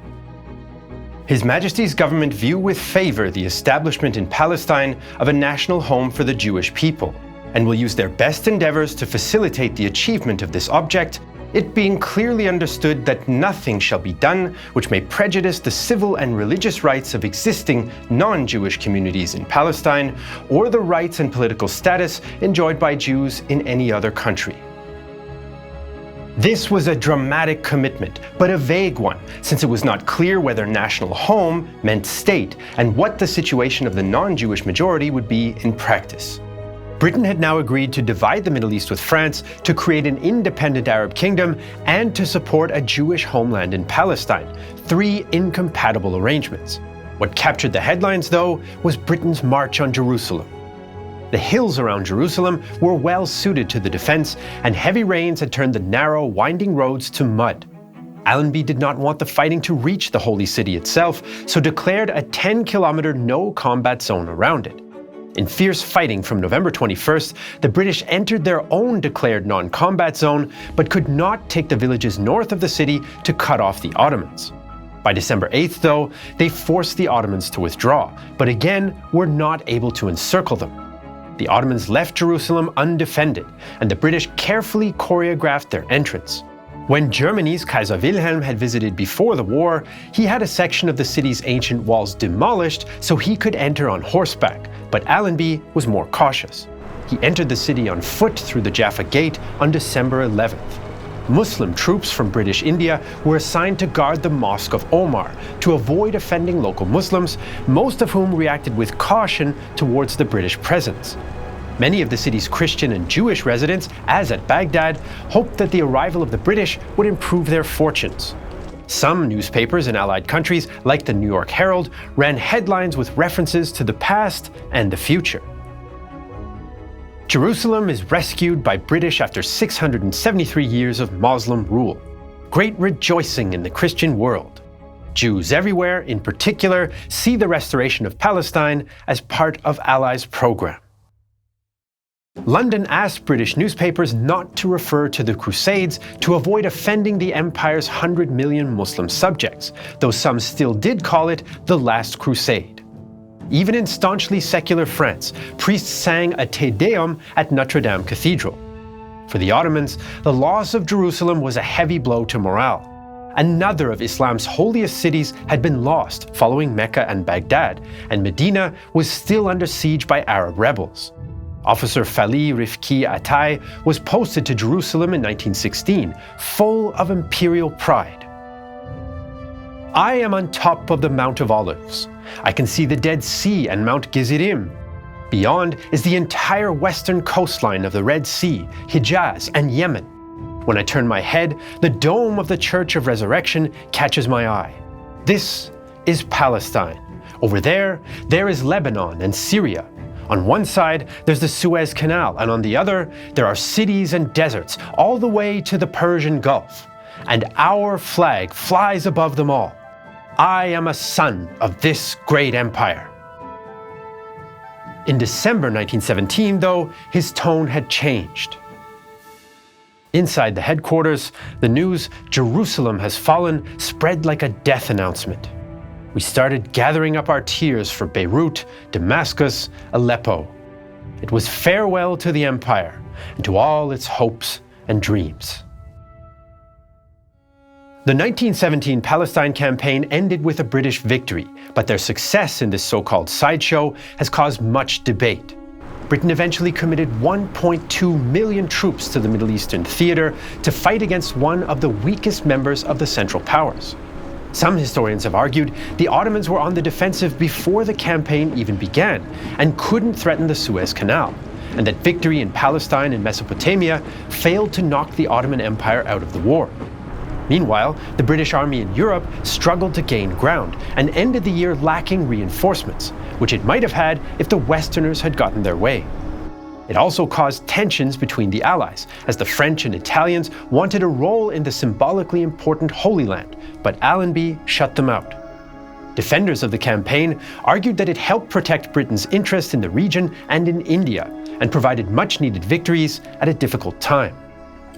His Majesty's government view with favour the establishment in Palestine of a national home for the Jewish people, and will use their best endeavours to facilitate the achievement of this object, it being clearly understood that nothing shall be done which may prejudice the civil and religious rights of existing non-Jewish communities in Palestine, or the rights and political status enjoyed by Jews in any other country. This was a dramatic commitment, but a vague one, since it was not clear whether national home meant state, and what the situation of the non-Jewish majority would be in practice. Britain had now agreed to divide the Middle East with France, to create an independent Arab kingdom, and to support a Jewish homeland in Palestine, three incompatible arrangements. What captured the headlines, though, was Britain's march on Jerusalem. The hills around Jerusalem were well suited to the defense, and heavy rains had turned the narrow, winding roads to mud. Allenby did not want the fighting to reach the Holy City itself, so declared a 10-kilometer no-combat zone around it. In fierce fighting from November 21st, the British entered their own declared non-combat zone, but could not take the villages north of the city to cut off the Ottomans. By December 8th, though, they forced the Ottomans to withdraw, but again were not able to encircle them. The Ottomans left Jerusalem undefended, and the British carefully choreographed their entrance. When Germany's Kaiser Wilhelm had visited before the war, he had a section of the city's ancient walls demolished so he could enter on horseback, but Allenby was more cautious. He entered the city on foot through the Jaffa Gate on December 11th. Muslim troops from British India were assigned to guard the Mosque of Omar to avoid offending local Muslims, most of whom reacted with caution towards the British presence. Many of the city's Christian and Jewish residents, as at Baghdad, hoped that the arrival of the British would improve their fortunes. Some newspapers in Allied countries, like the New York Herald, ran headlines with references to the past and the future. Jerusalem is rescued by British after 673 years of Muslim rule. Great rejoicing in the Christian world. Jews everywhere, in particular, see the restoration of Palestine as part of Allies' program. London asked British newspapers not to refer to the Crusades to avoid offending the Empire's 100 million Muslim subjects, though some still did call it the Last Crusade. Even in staunchly secular France, priests sang a Te Deum at Notre Dame Cathedral. For the Ottomans, the loss of Jerusalem was a heavy blow to morale. Another of Islam's holiest cities had been lost following Mecca and Baghdad, and Medina was still under siege by Arab rebels. Officer Fali Rifki Attai was posted to Jerusalem in 1916, full of imperial pride. I am on top of the Mount of Olives. I can see the Dead Sea and Mount Gerizim. Beyond is the entire western coastline of the Red Sea, Hijaz, and Yemen. When I turn my head, the dome of the Church of Resurrection catches my eye. This is Palestine. Over there is Lebanon and Syria. On one side, there's the Suez Canal, and on the other, there are cities and deserts, all the way to the Persian Gulf. and our flag flies above them all. I am a son of this great empire. In December 1917, though, his tone had changed. Inside the headquarters, the news, "Jerusalem has fallen," spread like a death announcement. We started gathering up our tears for Beirut, Damascus, Aleppo. It was farewell to the empire and to all its hopes and dreams. The 1917 Palestine campaign ended with a British victory, but their success in this so-called sideshow has caused much debate. Britain eventually committed 1.2 million troops to the Middle Eastern theater to fight against one of the weakest members of the Central Powers. Some historians have argued the Ottomans were on the defensive before the campaign even began and couldn't threaten the Suez Canal, and that victory in Palestine and Mesopotamia failed to knock the Ottoman Empire out of the war. Meanwhile, the British Army in Europe struggled to gain ground and ended the year lacking reinforcements, which it might have had if the Westerners had gotten their way. It also caused tensions between the Allies, as the French and Italians wanted a role in the symbolically important Holy Land, but Allenby shut them out. Defenders of the campaign argued that it helped protect Britain's interest in the region and in India, and provided much-needed victories at a difficult time.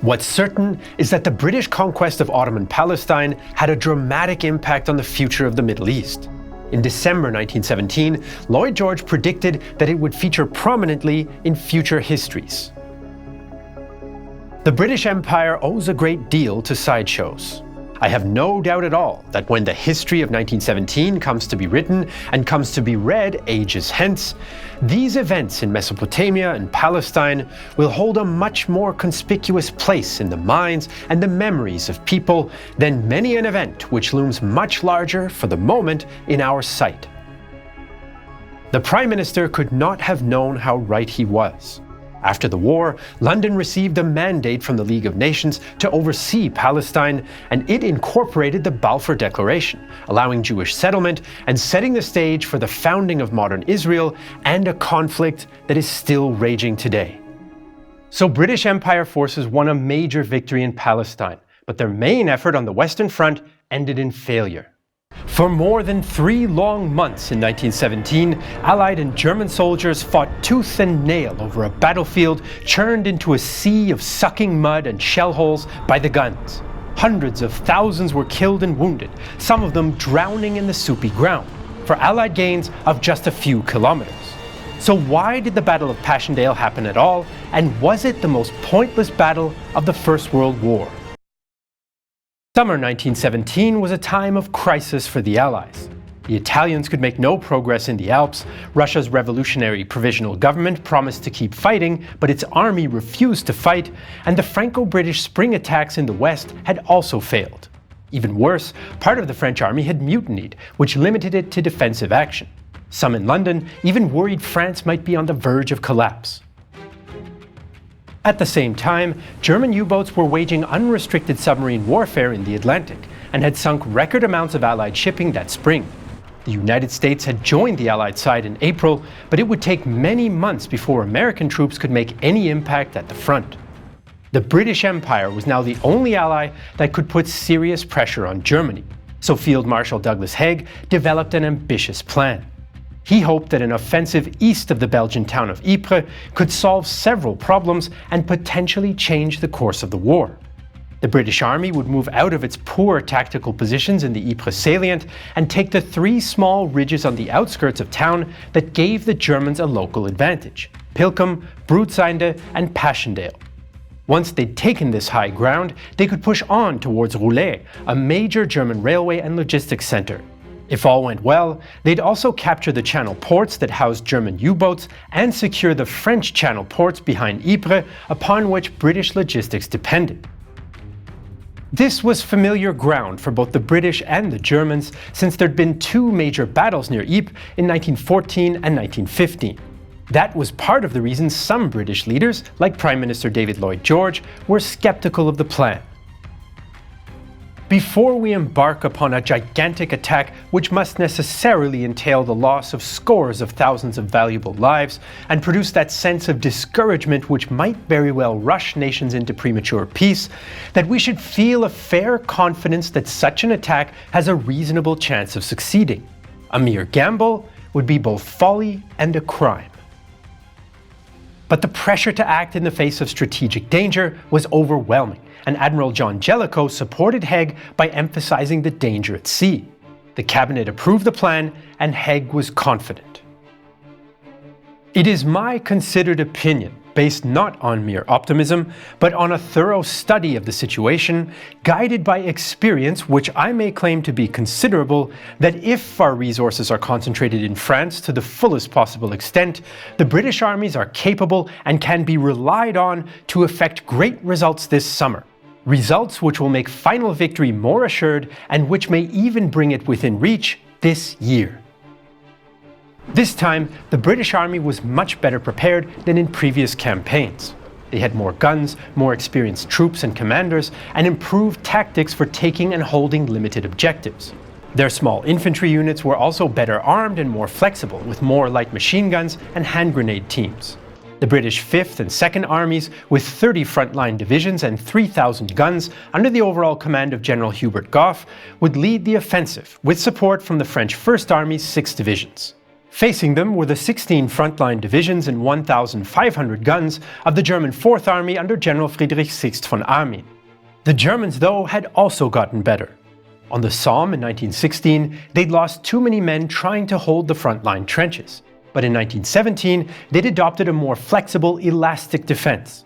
What's certain is that the British conquest of Ottoman Palestine had a dramatic impact on the future of the Middle East. In December 1917, Lloyd George predicted that it would feature prominently in future histories. The British Empire owes a great deal to sideshows. I have no doubt at all that when the history of 1917 comes to be written and comes to be read ages hence, these events in Mesopotamia and Palestine will hold a much more conspicuous place in the minds and the memories of people than many an event which looms much larger for the moment in our sight. The Prime Minister could not have known how right he was. After the war, London received a mandate from the League of Nations to oversee Palestine, and it incorporated the Balfour Declaration, allowing Jewish settlement and setting the stage for the founding of modern Israel and a conflict that is still raging today. So British Empire forces won a major victory in Palestine, but their main effort on the Western Front ended in failure. For more than 3 long months in 1917, Allied and German soldiers fought tooth and nail over a battlefield churned into a sea of sucking mud and shell holes by the guns. Hundreds of thousands were killed and wounded, some of them drowning in the soupy ground, for Allied gains of just a few kilometers. So why did the Battle of Passchendaele happen at all, and was it the most pointless battle of the First World War? Summer 1917 was a time of crisis for the Allies. The Italians could make no progress in the Alps, Russia's revolutionary provisional government promised to keep fighting, but its army refused to fight, and the Franco-British spring attacks in the west had also failed. Even worse, part of the French army had mutinied, which limited it to defensive action. Some in London even worried France might be on the verge of collapse. At the same time, German U-boats were waging unrestricted submarine warfare in the Atlantic and had sunk record amounts of Allied shipping that spring. The United States had joined the Allied side in April, but it would take many months before American troops could make any impact at the front. The British Empire was now the only ally that could put serious pressure on Germany, so Field Marshal Douglas Haig developed an ambitious plan. He hoped that an offensive east of the Belgian town of Ypres could solve several problems and potentially change the course of the war. The British Army would move out of its poor tactical positions in the Ypres salient and take the 3 small ridges on the outskirts of town that gave the Germans a local advantage: Pilkum, Broodseinde, and Passchendaele. Once they'd taken this high ground, they could push on towards Roulet, a major German railway and logistics center. If all went well, they'd also capture the Channel ports that housed German U-boats and secure the French Channel ports behind Ypres, upon which British logistics depended. This was familiar ground for both the British and the Germans, since there'd been 2 major battles near Ypres in 1914 and 1915. That was part of the reason some British leaders, like Prime Minister David Lloyd George, were skeptical of the plan. before we embark upon a gigantic attack which must necessarily entail the loss of scores of thousands of valuable lives and produce that sense of discouragement which might very well rush nations into premature peace, that we should feel a fair confidence that such an attack has a reasonable chance of succeeding. A mere gamble would be both folly and a crime. But the pressure to act in the face of strategic danger was overwhelming, and Admiral John Jellicoe supported Haig by emphasizing the danger at sea. The cabinet approved the plan, and Haig was confident. It is my considered opinion, based not on mere optimism, but on a thorough study of the situation, guided by experience which I may claim to be considerable, that if our resources are concentrated in France to the fullest possible extent, the British armies are capable and can be relied on to effect great results this summer. Results which will make final victory more assured and which may even bring it within reach this year. This time, the British Army was much better prepared than in previous campaigns. They had more guns, more experienced troops and commanders, and improved tactics for taking and holding limited objectives. Their small infantry units were also better armed and more flexible, with more light machine guns and hand grenade teams. The British 5th and 2nd Armies, with 30 frontline divisions and 3,000 guns under the overall command of General Hubert Gough, would lead the offensive, with support from the French 1st Army's 6 divisions. Facing them were the 16 frontline divisions and 1,500 guns of the German 4th Army under General Friedrich Sixt von Armin. The Germans, though, had also gotten better. On the Somme in 1916, they'd lost too many men trying to hold the frontline trenches. But in 1917, they'd adopted a more flexible, elastic defense.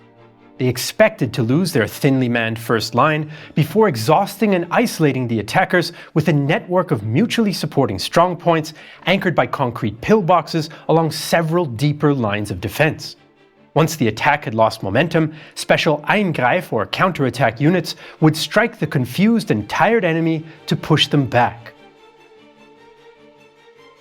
They expected to lose their thinly manned first line before exhausting and isolating the attackers with a network of mutually supporting strongpoints anchored by concrete pillboxes along several deeper lines of defense. Once the attack had lost momentum, special Eingreif or counterattack units would strike the confused and tired enemy to push them back.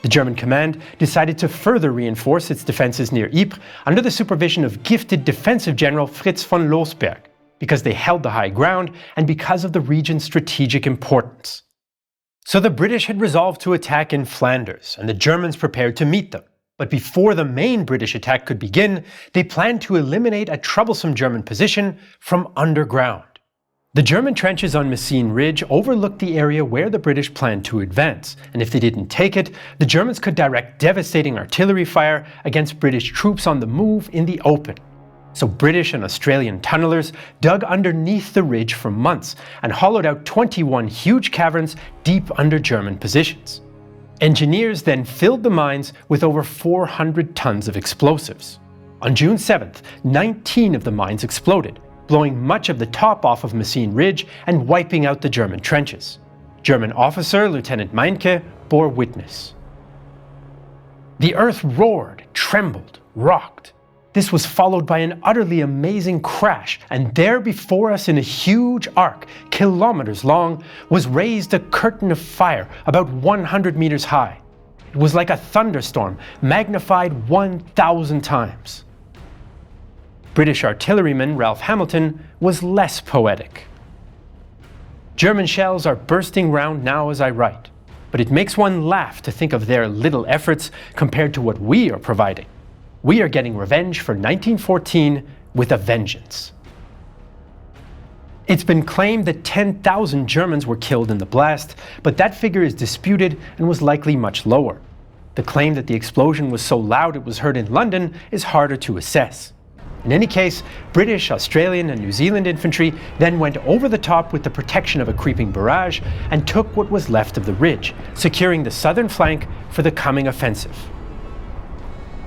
The German command decided to further reinforce its defenses near Ypres under the supervision of gifted defensive general Fritz von Losberg, because they held the high ground and because of the region's strategic importance. So the British had resolved to attack in Flanders, and the Germans prepared to meet them. But before the main British attack could begin, they planned to eliminate a troublesome German position from underground. The German trenches on Messines Ridge overlooked the area where the British planned to advance, and if they didn't take it, the Germans could direct devastating artillery fire against British troops on the move in the open. So British and Australian tunnelers dug underneath the ridge for months and hollowed out 21 huge caverns deep under German positions. Engineers then filled the mines with over 400 tons of explosives. On June 7th, 19 of the mines exploded, blowing much of the top off of Messines Ridge and wiping out the German trenches. German officer Lieutenant Meinke bore witness. The earth roared, trembled, rocked. This was followed by an utterly amazing crash, and there before us in a huge arc, kilometers long, was raised a curtain of fire about 100 meters high. It was like a thunderstorm, magnified 1,000 times. British artilleryman Ralph Hamilton was less poetic. German shells are bursting round now as I write, but it makes one laugh to think of their little efforts compared to what we are providing. We are getting revenge for 1914 with a vengeance. It's been claimed that 10,000 Germans were killed in the blast, but that figure is disputed and was likely much lower. The claim that the explosion was so loud it was heard in London is harder to assess. In any case, British, Australian and New Zealand infantry then went over the top with the protection of a creeping barrage and took what was left of the ridge, securing the southern flank for the coming offensive.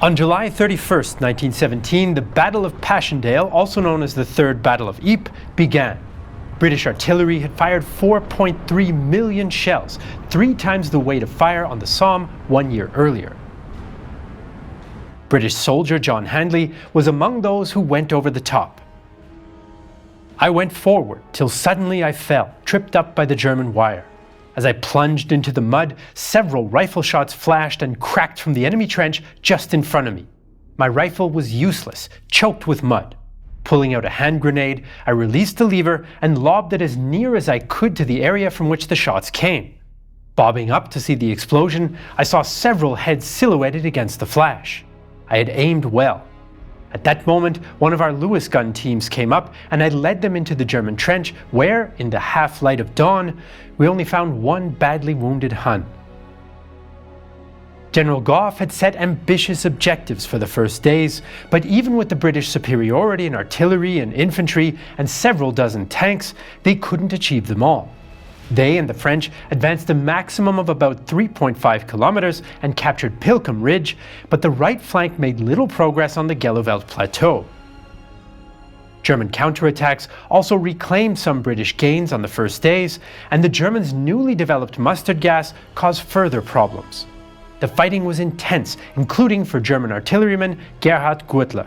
On July 31st, 1917, the Battle of Passchendaele, also known as the Third Battle of Ypres, began. British artillery had fired 4.3 million shells, 3 times the weight of fire on the Somme 1 year earlier. British soldier John Handley was among those who went over the top. I went forward till suddenly I fell, tripped up by the German wire. As I plunged into the mud, several rifle shots flashed and cracked from the enemy trench just in front of me. My rifle was useless, choked with mud. Pulling out a hand grenade, I released the lever and lobbed it as near as I could to the area from which the shots came. Bobbing up to see the explosion, I saw several heads silhouetted against the flash. I had aimed well. At that moment, one of our Lewis gun teams came up and I led them into the German trench where, in the half-light of dawn, we only found one badly wounded Hun. General Gough had set ambitious objectives for the first days, but even with the British superiority in artillery and infantry and several dozen tanks, they couldn't achieve them all. They and the French advanced a maximum of about 3.5 kilometers and captured Pilkum Ridge, but the right flank made little progress on the Gelliveld Plateau. German counterattacks also reclaimed some British gains on the first days, and the Germans' newly developed mustard gas caused further problems. The fighting was intense, including for German artilleryman Gerhard Gürtler.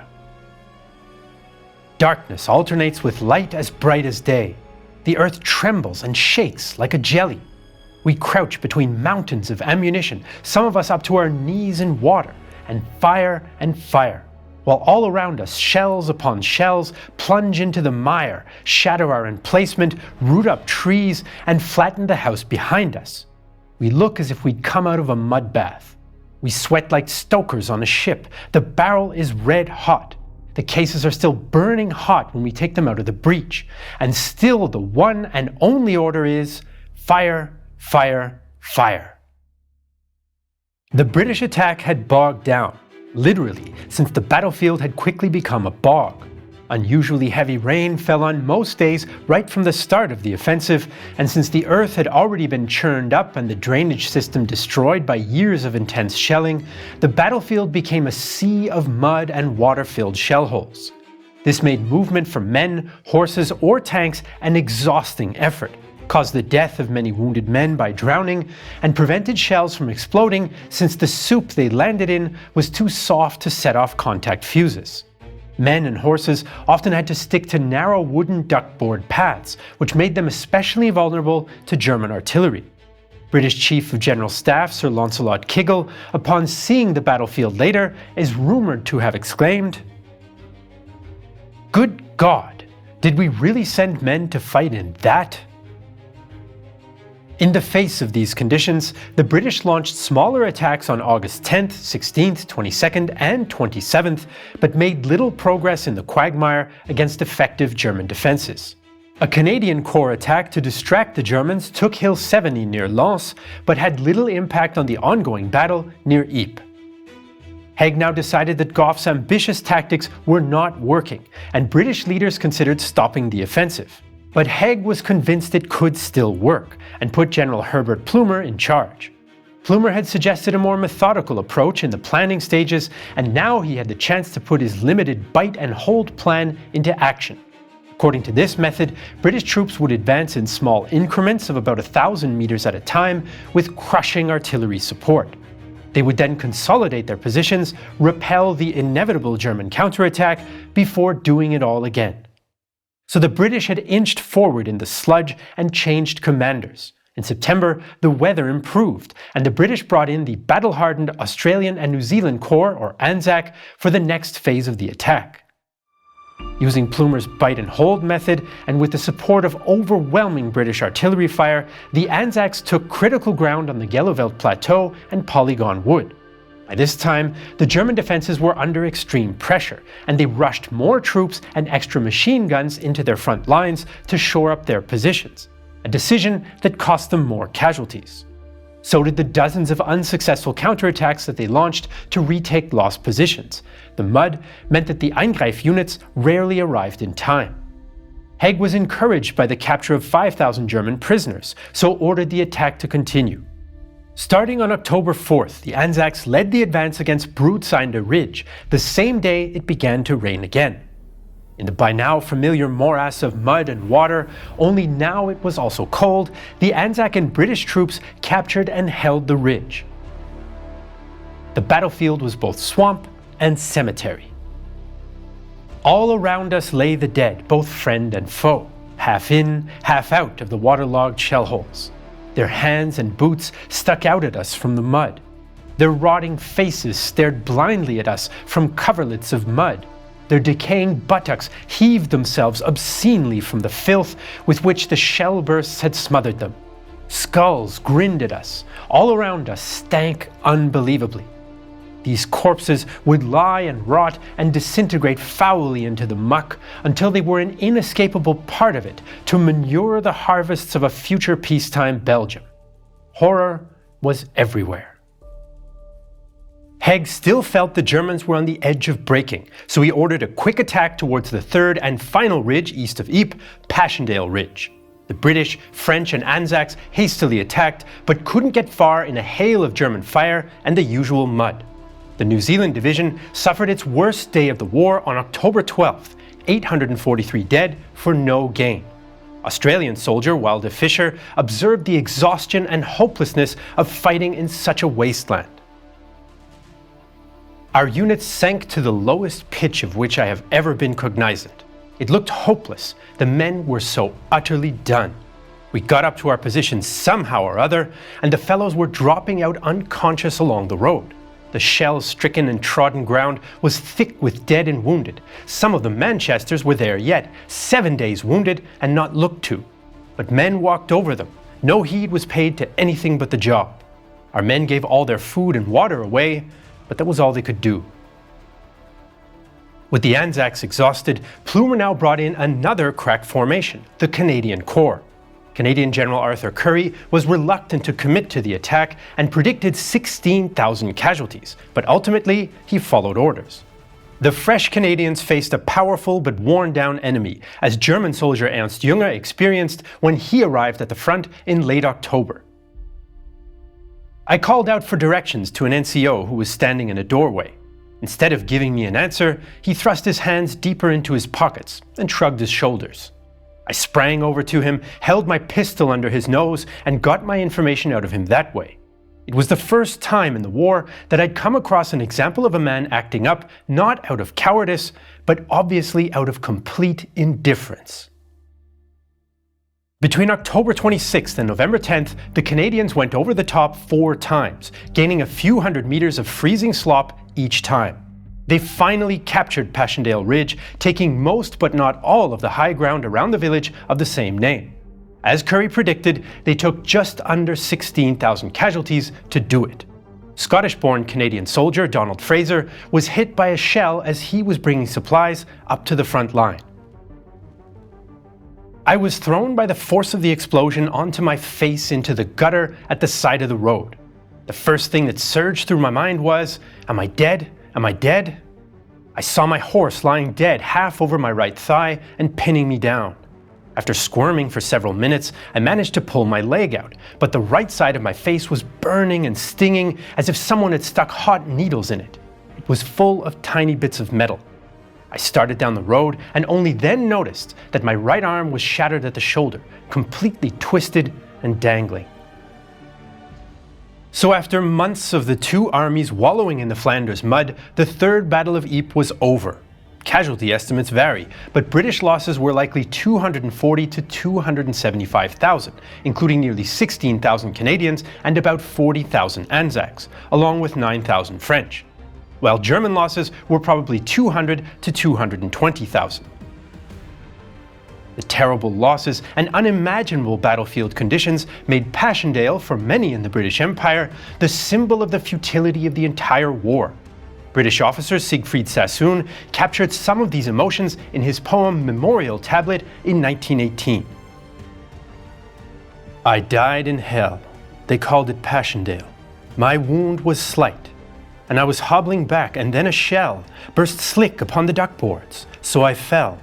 Darkness alternates with light as bright as day. The earth trembles and shakes like a jelly. We crouch between mountains of ammunition, some of us up to our knees in water, and fire, while all around us shells upon shells plunge into the mire, shatter our emplacement, root up trees, and flatten the house behind us. We look as if we'd come out of a mud bath. We sweat like stokers on a ship. The barrel is red hot. The cases are still burning hot when we take them out of the breech. And still the one and only order is fire, fire, fire. The British attack had bogged down, literally, since the battlefield had quickly become a bog. Unusually heavy rain fell on most days right from the start of the offensive, and since the earth had already been churned up and the drainage system destroyed by years of intense shelling, the battlefield became a sea of mud and water-filled shell holes. This made movement for men, horses, or tanks an exhausting effort, caused the death of many wounded men by drowning, and prevented shells from exploding since the soup they landed in was too soft to set off contact fuses. Men and horses often had to stick to narrow wooden duckboard paths, which made them especially vulnerable to German artillery. British Chief of General Staff Sir Launcelot Kiggle, upon seeing the battlefield later, is rumoured to have exclaimed, "Good God, did we really send men to fight in that?" In the face of these conditions, the British launched smaller attacks on August 10th, 16th, 22nd, and 27th, but made little progress in the quagmire against effective German defences. A Canadian Corps attack to distract the Germans took Hill 70 near Lens, but had little impact on the ongoing battle near Ypres. Haig now decided that Gough's ambitious tactics were not working, and British leaders considered stopping the offensive. But Haig was convinced it could still work, and put General Herbert Plumer in charge. Plumer had suggested a more methodical approach in the planning stages, and now he had the chance to put his limited bite and hold plan into action. According to this method, British troops would advance in small increments of about 1,000 meters at a time with crushing artillery support. They would then consolidate their positions, repel the inevitable German counterattack before doing it all again. So the British had inched forward in the sludge and changed commanders. In September, the weather improved, and the British brought in the battle-hardened Australian and New Zealand Corps, or ANZAC, for the next phase of the attack. Using Plumer's bite-and-hold method, and with the support of overwhelming British artillery fire, the Anzacs took critical ground on the Gelliveld Plateau and Polygon Wood. By this time, the German defences were under extreme pressure, and they rushed more troops and extra machine guns into their front lines to shore up their positions, a decision that cost them more casualties. So did the dozens of unsuccessful counterattacks that they launched to retake lost positions. The mud meant that the Eingreif units rarely arrived in time. Haig was encouraged by the capture of 5,000 German prisoners, so ordered the attack to continue. Starting on October 4th, the Anzacs led the advance against Broodseinde Ridge, the same day it began to rain again. In the by now familiar morass of mud and water, only now it was also cold, the Anzac and British troops captured and held the ridge. The battlefield was both swamp and cemetery. All around us lay the dead, both friend and foe, half in, half out of the waterlogged shell holes. Their hands and boots stuck out at us from the mud. Their rotting faces stared blindly at us from coverlets of mud. Their decaying buttocks heaved themselves obscenely from the filth with which the shell bursts had smothered them. Skulls grinned at us. All around us stank unbelievably. These corpses would lie and rot and disintegrate foully into the muck until they were an inescapable part of it to manure the harvests of a future peacetime Belgium. Horror was everywhere. Haig still felt the Germans were on the edge of breaking, so he ordered a quick attack towards the third and final ridge east of Ypres, Passchendaele Ridge. The British, French and Anzacs hastily attacked, but couldn't get far in a hail of German fire and the usual mud. The New Zealand Division suffered its worst day of the war on October 12th, 843 dead for no gain. Australian soldier Walter Fisher observed the exhaustion and hopelessness of fighting in such a wasteland. Our units sank to the lowest pitch of which I have ever been cognizant. It looked hopeless. The men were so utterly done. We got up to our positions somehow or other, and the fellows were dropping out unconscious along the road. The shell-stricken and trodden ground was thick with dead and wounded. Some of the Manchesters were there yet, 7 days wounded and not looked to. But men walked over them. No heed was paid to anything but the job. Our men gave all their food and water away, but that was all they could do. With the Anzacs exhausted, Plumer now brought in another crack formation, the Canadian Corps. Canadian General Arthur Currie was reluctant to commit to the attack and predicted 16,000 casualties, but ultimately he followed orders. The fresh Canadians faced a powerful but worn-down enemy, as German soldier Ernst Jünger experienced when he arrived at the front in late October. I called out for directions to an NCO who was standing in a doorway. Instead of giving me an answer, he thrust his hands deeper into his pockets and shrugged his shoulders. I sprang over to him, held my pistol under his nose, and got my information out of him that way. It was the first time in the war that I'd come across an example of a man acting up, not out of cowardice, but obviously out of complete indifference. Between October 26th and November 10th, the Canadians went over the top 4 times, gaining a few hundred meters of freezing slop each time. They finally captured Passchendaele Ridge, taking most but not all of the high ground around the village of the same name. As Currie predicted, they took just under 16,000 casualties to do it. Scottish-born Canadian soldier Donald Fraser was hit by a shell as he was bringing supplies up to the front line. I was thrown by the force of the explosion onto my face into the gutter at the side of the road. The first thing that surged through my mind was, am I dead? Am I dead? I saw my horse lying dead half over my right thigh and pinning me down. After squirming for several minutes, I managed to pull my leg out, but the right side of my face was burning and stinging as if someone had stuck hot needles in it. It was full of tiny bits of metal. I started down the road and only then noticed that my right arm was shattered at the shoulder, completely twisted and dangling. So after months of the two armies wallowing in the Flanders mud, the Third Battle of Ypres was over. Casualty estimates vary, but British losses were likely 240 to 275,000, including nearly 16,000 Canadians and about 40,000 Anzacs, along with 9,000 French, while German losses were probably 200 to 220,000. The terrible losses and unimaginable battlefield conditions made Passchendaele, for many in the British Empire, the symbol of the futility of the entire war. British officer Siegfried Sassoon captured some of these emotions in his poem Memorial Tablet in 1918. I died in hell. They called it Passchendaele. My wound was slight, and I was hobbling back, and then a shell burst slick upon the duckboards, so I fell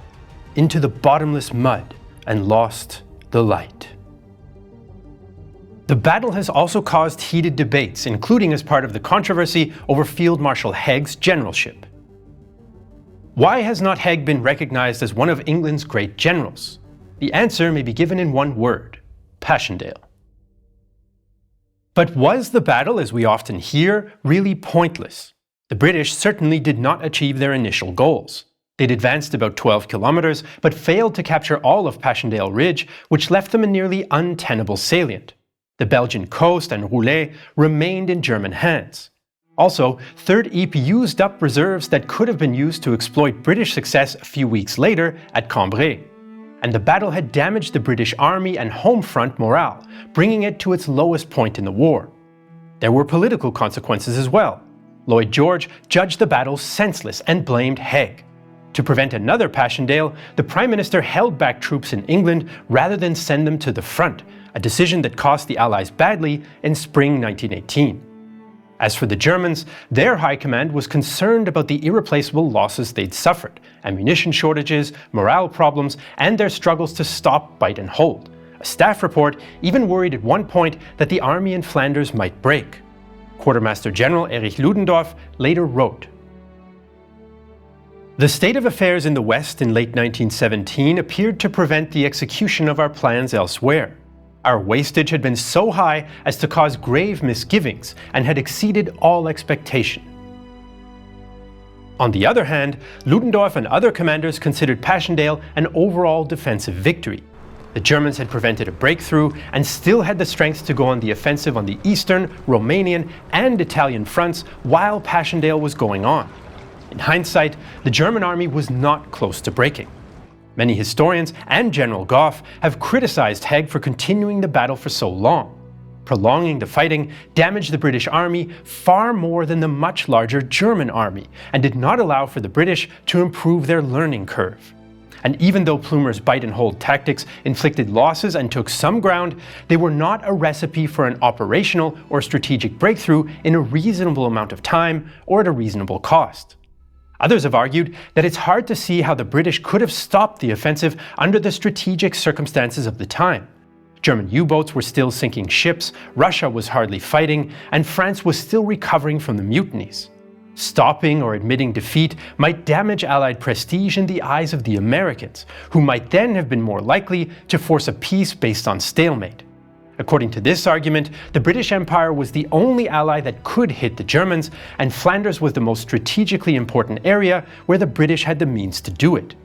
into the bottomless mud and lost the light. The battle has also caused heated debates, including as part of the controversy over Field Marshal Haig's generalship. Why has not Haig been recognized as one of England's great generals? The answer may be given in one word: Passchendaele. But was the battle, as we often hear, really pointless? The British certainly did not achieve their initial goals. They'd advanced about 12 kilometers, but failed to capture all of Passchendaele Ridge, which left them a nearly untenable salient. The Belgian coast and Roulet remained in German hands. Also, 3rd Ypres used up reserves that could have been used to exploit British success a few weeks later at Cambrai. And the battle had damaged the British Army and home front morale, bringing it to its lowest point in the war. There were political consequences as well. Lloyd George judged the battle senseless and blamed Haig. To prevent another Passchendaele, the Prime Minister held back troops in England rather than send them to the front, a decision that cost the Allies badly in spring 1918. As for the Germans, their high command was concerned about the irreplaceable losses they'd suffered, ammunition shortages, morale problems, and their struggles to stop, bite and hold. A staff report even worried at one point that the army in Flanders might break. Quartermaster General Erich Ludendorff later wrote, "The state of affairs in the West in late 1917 appeared to prevent the execution of our plans elsewhere. Our wastage had been so high as to cause grave misgivings and had exceeded all expectation." On the other hand, Ludendorff and other commanders considered Passchendaele an overall defensive victory. The Germans had prevented a breakthrough and still had the strength to go on the offensive on the eastern, Romanian, and Italian fronts while Passchendaele was going on. In hindsight, the German army was not close to breaking. Many historians and General Gough have criticized Haig for continuing the battle for so long. Prolonging the fighting damaged the British army far more than the much larger German army and did not allow for the British to improve their learning curve. And even though Plumer's bite and hold tactics inflicted losses and took some ground, they were not a recipe for an operational or strategic breakthrough in a reasonable amount of time or at a reasonable cost. Others have argued that it's hard to see how the British could have stopped the offensive under the strategic circumstances of the time. German U-boats were still sinking ships, Russia was hardly fighting, and France was still recovering from the mutinies. Stopping or admitting defeat might damage Allied prestige in the eyes of the Americans, who might then have been more likely to force a peace based on stalemate. According to this argument, the British Empire was the only ally that could hit the Germans, and Flanders was the most strategically important area where the British had the means to do it.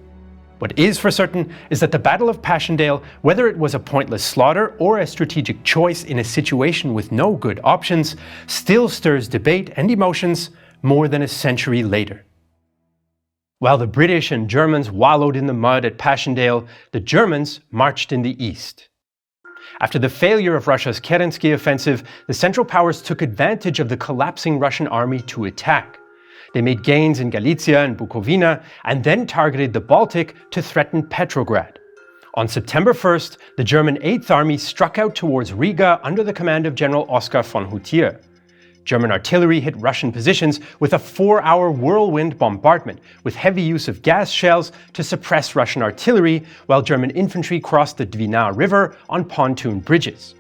What is for certain is that the Battle of Passchendaele, whether it was a pointless slaughter or a strategic choice in a situation with no good options, still stirs debate and emotions more than a century later. While the British and Germans wallowed in the mud at Passchendaele, the Germans marched in the east. After the failure of Russia's Kerensky Offensive, the Central Powers took advantage of the collapsing Russian army to attack. They made gains in Galicia and Bukovina and then targeted the Baltic to threaten Petrograd. On September 1st, the German 8th Army struck out towards Riga under the command of General Oskar von Hutier. German artillery hit Russian positions with a 4-hour whirlwind bombardment, with heavy use of gas shells to suppress Russian artillery, while German infantry crossed the Dwina River on pontoon bridges.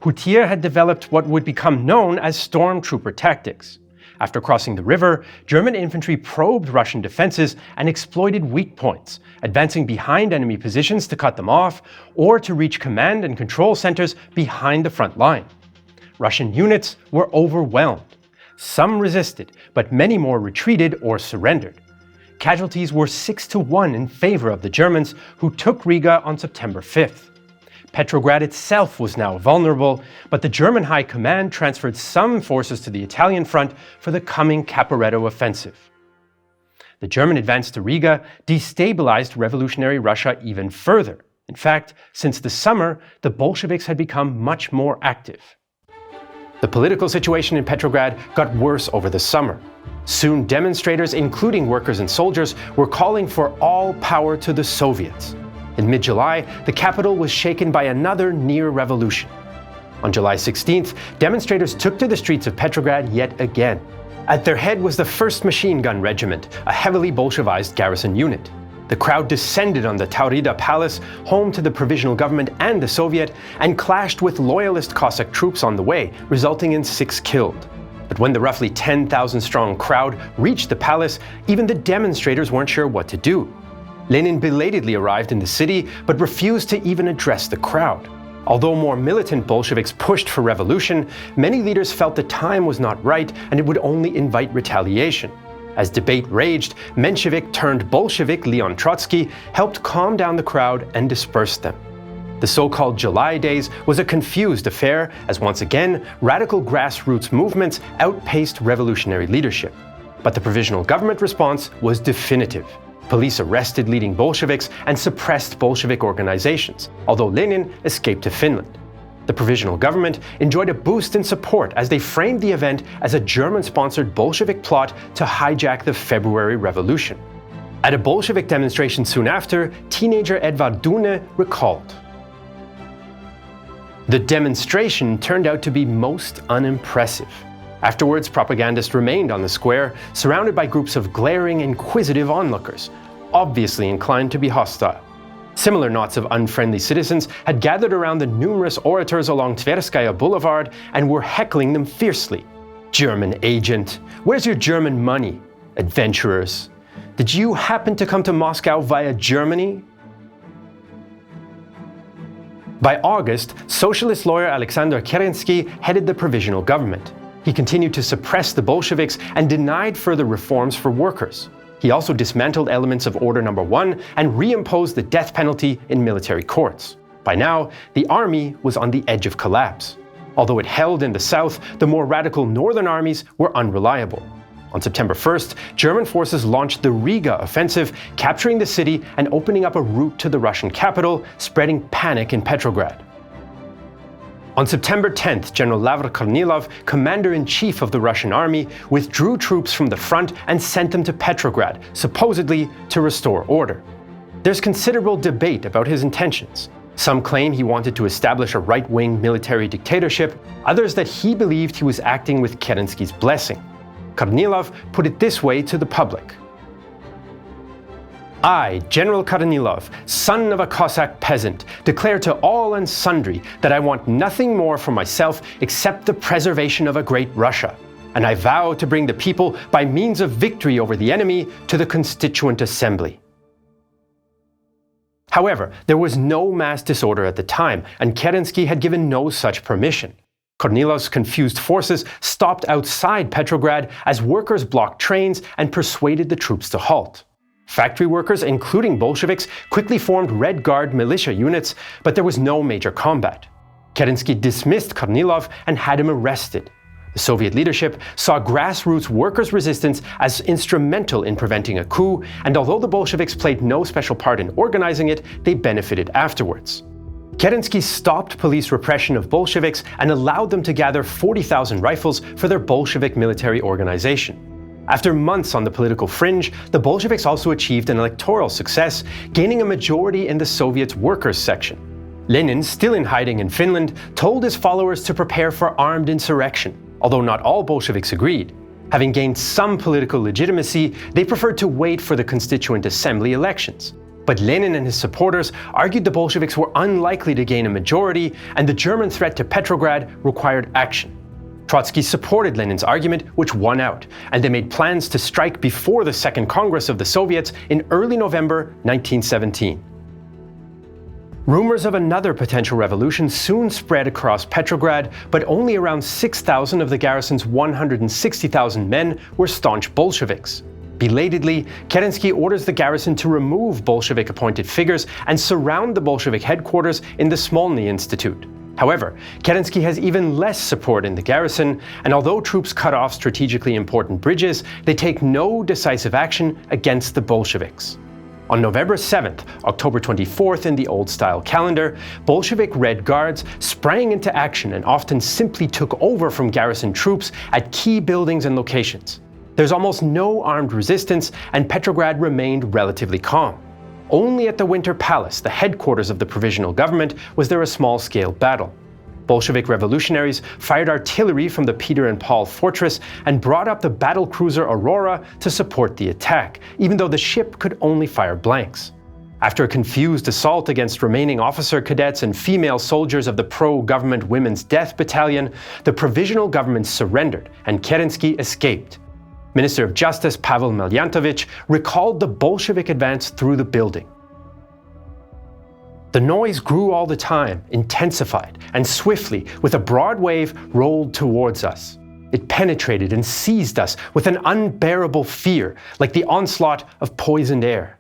Hutier had developed what would become known as stormtrooper tactics. After crossing the river, German infantry probed Russian defenses and exploited weak points, advancing behind enemy positions to cut them off, or to reach command and control centers behind the front line. Russian units were overwhelmed. Some resisted, but many more retreated or surrendered. Casualties were 6-1 in favor of the Germans, who took Riga on September 5th. Petrograd itself was now vulnerable, but the German High Command transferred some forces to the Italian front for the coming Caporetto offensive. The German advance to Riga destabilized revolutionary Russia even further. In fact, since the summer, the Bolsheviks had become much more active. The political situation in Petrograd got worse over the summer. Soon demonstrators, including workers and soldiers, were calling for all power to the Soviets. In mid-July, the capital was shaken by another near revolution. On July 16th, demonstrators took to the streets of Petrograd yet again. At their head was the 1st Machine Gun Regiment, a heavily Bolshevized garrison unit. The crowd descended on the Taurida Palace, home to the Provisional Government and the Soviet, and clashed with loyalist Cossack troops on the way, resulting in 6 killed. But when the roughly 10,000-strong crowd reached the palace, even the demonstrators weren't sure what to do. Lenin belatedly arrived in the city, but refused to even address the crowd. Although more militant Bolsheviks pushed for revolution, many leaders felt the time was not right and it would only invite retaliation. As debate raged, Menshevik-turned-Bolshevik Leon Trotsky helped calm down the crowd and disperse them. The so-called July Days was a confused affair as once again, radical grassroots movements outpaced revolutionary leadership. But the provisional government response was definitive. Police arrested leading Bolsheviks and suppressed Bolshevik organizations, although Lenin escaped to Finland. The provisional government enjoyed a boost in support as they framed the event as a German-sponsored Bolshevik plot to hijack the February Revolution. At a Bolshevik demonstration soon after, teenager Edvard Dune recalled, "The demonstration turned out to be most unimpressive. Afterwards, propagandists remained on the square, surrounded by groups of glaring, inquisitive onlookers, obviously inclined to be hostile. Similar knots of unfriendly citizens had gathered around the numerous orators along Tverskaya Boulevard and were heckling them fiercely. 'German agent! Where's your German money? Adventurers! Did you happen to come to Moscow via Germany?' By August, socialist lawyer Alexander Kerensky headed the provisional government. He continued to suppress the Bolsheviks and denied further reforms for workers. He also dismantled elements of Order No. 1 and reimposed the death penalty in military courts. By now, the army was on the edge of collapse. Although it held in the south, the more radical northern armies were unreliable. On September 1st, German forces launched the Riga Offensive, capturing the city and opening up a route to the Russian capital, spreading panic in Petrograd. On September 10th, General Lavr Kornilov, commander-in-chief of the Russian army, withdrew troops from the front and sent them to Petrograd, supposedly to restore order. There's considerable debate about his intentions. Some claim he wanted to establish a right-wing military dictatorship, others that he believed he was acting with Kerensky's blessing. Kornilov put it this way to the public. "I, General Kornilov, son of a Cossack peasant, declare to all and sundry that I want nothing more for myself except the preservation of a great Russia, and I vow to bring the people, by means of victory over the enemy, to the Constituent Assembly." However, there was no mass disorder at the time, and Kerensky had given no such permission. Kornilov's confused forces stopped outside Petrograd as workers blocked trains and persuaded the troops to halt. Factory workers, including Bolsheviks, quickly formed Red Guard militia units, but there was no major combat. Kerensky dismissed Kornilov and had him arrested. The Soviet leadership saw grassroots workers' resistance as instrumental in preventing a coup, and although the Bolsheviks played no special part in organizing it, they benefited afterwards. Kerensky stopped police repression of Bolsheviks and allowed them to gather 40,000 rifles for their Bolshevik military organization. After months on the political fringe, the Bolsheviks also achieved an electoral success, gaining a majority in the Soviet's workers' section. Lenin, still in hiding in Finland, told his followers to prepare for armed insurrection, although not all Bolsheviks agreed. Having gained some political legitimacy, they preferred to wait for the Constituent Assembly elections. But Lenin and his supporters argued the Bolsheviks were unlikely to gain a majority, and the German threat to Petrograd required action. Trotsky supported Lenin's argument, which won out, and they made plans to strike before the Second Congress of the Soviets in early November 1917. Rumors of another potential revolution soon spread across Petrograd, but only around 6,000 of the garrison's 160,000 men were staunch Bolsheviks. Belatedly, Kerensky orders the garrison to remove Bolshevik-appointed figures and surround the Bolshevik headquarters in the Smolny Institute. However, Kerensky has even less support in the garrison, and although troops cut off strategically important bridges, they take no decisive action against the Bolsheviks. On November 7th, October 24th in the old-style calendar, Bolshevik Red Guards sprang into action and often simply took over from garrison troops at key buildings and locations. There's almost no armed resistance, and Petrograd remained relatively calm. Only at the Winter Palace, the headquarters of the provisional government, was there a small-scale battle. Bolshevik revolutionaries fired artillery from the Peter and Paul fortress and brought up the battlecruiser Aurora to support the attack, even though the ship could only fire blanks. After a confused assault against remaining officer cadets and female soldiers of the pro-government Women's Death Battalion, the provisional government surrendered and Kerensky escaped. Minister of Justice Pavel Melyantovich recalled the Bolshevik advance through the building. The noise grew all the time, intensified, and swiftly, with a broad wave, rolled towards us. It penetrated and seized us with an unbearable fear, like the onslaught of poisoned air.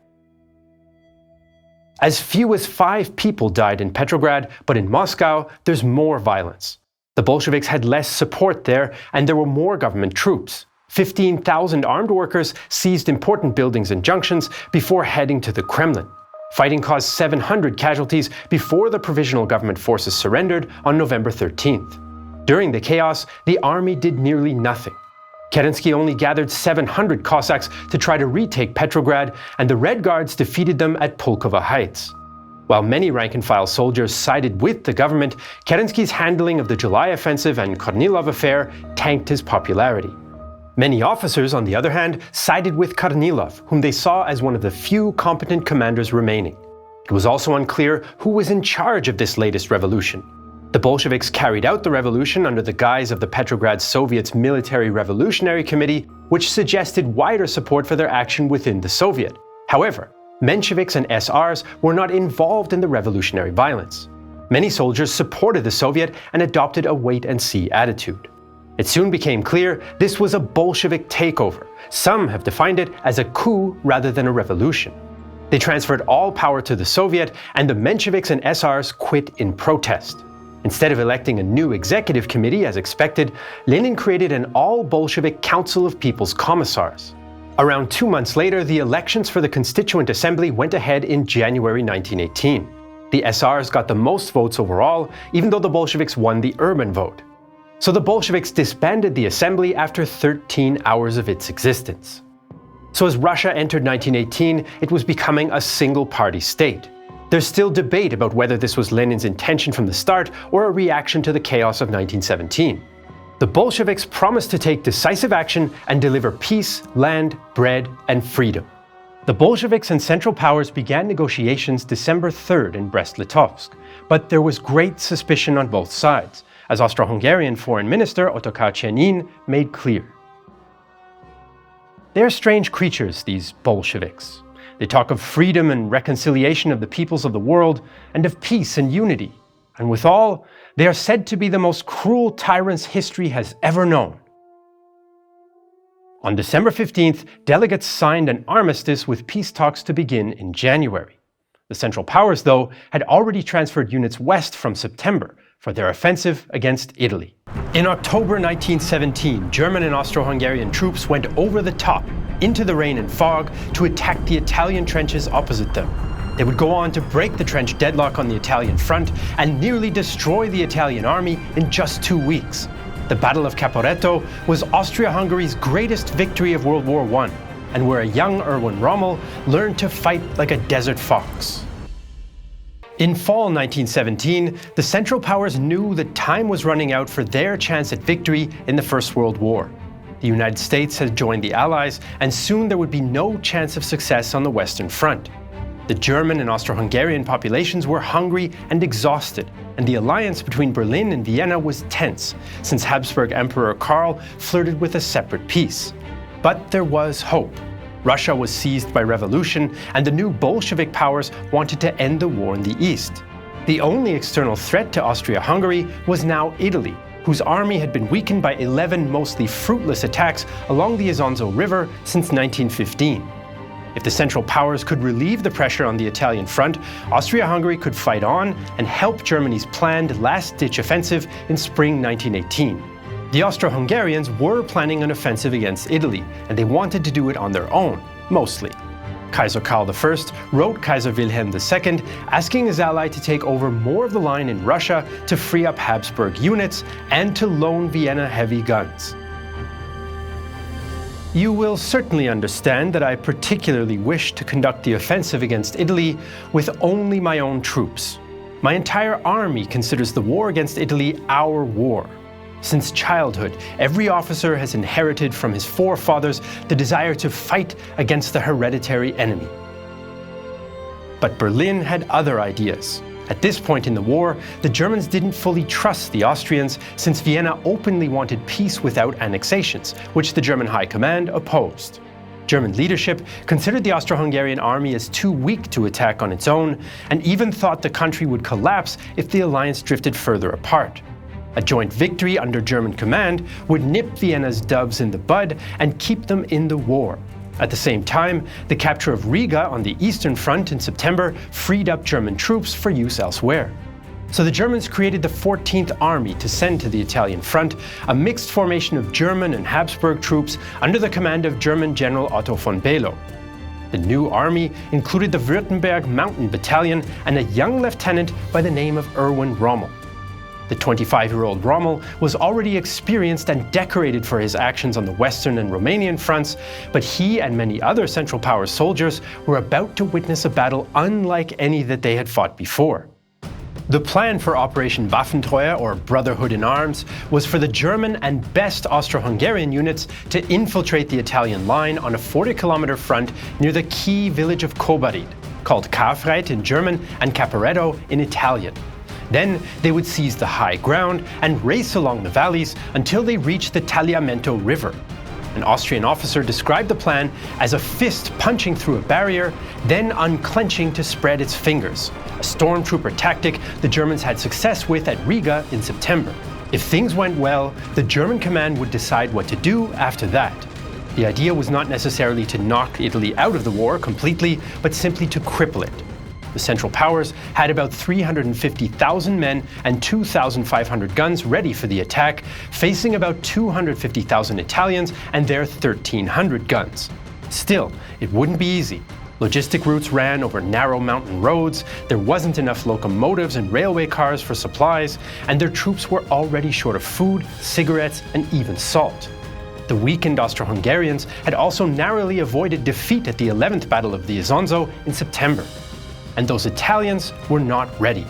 As few as 5 people died in Petrograd, but in Moscow, there's more violence. The Bolsheviks had less support there, and there were more government troops. 15,000 armed workers seized important buildings and junctions before heading to the Kremlin. Fighting caused 700 casualties before the provisional government forces surrendered on November 13th. During the chaos, the army did nearly nothing. Kerensky only gathered 700 Cossacks to try to retake Petrograd, and the Red Guards defeated them at Pulkovo Heights. While many rank-and-file soldiers sided with the government, Kerensky's handling of the July offensive and Kornilov affair tanked his popularity. Many officers, on the other hand, sided with Kornilov, whom they saw as one of the few competent commanders remaining. It was also unclear who was in charge of this latest revolution. The Bolsheviks carried out the revolution under the guise of the Petrograd Soviet's Military Revolutionary Committee, which suggested wider support for their action within the Soviet. However, Mensheviks and SRs were not involved in the revolutionary violence. Many soldiers supported the Soviet and adopted a wait-and-see attitude. It soon became clear this was a Bolshevik takeover. Some have defined it as a coup rather than a revolution. They transferred all power to the Soviet, and the Mensheviks and SRs quit in protest. Instead of electing a new executive committee as expected, Lenin created an all-Bolshevik Council of People's Commissars. Around 2 months later, the elections for the Constituent Assembly went ahead in January 1918. The SRs got the most votes overall, even though the Bolsheviks won the urban vote. So the Bolsheviks disbanded the assembly after 13 hours of its existence. So as Russia entered 1918, it was becoming a single-party state. There's still debate about whether this was Lenin's intention from the start or a reaction to the chaos of 1917. The Bolsheviks promised to take decisive action and deliver peace, land, bread, and freedom. The Bolsheviks and Central Powers began negotiations December 3rd in Brest-Litovsk, but there was great suspicion on both sides, as Austro-Hungarian Foreign Minister Ottokar Csenin made clear. They are strange creatures, these Bolsheviks. They talk of freedom and reconciliation of the peoples of the world, and of peace and unity, and withal, they are said to be the most cruel tyrants history has ever known. On December 15th, delegates signed an armistice with peace talks to begin in January. The Central Powers, though, had already transferred units west from September for their offensive against Italy. In October 1917, German and Austro-Hungarian troops went over the top, into the rain and fog, to attack the Italian trenches opposite them. They would go on to break the trench deadlock on the Italian front and nearly destroy the Italian army in just 2 weeks. The Battle of Caporetto was Austria-Hungary's greatest victory of World War I, and where a young Erwin Rommel learned to fight like a desert fox. In fall 1917, the Central Powers knew that time was running out for their chance at victory in the First World War. The United States had joined the Allies, and soon there would be no chance of success on the Western Front. The German and Austro-Hungarian populations were hungry and exhausted, and the alliance between Berlin and Vienna was tense, since Habsburg Emperor Karl flirted with a separate peace. But there was hope. Russia was seized by revolution, and the new Bolshevik powers wanted to end the war in the East. The only external threat to Austria-Hungary was now Italy, whose army had been weakened by 11 mostly fruitless attacks along the Isonzo River since 1915. If the Central Powers could relieve the pressure on the Italian front, Austria-Hungary could fight on and help Germany's planned last-ditch offensive in spring 1918. The Austro-Hungarians were planning an offensive against Italy, and they wanted to do it on their own, mostly. Kaiser Karl I wrote Kaiser Wilhelm II asking his ally to take over more of the line in Russia to free up Habsburg units and to loan Vienna heavy guns. You will certainly understand that I particularly wished to conduct the offensive against Italy with only my own troops. My entire army considers the war against Italy our war. Since childhood, every officer has inherited from his forefathers the desire to fight against the hereditary enemy. But Berlin had other ideas. At this point in the war, the Germans didn't fully trust the Austrians, since Vienna openly wanted peace without annexations, which the German High Command opposed. German leadership considered the Austro-Hungarian army as too weak to attack on its own, and even thought the country would collapse if the alliance drifted further apart. A joint victory under German command would nip Vienna's doves in the bud and keep them in the war. At the same time, the capture of Riga on the Eastern Front in September freed up German troops for use elsewhere. So the Germans created the 14th Army to send to the Italian front, a mixed formation of German and Habsburg troops under the command of German General Otto von Below. The new army included the Württemberg Mountain Battalion and a young lieutenant by the name of Erwin Rommel. The 25-year-old Rommel was already experienced and decorated for his actions on the Western and Romanian fronts, but he and many other Central Powers soldiers were about to witness a battle unlike any that they had fought before. The plan for Operation Waffentreue, or Brotherhood in Arms, was for the German and best Austro-Hungarian units to infiltrate the Italian line on a 40-kilometer front near the key village of Kobarid, called Karfreid in German and Caporetto in Italian. Then they would seize the high ground and race along the valleys until they reached the Tagliamento River. An Austrian officer described the plan as a fist punching through a barrier, then unclenching to spread its fingers, a stormtrooper tactic the Germans had success with at Riga in September. If things went well, the German command would decide what to do after that. The idea was not necessarily to knock Italy out of the war completely, but simply to cripple it. The Central Powers had about 350,000 men and 2,500 guns ready for the attack, facing about 250,000 Italians and their 1,300 guns. Still, it wouldn't be easy. Logistic routes ran over narrow mountain roads, there wasn't enough locomotives and railway cars for supplies, and their troops were already short of food, cigarettes, and even salt. The weakened Austro-Hungarians had also narrowly avoided defeat at the 11th Battle of the Isonzo in September. And those Italians were not ready.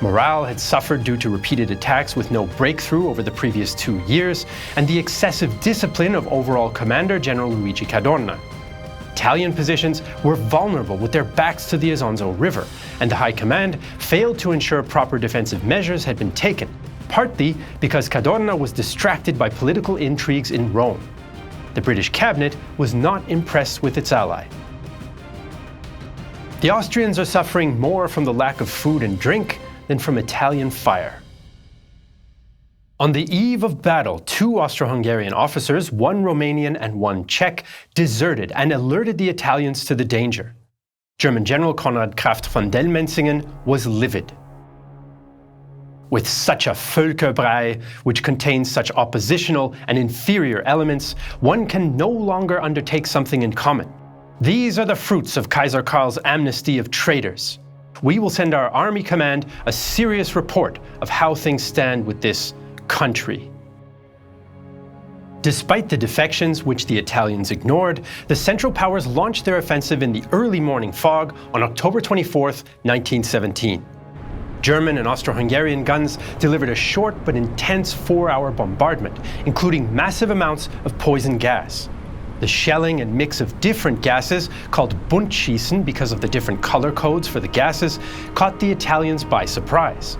Morale had suffered due to repeated attacks with no breakthrough over the previous 2 years, and the excessive discipline of overall commander General Luigi Cadorna. Italian positions were vulnerable with their backs to the Isonzo River, and the High Command failed to ensure proper defensive measures had been taken, partly because Cadorna was distracted by political intrigues in Rome. The British cabinet was not impressed with its ally. The Austrians are suffering more from the lack of food and drink than from Italian fire. On the eve of battle, 2 Austro-Hungarian officers, 1 Romanian and 1 Czech, deserted and alerted the Italians to the danger. German General Konrad Kraft von Dellmensingen was livid. With such a Völkerbrei, which contains such oppositional and inferior elements, one can no longer undertake something in common. These are the fruits of Kaiser Karl's amnesty of traitors. We will send our army command a serious report of how things stand with this country. Despite the defections which the Italians ignored, the Central Powers launched their offensive in the early morning fog on October 24, 1917. German and Austro-Hungarian guns delivered a short but intense 4-hour bombardment, including massive amounts of poison gas. The shelling and mix of different gases, called Buntschießen because of the different color codes for the gases, caught the Italians by surprise.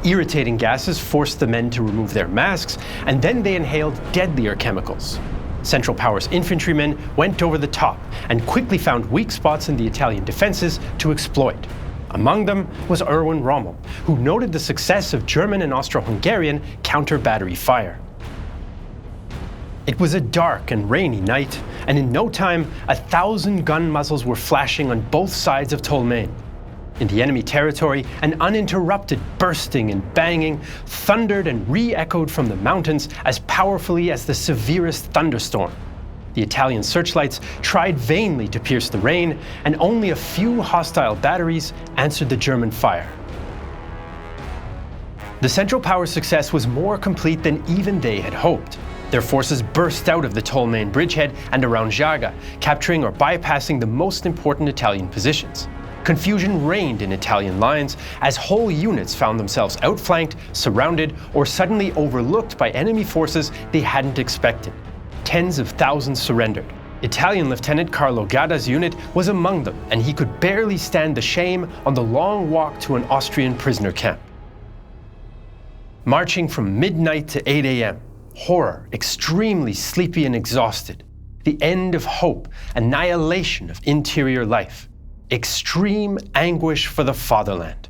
Irritating gases forced the men to remove their masks, and then they inhaled deadlier chemicals. Central Powers infantrymen went over the top and quickly found weak spots in the Italian defenses to exploit. Among them was Erwin Rommel, who noted the success of German and Austro-Hungarian counter-battery fire. It was a dark and rainy night, and in no time, 1,000 gun muzzles were flashing on both sides of Tolmain. In the enemy territory, an uninterrupted bursting and banging thundered and re-echoed from the mountains as powerfully as the severest thunderstorm. The Italian searchlights tried vainly to pierce the rain, and only a few hostile batteries answered the German fire. The Central Powers' success was more complete than even they had hoped. Their forces burst out of the Tolmain bridgehead and around Jaga, capturing or bypassing the most important Italian positions. Confusion reigned in Italian lines as whole units found themselves outflanked, surrounded, or suddenly overlooked by enemy forces they hadn't expected. Tens of thousands surrendered. Italian Lieutenant Carlo Gadda's unit was among them, and he could barely stand the shame on the long walk to an Austrian prisoner camp. Marching from midnight to 8 a.m., horror, extremely sleepy and exhausted. The end of hope, annihilation of interior life. Extreme anguish for the fatherland.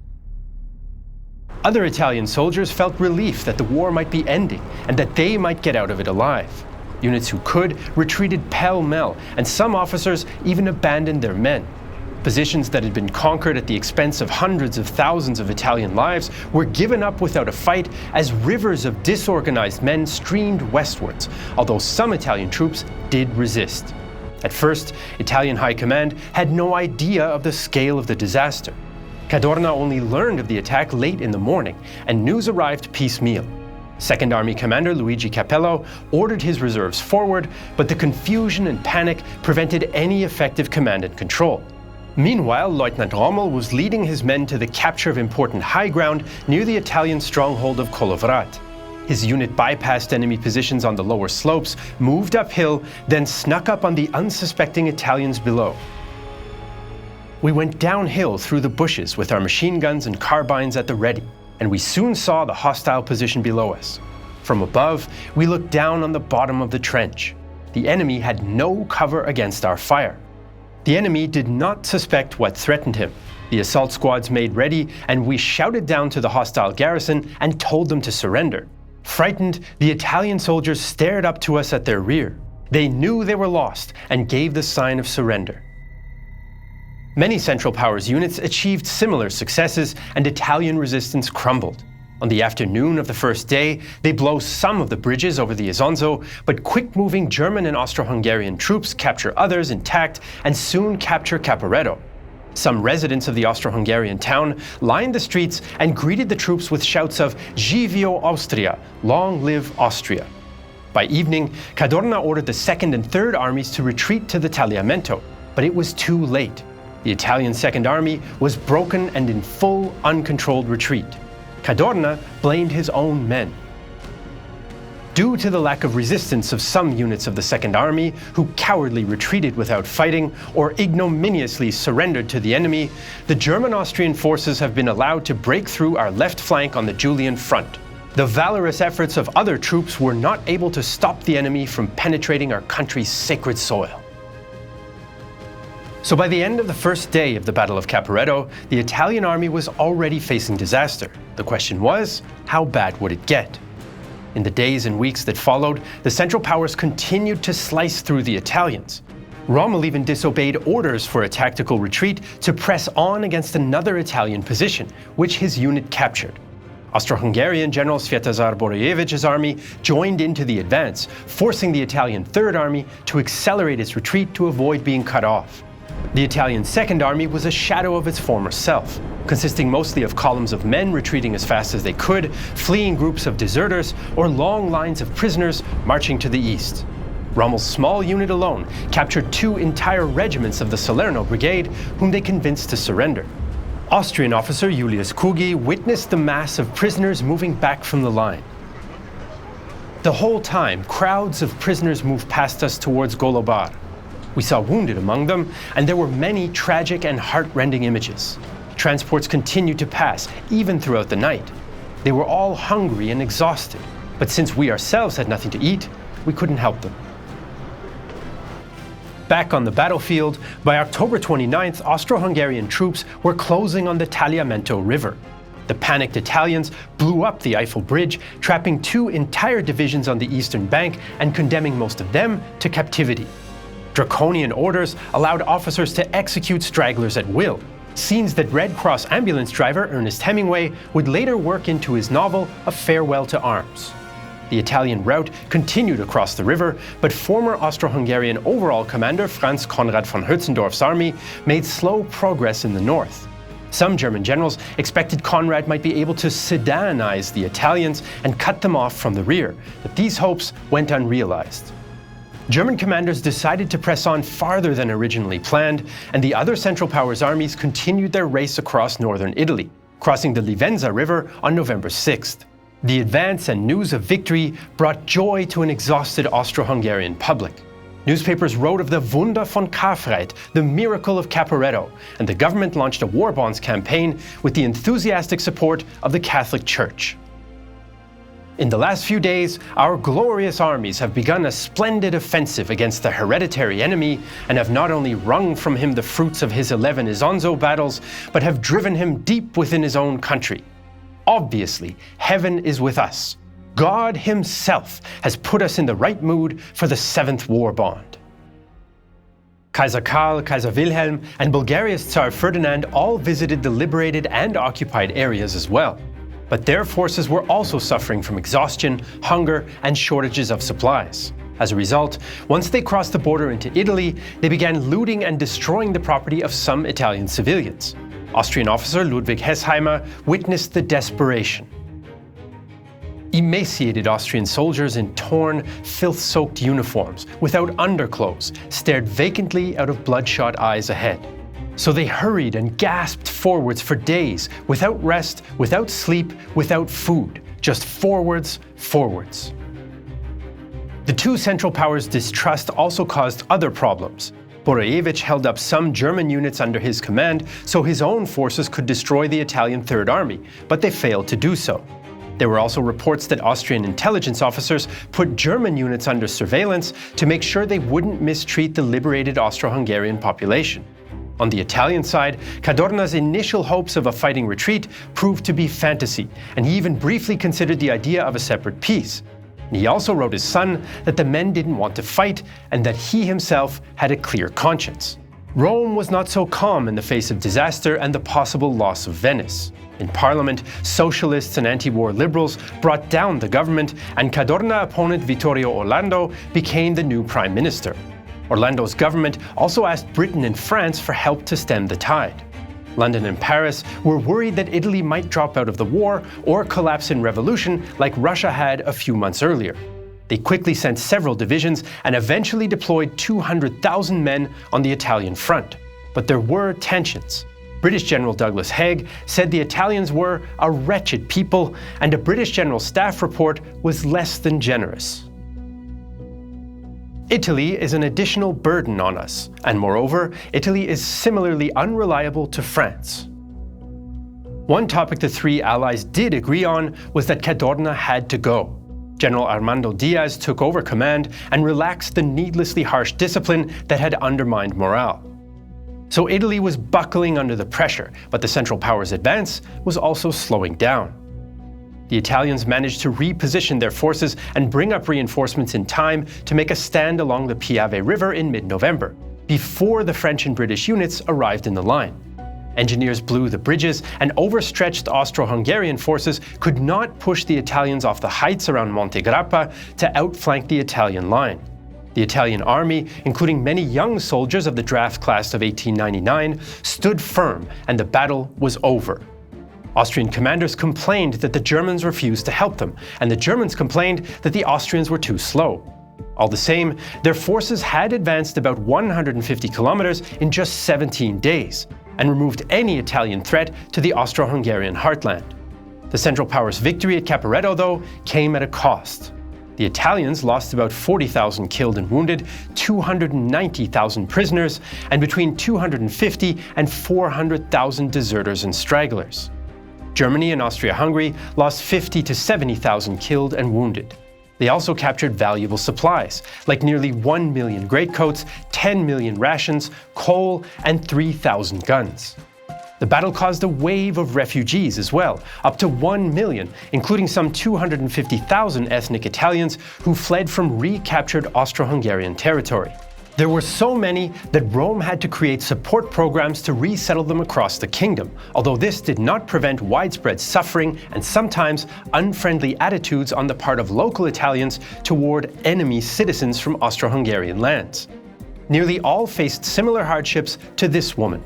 Other Italian soldiers felt relief that the war might be ending and that they might get out of it alive. Units who could retreated pell-mell, and some officers even abandoned their men. Positions that had been conquered at the expense of hundreds of thousands of Italian lives were given up without a fight as rivers of disorganized men streamed westwards, although some Italian troops did resist. At first, Italian High Command had no idea of the scale of the disaster. Cadorna only learned of the attack late in the morning, and news arrived piecemeal. Second Army Commander Luigi Capello ordered his reserves forward, but the confusion and panic prevented any effective command and control. Meanwhile, Lieutenant Rommel was leading his men to the capture of important high ground near the Italian stronghold of Colburn. His unit bypassed enemy positions on the lower slopes, moved uphill, then snuck up on the unsuspecting Italians below. We went downhill through the bushes with our machine guns and carbines at the ready, and we soon saw the hostile position below us. From above, we looked down on the bottom of the trench. The enemy had no cover against our fire. The enemy did not suspect what threatened him. The assault squads made ready, and we shouted down to the hostile garrison and told them to surrender. Frightened, the Italian soldiers stared up to us at their rear. They knew they were lost and gave the sign of surrender. Many Central Powers units achieved similar successes, and Italian resistance crumbled. On the afternoon of the first day, they blow some of the bridges over the Isonzo, but quick-moving German and Austro-Hungarian troops capture others intact and soon capture Caporetto. Some residents of the Austro-Hungarian town lined the streets and greeted the troops with shouts of "Živio Austria!" Long live Austria! By evening, Cadorna ordered the 2nd and 3rd armies to retreat to the Tagliamento, but it was too late. The Italian Second Army was broken and in full, uncontrolled retreat. Cadorna blamed his own men. Due to the lack of resistance of some units of the Second Army, who cowardly retreated without fighting or ignominiously surrendered to the enemy, the German-Austrian forces have been allowed to break through our left flank on the Julian Front. The valorous efforts of other troops were not able to stop the enemy from penetrating our country's sacred soil. So by the end of the first day of the Battle of Caporetto, the Italian army was already facing disaster. The question was, how bad would it get? In the days and weeks that followed, the Central Powers continued to slice through the Italians. Rommel even disobeyed orders for a tactical retreat to press on against another Italian position, which his unit captured. Austro-Hungarian General Sviatozar Borojevich's army joined into the advance, forcing the Italian Third Army to accelerate its retreat to avoid being cut off. The Italian Second Army was a shadow of its former self, consisting mostly of columns of men retreating as fast as they could, fleeing groups of deserters, or long lines of prisoners marching to the east. Rommel's small unit alone captured 2 entire regiments of the Salerno Brigade, whom they convinced to surrender. Austrian officer Julius Kugi witnessed the mass of prisoners moving back from the line. The whole time, crowds of prisoners moved past us towards Golobar. We saw wounded among them, and there were many tragic and heart-rending images. Transports continued to pass, even throughout the night. They were all hungry and exhausted, but since we ourselves had nothing to eat, we couldn't help them. Back on the battlefield, by October 29th, Austro-Hungarian troops were closing on the Tagliamento River. The panicked Italians blew up the Eiffel Bridge, trapping 2 entire divisions on the eastern bank and condemning most of them to captivity. Draconian orders allowed officers to execute stragglers at will, scenes that Red Cross ambulance driver Ernest Hemingway would later work into his novel A Farewell to Arms. The Italian rout continued across the river, but former Austro-Hungarian overall commander Franz Conrad von Hötzendorf's army made slow progress in the north. Some German generals expected Conrad might be able to Sedanize the Italians and cut them off from the rear, but these hopes went unrealized. German commanders decided to press on farther than originally planned, and the other Central Powers armies continued their race across northern Italy, crossing the Livenza River on November 6th. The advance and news of victory brought joy to an exhausted Austro-Hungarian public. Newspapers wrote of the Wunder von Karfreid, the miracle of Caporetto, and the government launched a war bonds campaign with the enthusiastic support of the Catholic Church. In the last few days, our glorious armies have begun a splendid offensive against the hereditary enemy and have not only wrung from him the fruits of his 11 Isonzo battles, but have driven him deep within his own country. Obviously, heaven is with us. God himself has put us in the right mood for the 7th war bond. Kaiser Karl, Kaiser Wilhelm, and Bulgaria's Tsar Ferdinand all visited the liberated and occupied areas as well. But their forces were also suffering from exhaustion, hunger, and shortages of supplies. As a result, once they crossed the border into Italy, they began looting and destroying the property of some Italian civilians. Austrian officer Ludwig Hessheimer witnessed the desperation. Emaciated Austrian soldiers in torn, filth-soaked uniforms, without underclothes, stared vacantly out of bloodshot eyes ahead. So they hurried and gasped forwards for days, without rest, without sleep, without food, just forwards, forwards. The two Central Powers' distrust also caused other problems. Borojevic held up some German units under his command so his own forces could destroy the Italian Third Army, but they failed to do so. There were also reports that Austrian intelligence officers put German units under surveillance to make sure they wouldn't mistreat the liberated Austro-Hungarian population. On the Italian side, Cadorna's initial hopes of a fighting retreat proved to be fantasy, and he even briefly considered the idea of a separate peace. And he also wrote his son that the men didn't want to fight and that he himself had a clear conscience. Rome was not so calm in the face of disaster and the possible loss of Venice. In Parliament, socialists and anti-war liberals brought down the government, and Cadorna opponent Vittorio Orlando became the new prime minister. Orlando's government also asked Britain and France for help to stem the tide. London and Paris were worried that Italy might drop out of the war or collapse in revolution like Russia had a few months earlier. They quickly sent several divisions and eventually deployed 200,000 men on the Italian front. But there were tensions. British General Douglas Haig said the Italians were a wretched people, and a British General Staff report was less than generous. Italy is an additional burden on us, and moreover, Italy is similarly unreliable to France. One topic the three allies did agree on was that Cadorna had to go. General Armando Diaz took over command and relaxed the needlessly harsh discipline that had undermined morale. So Italy was buckling under the pressure, but the Central Powers' advance was also slowing down. The Italians managed to reposition their forces and bring up reinforcements in time to make a stand along the Piave River in mid-November, before the French and British units arrived in the line. Engineers blew the bridges, and overstretched Austro-Hungarian forces could not push the Italians off the heights around Monte Grappa to outflank the Italian line. The Italian army, including many young soldiers of the draft class of 1899, stood firm, and the battle was over. Austrian commanders complained that the Germans refused to help them, and the Germans complained that the Austrians were too slow. All the same, their forces had advanced about 150 kilometers in just 17 days, and removed any Italian threat to the Austro-Hungarian heartland. The Central Powers' victory at Caporetto, though, came at a cost. The Italians lost about 40,000 killed and wounded, 290,000 prisoners, and between 250 and 400,000 deserters and stragglers. Germany and Austria-Hungary lost 50 to 70,000 killed and wounded. They also captured valuable supplies, like nearly 1 million greatcoats, 10 million rations, coal, and 3,000 guns. The battle caused a wave of refugees as well, up to 1 million, including some 250,000 ethnic Italians who fled from recaptured Austro-Hungarian territory. There were so many that Rome had to create support programs to resettle them across the kingdom, although this did not prevent widespread suffering and sometimes unfriendly attitudes on the part of local Italians toward enemy citizens from Austro-Hungarian lands. Nearly all faced similar hardships to this woman.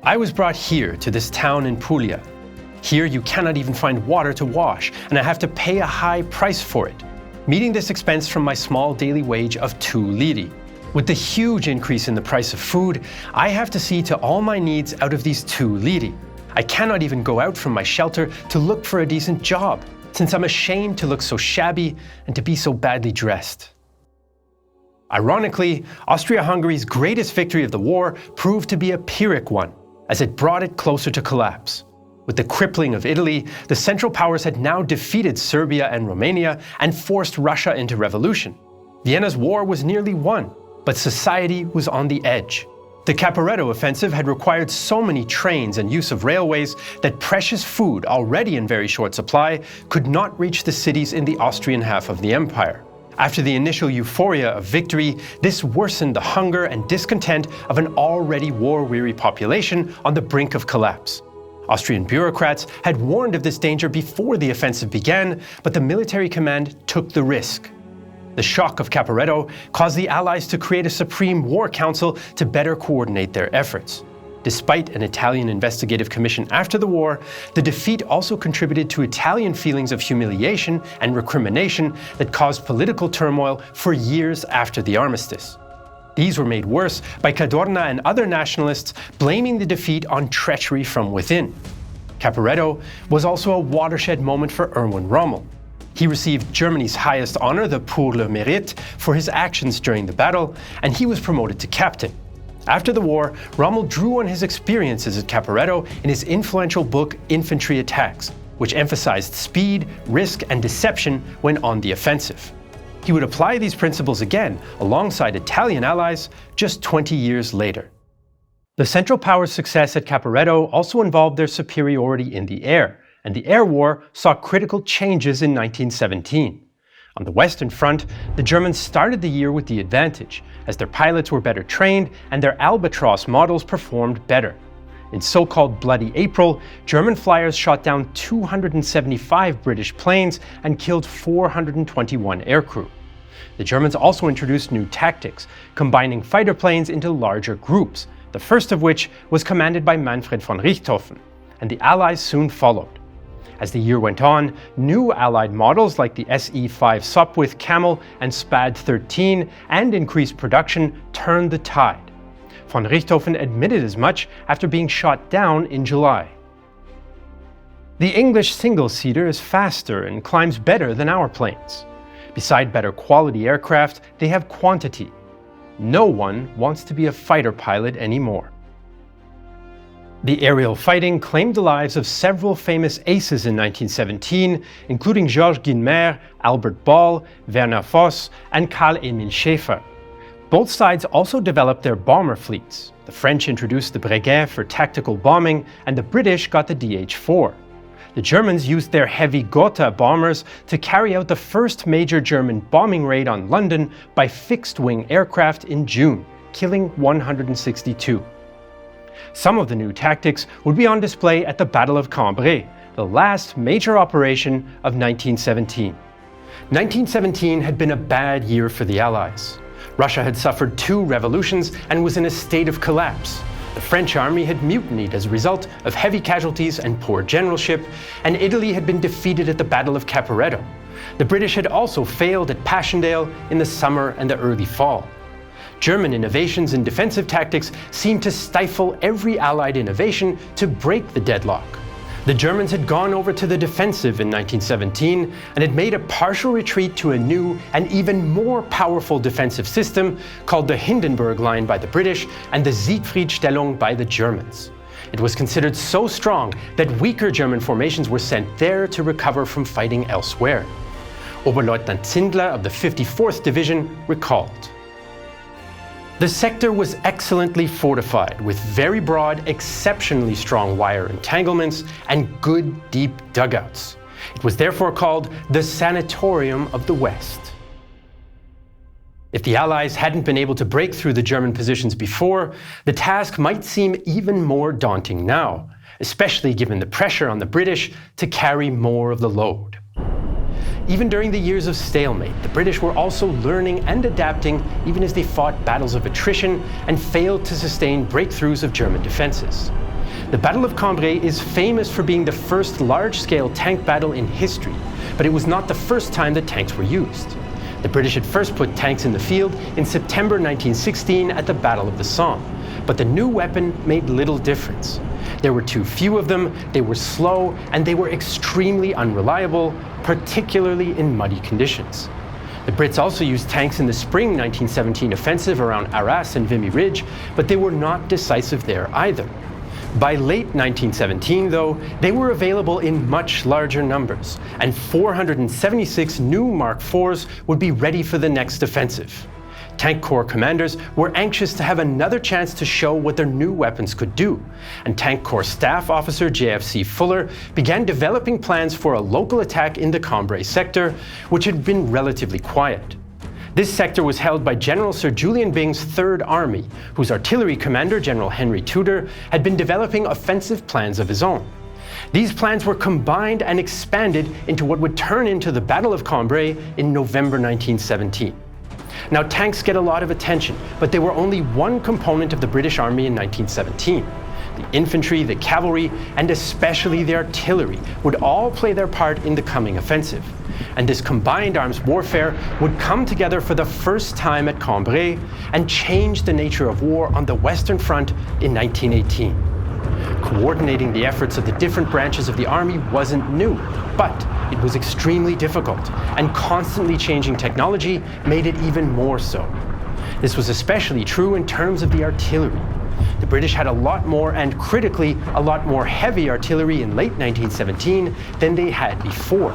I was brought here to this town in Puglia. Here you cannot even find water to wash, and I have to pay a high price for it, meeting this expense from my small daily wage of 2 liri. With the huge increase in the price of food, I have to see to all my needs out of these 2 liri. I cannot even go out from my shelter to look for a decent job, since I'm ashamed to look so shabby and to be so badly dressed. Ironically, Austria-Hungary's greatest victory of the war proved to be a Pyrrhic one, as it brought it closer to collapse. With the crippling of Italy, the Central Powers had now defeated Serbia and Romania and forced Russia into revolution. Vienna's war was nearly won, but society was on the edge. The Caporetto offensive had required so many trains and use of railways that precious food, already in very short supply, could not reach the cities in the Austrian half of the empire. After the initial euphoria of victory, this worsened the hunger and discontent of an already war-weary population on the brink of collapse. Austrian bureaucrats had warned of this danger before the offensive began, but the military command took the risk. The shock of Caporetto caused the Allies to create a Supreme War Council to better coordinate their efforts. Despite an Italian investigative commission after the war, the defeat also contributed to Italian feelings of humiliation and recrimination that caused political turmoil for years after the armistice. These were made worse by Cadorna and other nationalists blaming the defeat on treachery from within. Caporetto was also a watershed moment for Erwin Rommel. He received Germany's highest honor, the Pour le Mérite, for his actions during the battle, and he was promoted to captain. After the war, Rommel drew on his experiences at Caporetto in his influential book Infantry Attacks, which emphasized speed, risk, and deception when on the offensive. He would apply these principles again alongside Italian allies just 20 years later. The Central Powers' success at Caporetto also involved their superiority in the air, and the air war saw critical changes in 1917. On the Western Front, the Germans started the year with the advantage, as their pilots were better trained and their Albatross models performed better. In so-called Bloody April, German flyers shot down 275 British planes and killed 421 aircrew. The Germans also introduced new tactics, combining fighter planes into larger groups, the first of which was commanded by Manfred von Richthofen, and the Allies soon followed. As the year went on, new Allied models like the SE-5 Sopwith Camel and Spad 13 and increased production turned the tide. Von Richthofen admitted as much after being shot down in July. The English single-seater is faster and climbs better than our planes. Beside better quality aircraft, they have quantity. No one wants to be a fighter pilot anymore. The aerial fighting claimed the lives of several famous aces in 1917, including Georges Guilmer, Albert Ball, Werner Voss, and Karl-Emil Schäfer. Both sides also developed their bomber fleets. The French introduced the Breguet for tactical bombing, and the British got the DH-4. The Germans used their heavy Gotha bombers to carry out the first major German bombing raid on London by fixed-wing aircraft in June, killing 162. Some of the new tactics would be on display at the Battle of Cambrai, the last major operation of 1917. 1917 had been a bad year for the Allies. Russia had suffered 2 revolutions and was in a state of collapse. The French army had mutinied as a result of heavy casualties and poor generalship, and Italy had been defeated at the Battle of Caporetto. The British had also failed at Passchendaele in the summer and the early fall. German innovations in defensive tactics seemed to stifle every Allied innovation to break the deadlock. The Germans had gone over to the defensive in 1917 and had made a partial retreat to a new and even more powerful defensive system called the Hindenburg Line by the British and the Siegfriedstellung by the Germans. It was considered so strong that weaker German formations were sent there to recover from fighting elsewhere. Oberleutnant Zindler of the 54th Division recalled. The sector was excellently fortified with very broad, exceptionally strong wire entanglements and good deep dugouts. It was therefore called the Sanatorium of the West. If the Allies hadn't been able to break through the German positions before, the task might seem even more daunting now, especially given the pressure on the British to carry more of the load. Even during the years of stalemate, the British were also learning and adapting even as they fought battles of attrition and failed to sustain breakthroughs of German defenses. The Battle of Cambrai is famous for being the first large-scale tank battle in history, but it was not the first time that tanks were used. The British had first put tanks in the field in September 1916 at the Battle of the Somme, but the new weapon made little difference. There were too few of them, they were slow, and they were extremely unreliable, particularly in muddy conditions. The Brits also used tanks in the spring 1917 offensive around Arras and Vimy Ridge, but they were not decisive there either. By late 1917, though, they were available in much larger numbers, and 476 new Mark IVs would be ready for the next offensive. Tank Corps commanders were anxious to have another chance to show what their new weapons could do, and Tank Corps Staff Officer JFC Fuller began developing plans for a local attack in the Cambrai sector, which had been relatively quiet. This sector was held by General Sir Julian Byng's Third Army, whose artillery commander, General Henry Tudor, had been developing offensive plans of his own. These plans were combined and expanded into what would turn into the Battle of Cambrai in November 1917. Now, tanks get a lot of attention, but they were only one component of the British Army in 1917. The infantry, the cavalry, and especially the artillery would all play their part in the coming offensive. And this combined arms warfare would come together for the first time at Cambrai and change the nature of war on the Western Front in 1918. Coordinating the efforts of the different branches of the army wasn't new, but it was extremely difficult, and constantly changing technology made it even more so. This was especially true in terms of the artillery. The British had a lot more, and critically, a lot more heavy artillery in late 1917 than they had before.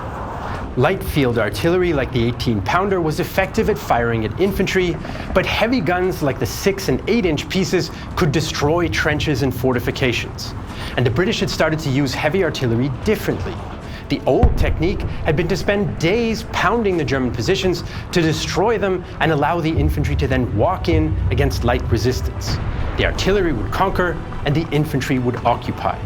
Light field artillery like the 18-pounder was effective at firing at infantry, but heavy guns like the 6- and 8-inch pieces could destroy trenches and fortifications. And the British had started to use heavy artillery differently. The old technique had been to spend days pounding the German positions to destroy them and allow the infantry to then walk in against light resistance. The artillery would conquer and the infantry would occupy.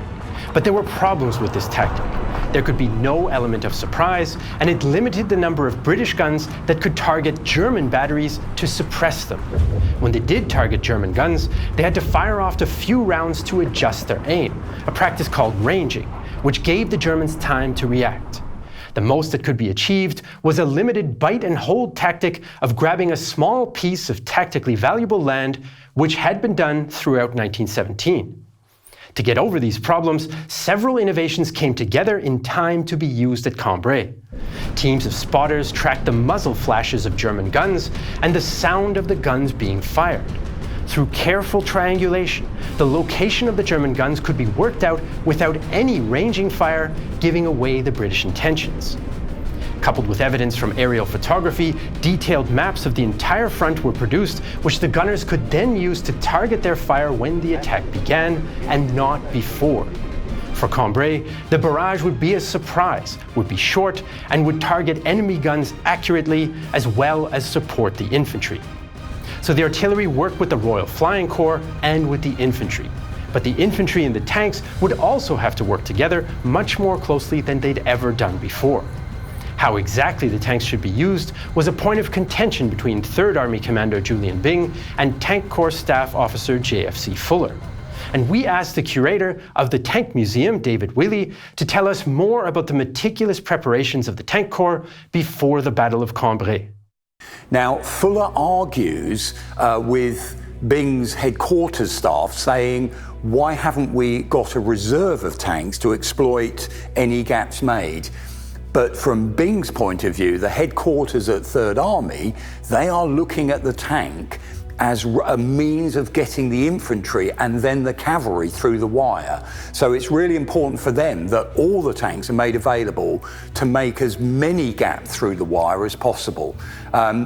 But there were problems with this tactic. There could be no element of surprise, and it limited the number of British guns that could target German batteries to suppress them. When they did target German guns, they had to fire off a few rounds to adjust their aim, a practice called ranging, which gave the Germans time to react. The most that could be achieved was a limited bite and hold tactic of grabbing a small piece of tactically valuable land, which had been done throughout 1917. To get over these problems, several innovations came together in time to be used at Cambrai. Teams of spotters tracked the muzzle flashes of German guns and the sound of the guns being fired. Through careful triangulation, the location of the German guns could be worked out without any ranging fire giving away the British intentions. Coupled with evidence from aerial photography, detailed maps of the entire front were produced, which the gunners could then use to target their fire when the attack began, and not before. For Cambrai, the barrage would be a surprise, would be short, and would target enemy guns accurately, as well as support the infantry. So the artillery worked with the Royal Flying Corps and with the infantry. But the infantry and the tanks would also have to work together much more closely than they'd ever done before. How exactly the tanks should be used was a point of contention between 3rd Army Commander Julian Byng and Tank Corps Staff Officer JFC Fuller. And we asked the curator of the Tank Museum, David Willey, to tell us more about the meticulous preparations of the Tank Corps before the Battle of Cambrai. Now, Fuller argues with Byng's headquarters staff, saying, why haven't we got a reserve of tanks to exploit any gaps made? But from Byng's point of view, the headquarters at 3rd Army, they are looking at the tank as a means of getting the infantry and then the cavalry through the wire. So it's really important for them that all the tanks are made available to make as many gaps through the wire as possible.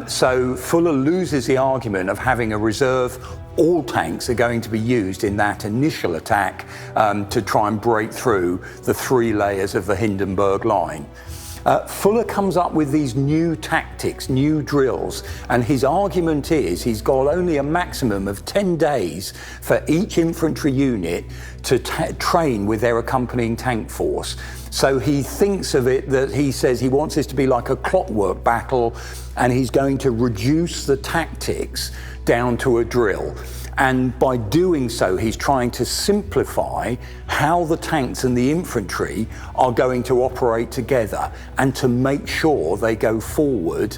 So Fuller loses the argument of having a reserve. All tanks are going to be used in that initial attack to try and break through the 3 layers of the Hindenburg line. Fuller comes up with these new tactics, new drills, and his argument is he's got only a maximum of 10 days for each infantry unit to train with their accompanying tank force. So he thinks of it that he says he wants this to be like a clockwork battle, and he's going to reduce the tactics down to a drill. And by doing so, he's trying to simplify how the tanks and the infantry are going to operate together, and to make sure they go forward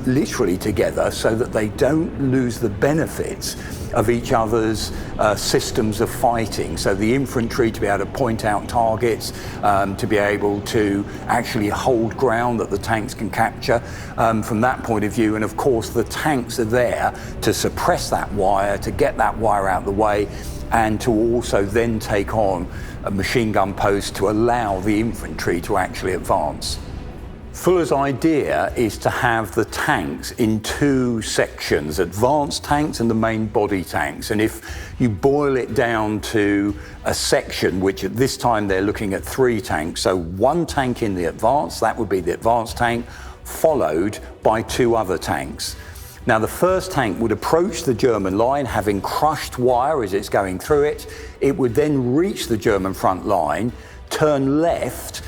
literally together, so that they don't lose the benefits of each other's systems of fighting. So the infantry to be able to point out targets, to be able to actually hold ground that the tanks can capture from that point of view. And of course the tanks are there to suppress that wire, to get that wire out of the way, and to also then take on a machine gun post to allow the infantry to actually advance. Fuller's idea is to have the tanks in two sections, advanced tanks and the main body tanks. And if you boil it down to a section, which at this time they're looking at 3 tanks, so 1 tank in the advance, that would be the advanced tank, followed by 2 other tanks. Now the first tank would approach the German line, having crushed wire as it's going through it. It would then reach the German front line, turn left,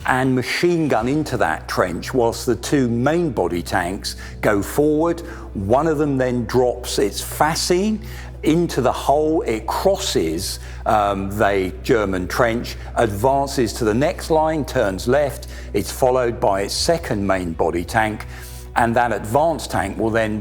and machine gun into that trench whilst the 2 main body tanks go forward. One of them then drops its fascine into the hole, it crosses the German trench, advances to the next line, turns left, it's followed by its second main body tank, and that advanced tank will then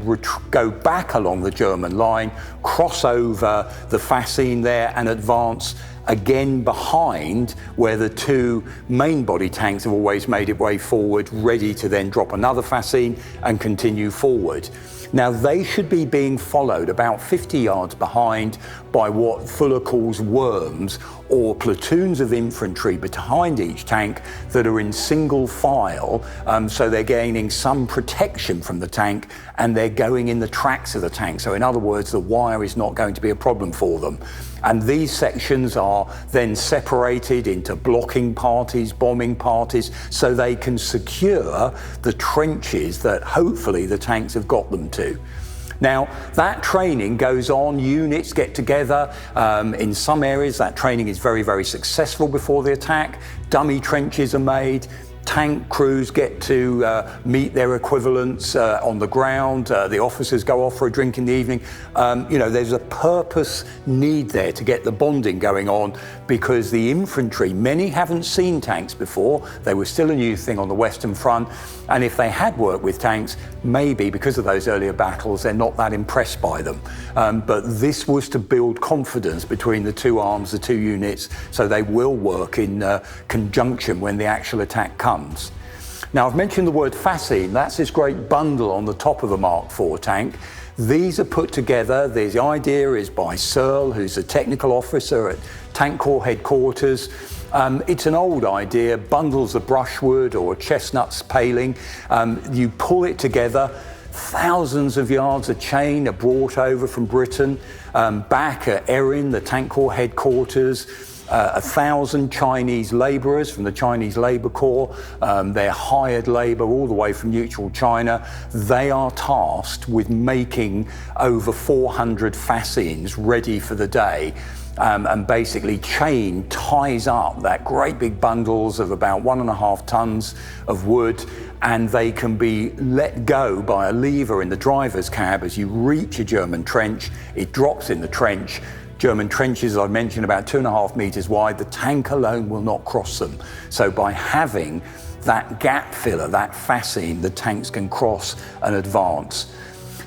go back along the German line, cross over the fascine there and advance again behind where the 2 main body tanks have always made its way forward, ready to then drop another fascine and continue forward. Now they should be being followed about 50 yards behind by what Fuller calls worms, or platoons of infantry behind each tank that are in single file, so they're gaining some protection from the tank and they're going in the tracks of the tank. So in other words, the wire is not going to be a problem for them. And these sections are then separated into blocking parties, bombing parties, so they can secure the trenches that hopefully the tanks have got them to. Now, that training goes on, units get together. In some areas, that training is very, very successful before the attack. Dummy trenches are made. Tank crews get to meet their equivalents on the ground. The officers go off for a drink in the evening. There's a purpose need there to get the bonding going on, because the infantry, many haven't seen tanks before. They were still a new thing on the Western Front. And if they had worked with tanks, maybe because of those earlier battles, they're not that impressed by them. But this was to build confidence between the 2 arms, the 2 units, so they will work in conjunction when the actual attack comes. Now, I've mentioned the word fascine. That's this great bundle on the top of a Mark IV tank. These are put together. The idea is by Searle, who's a technical officer at Tank Corps headquarters. It's an old idea, bundles of brushwood or chestnuts paling. You pull it together. Thousands of yards of chain are brought over from Britain. Back at Erin, the Tank Corps headquarters, 1,000 Chinese labourers from the Chinese Labour Corps. They're hired labour all the way from neutral China. They are tasked with making over 400 fascines ready for the day. And basically chain ties up that great big bundles of about 1.5 tons of wood, and they can be let go by a lever in the driver's cab as you reach a German trench. It drops in the trench. German trenches, as I mentioned, about 2.5 meters wide. The tank alone will not cross them. So by having that gap filler, that fascine, the tanks can cross and advance.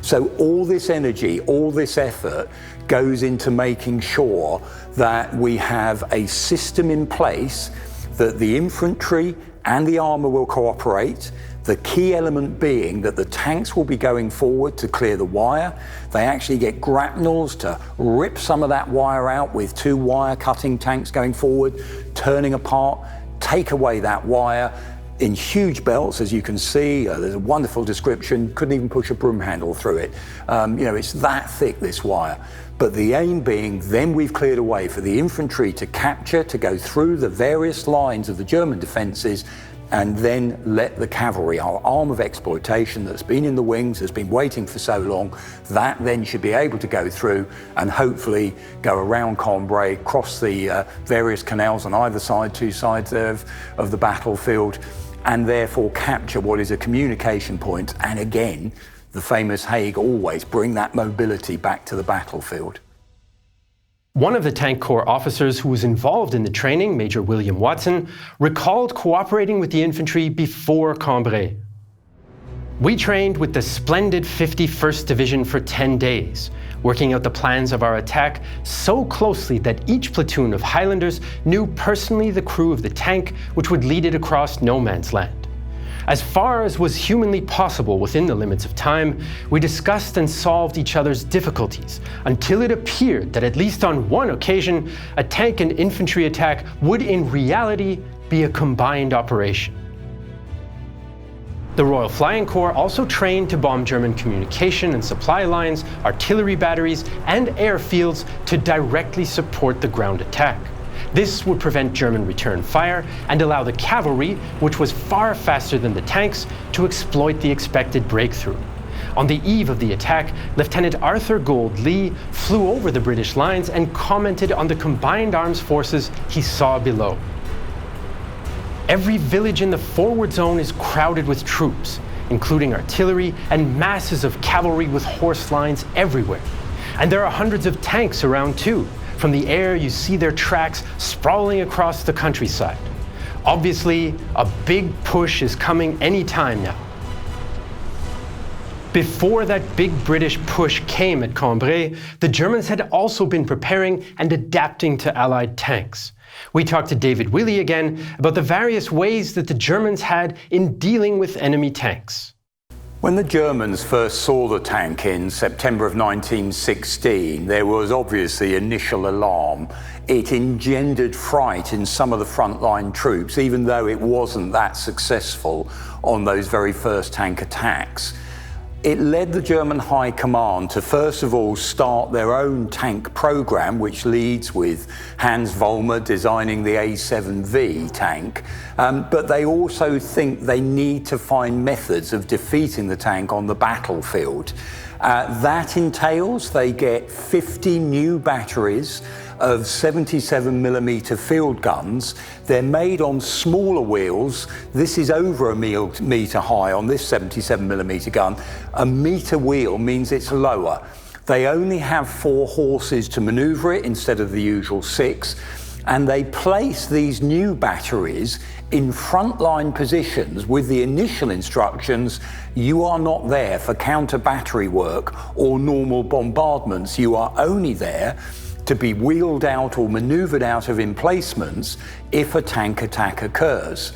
So all this energy, all this effort goes into making sure that we have a system in place that the infantry and the armour will cooperate. The key element being that the tanks will be going forward to clear the wire. They actually get grapnels to rip some of that wire out with 2 wire cutting tanks going forward, turning apart, take away that wire in huge belts, as you can see. There's a wonderful description, couldn't even push a broom handle through it. It's that thick, this wire. But the aim being, then we've cleared a way for the infantry to capture, to go through the various lines of the German defences, and then let the cavalry, our arm of exploitation that's been in the wings, has been waiting for so long, that then should be able to go through and hopefully go around Cambrai, cross the various canals on either side, 2 sides of the battlefield, and therefore capture what is a communication point. And again, the famous Haig, always bring that mobility back to the battlefield. One of the Tank Corps officers who was involved in the training, Major William Watson, recalled cooperating with the infantry before Cambrai. We trained with the splendid 51st Division for 10 days, working out the plans of our attack so closely that each platoon of Highlanders knew personally the crew of the tank which would lead it across no man's land. As far as was humanly possible within the limits of time, we discussed and solved each other's difficulties until it appeared that at least on one occasion, a tank and infantry attack would in reality be a combined operation. The Royal Flying Corps also trained to bomb German communication and supply lines, artillery batteries, and airfields to directly support the ground attack. This would prevent German return fire and allow the cavalry, which was far faster than the tanks, to exploit the expected breakthrough. On the eve of the attack, Lieutenant Arthur Gould Lee flew over the British lines and commented on the combined arms forces he saw below. Every village in the forward zone is crowded with troops, including artillery and masses of cavalry with horse lines everywhere. And there are hundreds of tanks around too. From the air, you see their tracks sprawling across the countryside. Obviously, a big push is coming any time now. Before that big British push came at Cambrai, the Germans had also been preparing and adapting to Allied tanks. We talked to David Willey again about the various ways that the Germans had in dealing with enemy tanks. When the Germans first saw the tank in September of 1916, there was obviously initial alarm. It engendered fright in some of the frontline troops, even though it wasn't that successful on those very first tank attacks. It led the German High Command to first of all start their own tank program, which leads with Hans Vollmer designing the A7V tank. But they also think they need to find methods of defeating the tank on the battlefield. That entails they get 50 new batteries of 77mm field guns. They're made on smaller wheels. This is over a metre high on this 77mm gun. A metre wheel means it's lower. They only have 4 horses to manoeuvre it instead of the usual 6. And they place these new batteries in frontline positions with the initial instructions: you are not there for counter battery work or normal bombardments. You are only there to be wheeled out or manoeuvred out of emplacements if a tank attack occurs.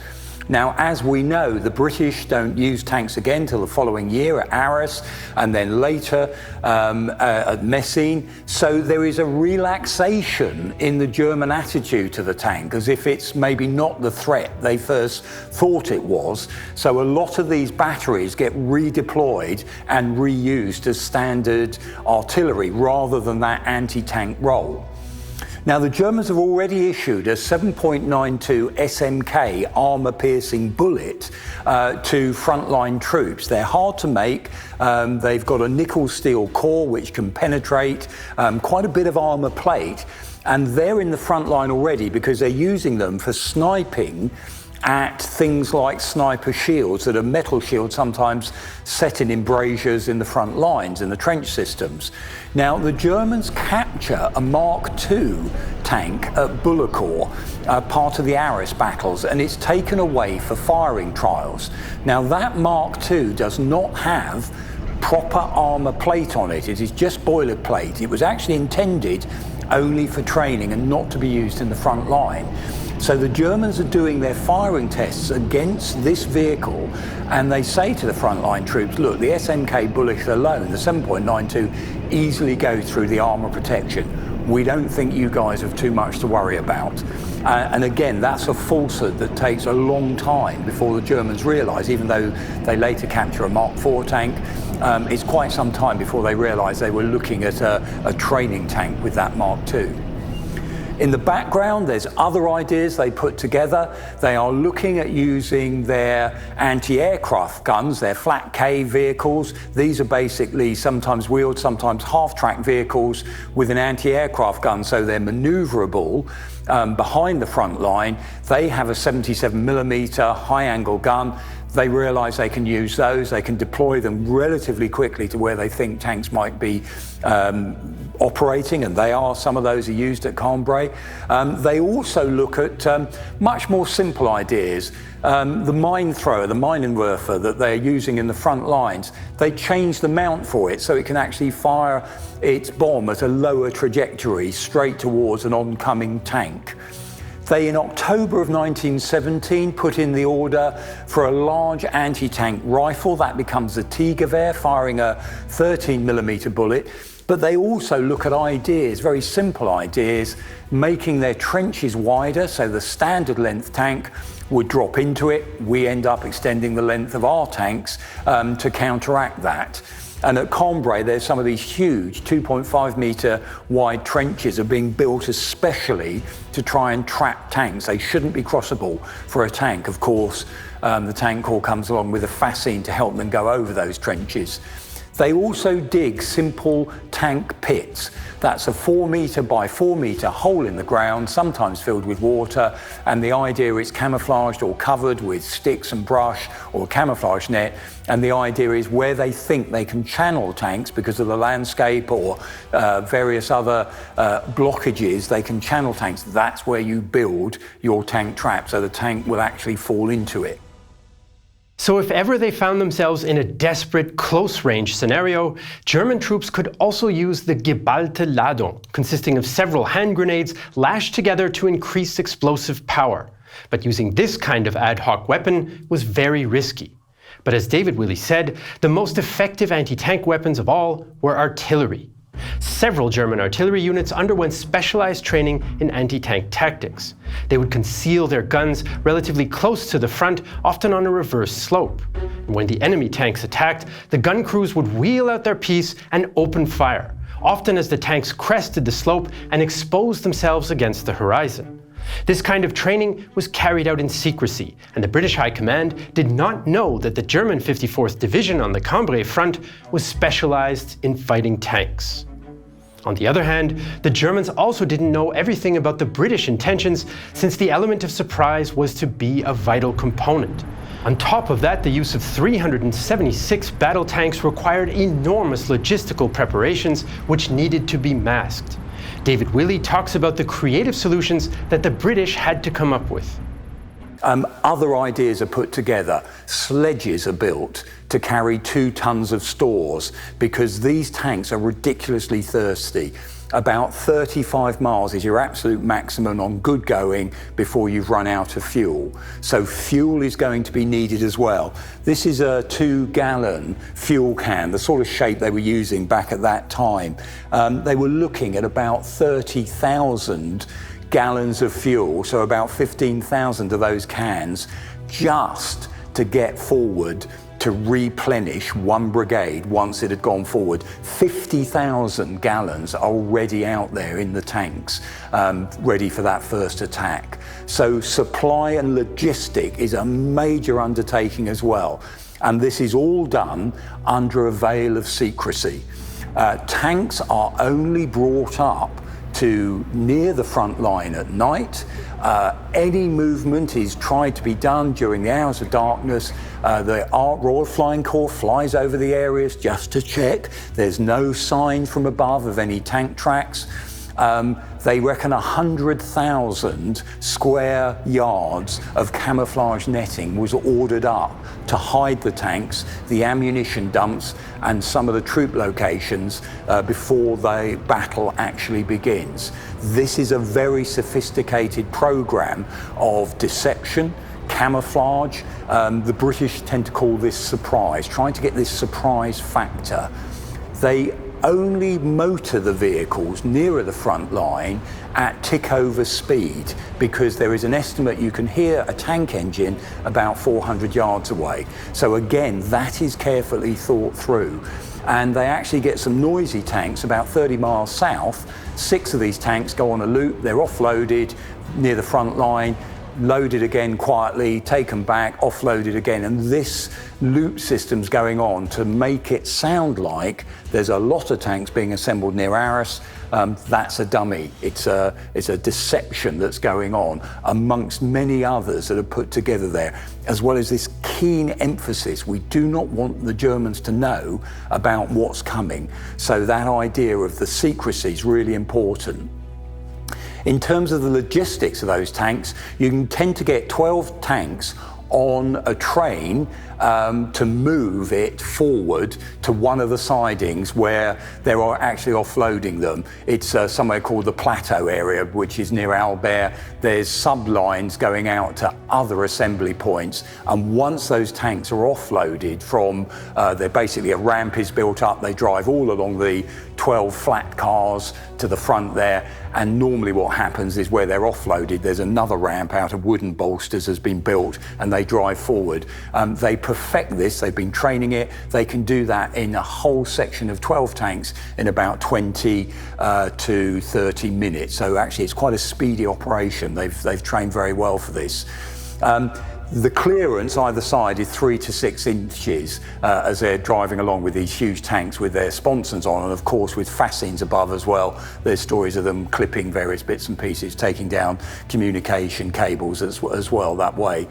Now, as we know, the British don't use tanks again till the following year at Arras, and then later at Messines. So there is a relaxation in the German attitude to the tank, as if it's maybe not the threat they first thought it was. So a lot of these batteries get redeployed and reused as standard artillery rather than that anti-tank role. Now, the Germans have already issued a 7.92 SMK armour-piercing bullet to frontline troops. They're hard to make. They've got a nickel steel core which can penetrate quite a bit of armour plate, and they're in the front line already because they're using them for sniping at things like sniper shields that are metal shields, sometimes set in embrasures in the front lines, in the trench systems. Now, the Germans capture a Mark II tank at Bullecourt, part of the Arras battles, and it's taken away for firing trials. Now, that Mark II does not have proper armour plate on it. It is just boilerplate. It was actually intended only for training and not to be used in the front line. So the Germans are doing their firing tests against this vehicle, and they say to the frontline troops, look, the SMK bullets alone, the 7.92, easily go through the armour protection. We don't think you guys have too much to worry about. And again, that's a falsehood that takes a long time before the Germans realise, even though they later capture a Mark IV tank, it's quite some time before they realise they were looking at a training tank with that Mark II. In the background, there's other ideas they put together. They are looking at using their anti-aircraft guns, their flat K vehicles. These are basically sometimes wheeled, sometimes half-track vehicles with an anti-aircraft gun, so they're manoeuvrable behind the front line. They have a 77mm high-angle gun. They realise they can use those. They can deploy them relatively quickly to where they think tanks might be operating, and they are. Some of those are used at Cambrai. They also look at much more simple ideas. The mine thrower, the Minenwerfer that they're using in the front lines, they change the mount for it so it can actually fire its bomb at a lower trajectory straight towards an oncoming tank. They, in October of 1917, put in the order for a large anti-tank rifle. That becomes the T-Gewehr, firing a 13mm bullet. But they also look at ideas, very simple ideas, making their trenches wider, so the standard length tank would drop into it. We end up extending the length of our tanks to counteract that. And at Cambrai, there's some of these huge 2.5 metre wide trenches are being built especially to try and trap tanks. They shouldn't be crossable for a tank. Of course, the tank corps comes along with a fascine to help them go over those trenches. They also dig simple tank pits. That's a 4 metre by 4 metre hole in the ground, sometimes filled with water, and the idea is camouflaged or covered with sticks and brush or a camouflage net, and the idea is where they think they can channel tanks because of the landscape or various other blockages, they can channel tanks. That's where you build your tank trap, so the tank will actually fall into it. So if ever they found themselves in a desperate, close-range scenario, German troops could also use the geballte Ladung, consisting of several hand grenades lashed together to increase explosive power. But using this kind of ad hoc weapon was very risky. But as David Willey said, the most effective anti-tank weapons of all were artillery. Several German artillery units underwent specialized training in anti-tank tactics. They would conceal their guns relatively close to the front, often on a reverse slope. And when the enemy tanks attacked, the gun crews would wheel out their piece and open fire, often as the tanks crested the slope and exposed themselves against the horizon. This kind of training was carried out in secrecy, and the British High Command did not know that the German 54th Division on the Cambrai front was specialized in fighting tanks. On the other hand, the Germans also didn't know everything about the British intentions, since the element of surprise was to be a vital component. On top of that, the use of 376 battle tanks required enormous logistical preparations which needed to be masked. David Willey talks about the creative solutions that the British had to come up with. Other ideas are put together. Sledges are built to carry 2 tons of stores because these tanks are ridiculously thirsty. About 35 miles is your absolute maximum on good going before you've run out of fuel. So fuel is going to be needed as well. This is a 2-gallon fuel can, the sort of shape they were using back at that time. They were looking at about 30,000 gallons of fuel, so about 15,000 of those cans, just to get forward to replenish one brigade once it had gone forward. 50,000 gallons are already out there in the tanks, ready for that first attack. So supply and logistic is a major undertaking as well. And this is all done under a veil of secrecy. Tanks are only brought up to near the front line at night. Any movement is tried to be done during the hours of darkness. The Royal Flying Corps flies over the areas just to check. There's no sign from above of any tank tracks. They reckon 100,000 square yards of camouflage netting was ordered up to hide the tanks, the ammunition dumps, and some of the troop locations before the battle actually begins. This is a very sophisticated program of deception, camouflage. The British tend to call this surprise, trying to get this surprise factor. They only motor the vehicles nearer the front line at tick-over speed because there is an estimate you can hear a tank engine about 400 yards away. So again, that is carefully thought through. And they actually get some noisy tanks about 30 miles south. 6 of these tanks go on a loop, they're offloaded near the front line, loaded again quietly, taken back, offloaded again, and this loop system's going on to make it sound like there's a lot of tanks being assembled near Arras. That's a dummy. It's a deception that's going on amongst many others that are put together there, as well as this keen emphasis. We do not want the Germans to know about what's coming. So that idea of the secrecy is really important. In terms of the logistics of those tanks, you can tend to get 12 tanks on a train to move it forward to one of the sidings where they are actually offloading them. It's somewhere called the Plateau area, which is near Albert. There's sublines going out to other assembly points, and once those tanks are offloaded from, they're basically, a ramp is built up, they drive all along the 12 flat cars to the front there, and normally what happens is where they're offloaded, there's another ramp out of wooden bolsters has been built, and they drive forward. They perfect this, they've been training it, they can do that in a whole section of 12 tanks in about 20 to 30 minutes. So actually it's quite a speedy operation. They've trained very well for this. The clearance either side is 3 to 6 inches as they're driving along with these huge tanks with their sponsons on, and of course with fascines above as well. There's stories of them clipping various bits and pieces, taking down communication cables as well that way.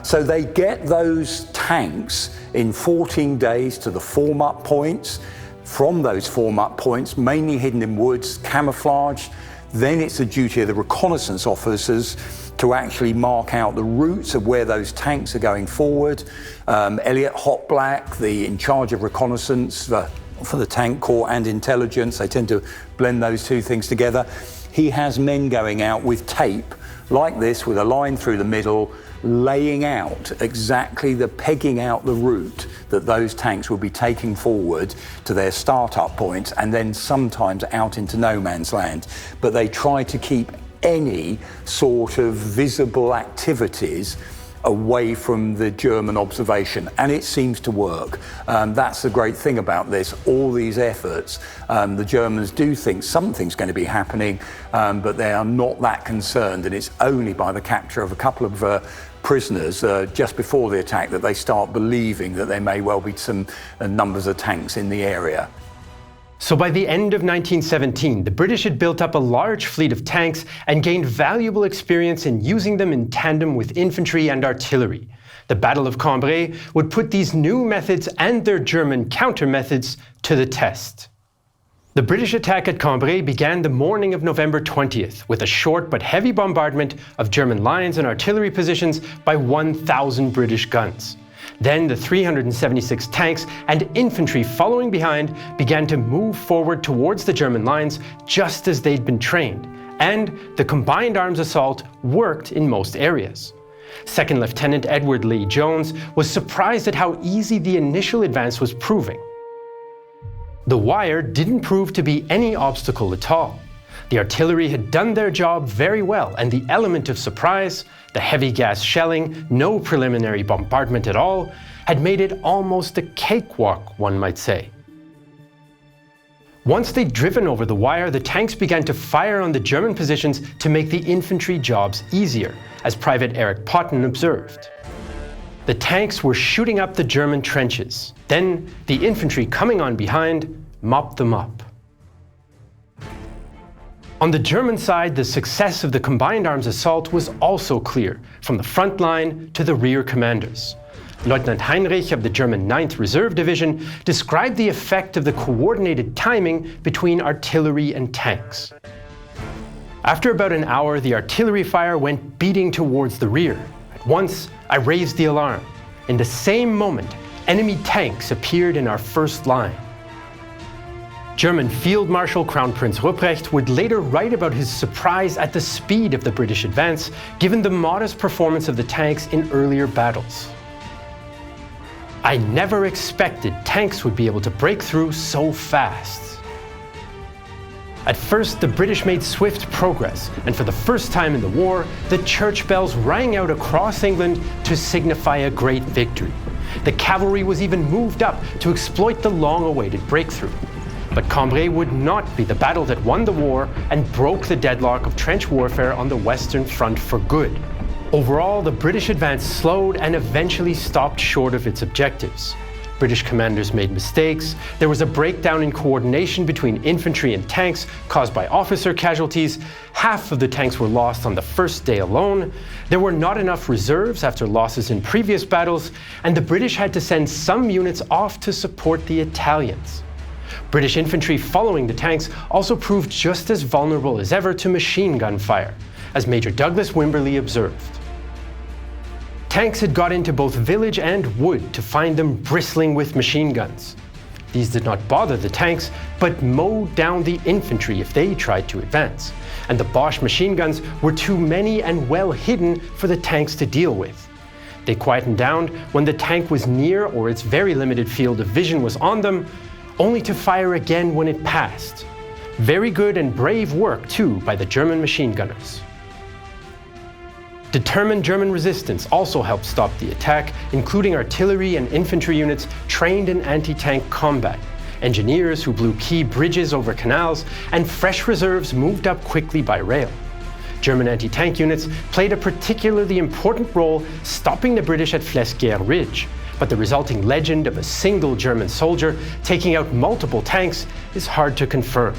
So they get those tanks in 14 days to the form-up points. From those form-up points, mainly hidden in woods, camouflaged, then it's the duty of the reconnaissance officers to actually mark out the routes of where those tanks are going forward. Elliot Hotblack, in charge of reconnaissance for the tank corps and intelligence, they tend to blend those two things together. He has men going out with tape like this, with a line through the middle, laying out exactly pegging out the route that those tanks will be taking forward to their start-up points, and then sometimes out into no man's land. But they try to keep any sort of visible activities away from the German observation, and it seems to work. That's the great thing about this, all these efforts. The Germans do think something's going to be happening, but they are not that concerned, and it's only by the capture of a couple of prisoners just before the attack that they start believing that there may well be some numbers of tanks in the area. So by the end of 1917, the British had built up a large fleet of tanks and gained valuable experience in using them in tandem with infantry and artillery. The Battle of Cambrai would put these new methods and their German counter-methods to the test. The British attack at Cambrai began the morning of November 20th with a short but heavy bombardment of German lines and artillery positions by 1,000 British guns. Then the 376 tanks and infantry following behind began to move forward towards the German lines just as they'd been trained, and the combined arms assault worked in most areas. Second Lieutenant Edward Lee Jones was surprised at how easy the initial advance was proving. The wire didn't prove to be any obstacle at all. The artillery had done their job very well, and the element of surprise, the heavy gas shelling, no preliminary bombardment at all, had made it almost a cakewalk, one might say. Once they'd driven over the wire, the tanks began to fire on the German positions to make the infantry jobs easier, as Private Erik Potten observed. The tanks were shooting up the German trenches. Then the infantry coming on behind mopped them up. On the German side, the success of the combined arms assault was also clear, from the front line to the rear commanders. Lieutenant Heinrich of the German 9th Reserve Division described the effect of the coordinated timing between artillery and tanks. After about an hour, the artillery fire went beating towards the rear. At once, I raised the alarm. In the same moment, enemy tanks appeared in our first line. German Field Marshal Crown Prince Ruprecht would later write about his surprise at the speed of the British advance, given the modest performance of the tanks in earlier battles. I never expected tanks would be able to break through so fast. At first, the British made swift progress, and for the first time in the war, the church bells rang out across England to signify a great victory. The cavalry was even moved up to exploit the long-awaited breakthrough. But Cambrai would not be the battle that won the war and broke the deadlock of trench warfare on the Western Front for good. Overall, the British advance slowed and eventually stopped short of its objectives. British commanders made mistakes, there was a breakdown in coordination between infantry and tanks caused by officer casualties, half of the tanks were lost on the first day alone, there were not enough reserves after losses in previous battles, and the British had to send some units off to support the Italians. British infantry following the tanks also proved just as vulnerable as ever to machine gun fire, as Major Douglas Wimberley observed. Tanks had got into both village and wood to find them bristling with machine guns. These did not bother the tanks, but mowed down the infantry if they tried to advance, and the Boche machine guns were too many and well hidden for the tanks to deal with. They quietened down when the tank was near or its very limited field of vision was on them, only to fire again when it passed. Very good and brave work, too, by the German machine gunners. Determined German resistance also helped stop the attack, including artillery and infantry units trained in anti-tank combat, engineers who blew key bridges over canals, and fresh reserves moved up quickly by rail. German anti-tank units played a particularly important role stopping the British at Flaglor Ridge, but the resulting legend of a single German soldier taking out multiple tanks is hard to confirm.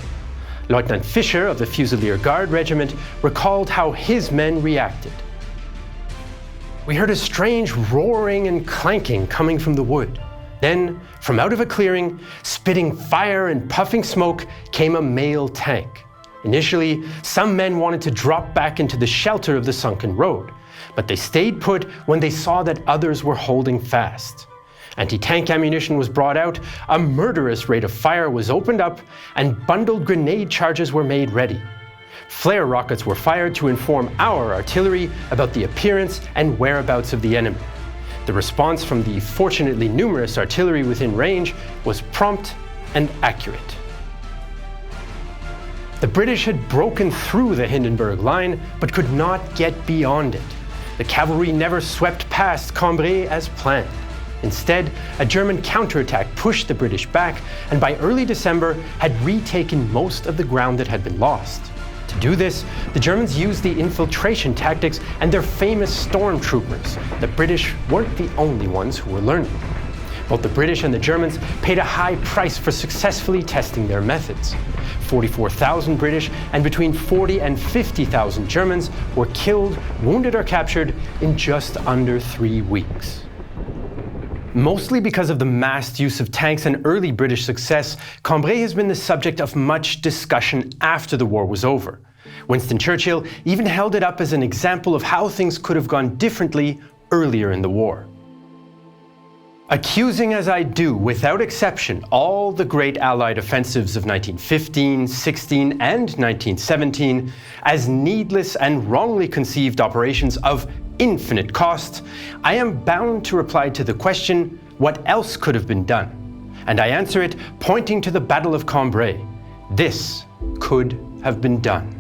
Lieutenant Fischer of the Fusilier Guard Regiment recalled how his men reacted. "We heard a strange roaring and clanking coming from the wood. Then, from out of a clearing, spitting fire and puffing smoke, came a mail tank. Initially, some men wanted to drop back into the shelter of the sunken road, but they stayed put when they saw that others were holding fast. Anti-tank ammunition was brought out, a murderous rate of fire was opened up, and bundled grenade charges were made ready. Flare rockets were fired to inform our artillery about the appearance and whereabouts of the enemy. The response from the fortunately numerous artillery within range was prompt and accurate." The British had broken through the Hindenburg Line, but could not get beyond it. The cavalry never swept past Cambrai as planned. Instead, a German counterattack pushed the British back, and by early December had retaken most of the ground that had been lost. To do this, the Germans used the infiltration tactics and their famous stormtroopers. The British weren't the only ones who were learning. Both the British and the Germans paid a high price for successfully testing their methods. 44,000 British and between 40 and 50,000 Germans were killed, wounded or captured in just under 3 weeks. Mostly because of the massed use of tanks and early British success, Cambrai has been the subject of much discussion after the war was over. Winston Churchill even held it up as an example of how things could have gone differently earlier in the war. Accusing as I do, without exception, all the great Allied offensives of 1915, 16, and 1917 as needless and wrongly conceived operations of infinite cost, I am bound to reply to the question, what else could have been done? And I answer it pointing to the Battle of Cambrai. This could have been done.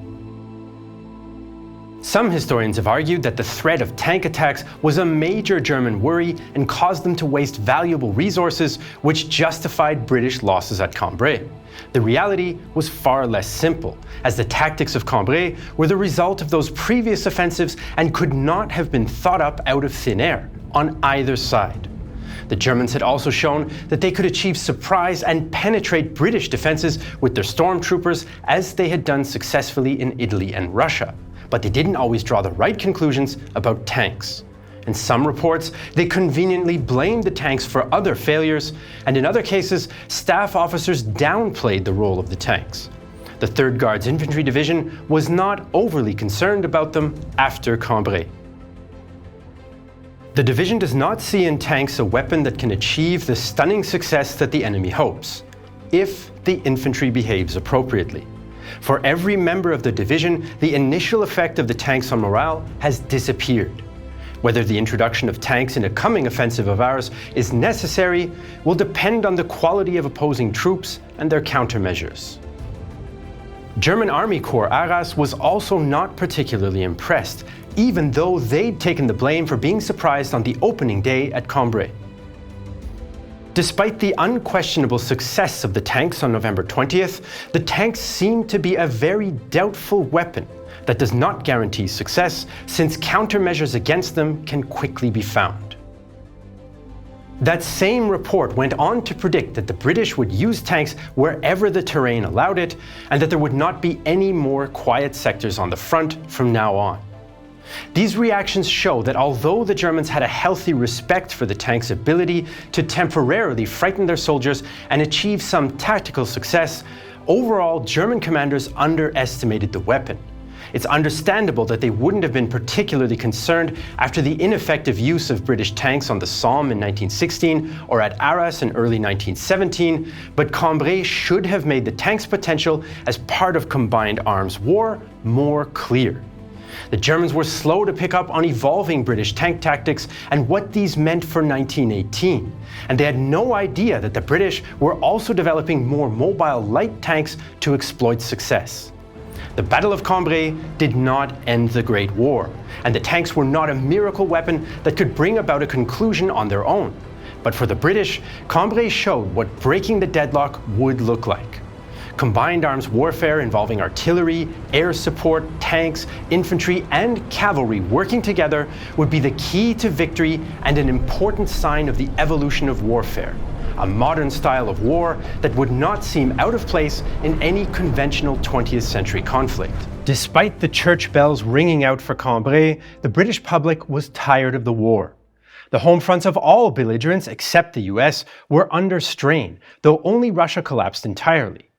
Some historians have argued that the threat of tank attacks was a major German worry and caused them to waste valuable resources, which justified British losses at Cambrai. The reality was far less simple, as the tactics of Cambrai were the result of those previous offensives and could not have been thought up out of thin air on either side. The Germans had also shown that they could achieve surprise and penetrate British defenses with their stormtroopers, as they had done successfully in Italy and Russia. But they didn't always draw the right conclusions about tanks. In some reports, they conveniently blamed the tanks for other failures, and in other cases, staff officers downplayed the role of the tanks. The 3rd Guards Infantry Division was not overly concerned about them after Cambrai. The division does not see in tanks a weapon that can achieve the stunning success that the enemy hopes, if the infantry behaves appropriately. For every member of the division, the initial effect of the tanks on morale has disappeared. Whether the introduction of tanks in a coming offensive of ours is necessary will depend on the quality of opposing troops and their countermeasures. German Army Corps Arras was also not particularly impressed, even though they'd taken the blame for being surprised on the opening day at Cambrai. Despite the unquestionable success of the tanks on November 20th, the tanks seem to be a very doubtful weapon that does not guarantee success, since countermeasures against them can quickly be found. That same report went on to predict that the British would use tanks wherever the terrain allowed it, and that there would not be any more quiet sectors on the front from now on. These reactions show that although the Germans had a healthy respect for the tank's ability to temporarily frighten their soldiers and achieve some tactical success, overall German commanders underestimated the weapon. It's understandable that they wouldn't have been particularly concerned after the ineffective use of British tanks on the Somme in 1916 or at Arras in early 1917, but Cambrai should have made the tank's potential as part of combined arms war more clear. The Germans were slow to pick up on evolving British tank tactics and what these meant for 1918, and they had no idea that the British were also developing more mobile light tanks to exploit success. The Battle of Cambrai did not end the Great War, and the tanks were not a miracle weapon that could bring about a conclusion on their own. But for the British, Cambrai showed what breaking the deadlock would look like. Combined arms warfare involving artillery, air support, tanks, infantry, and cavalry working together would be the key to victory and an important sign of the evolution of warfare, a modern style of war that would not seem out of place in any conventional 20th century conflict. Despite the church bells ringing out for Cambrai, the British public was tired of the war. The home fronts of all belligerents, except the US, were under strain, though only Russia collapsed entirely.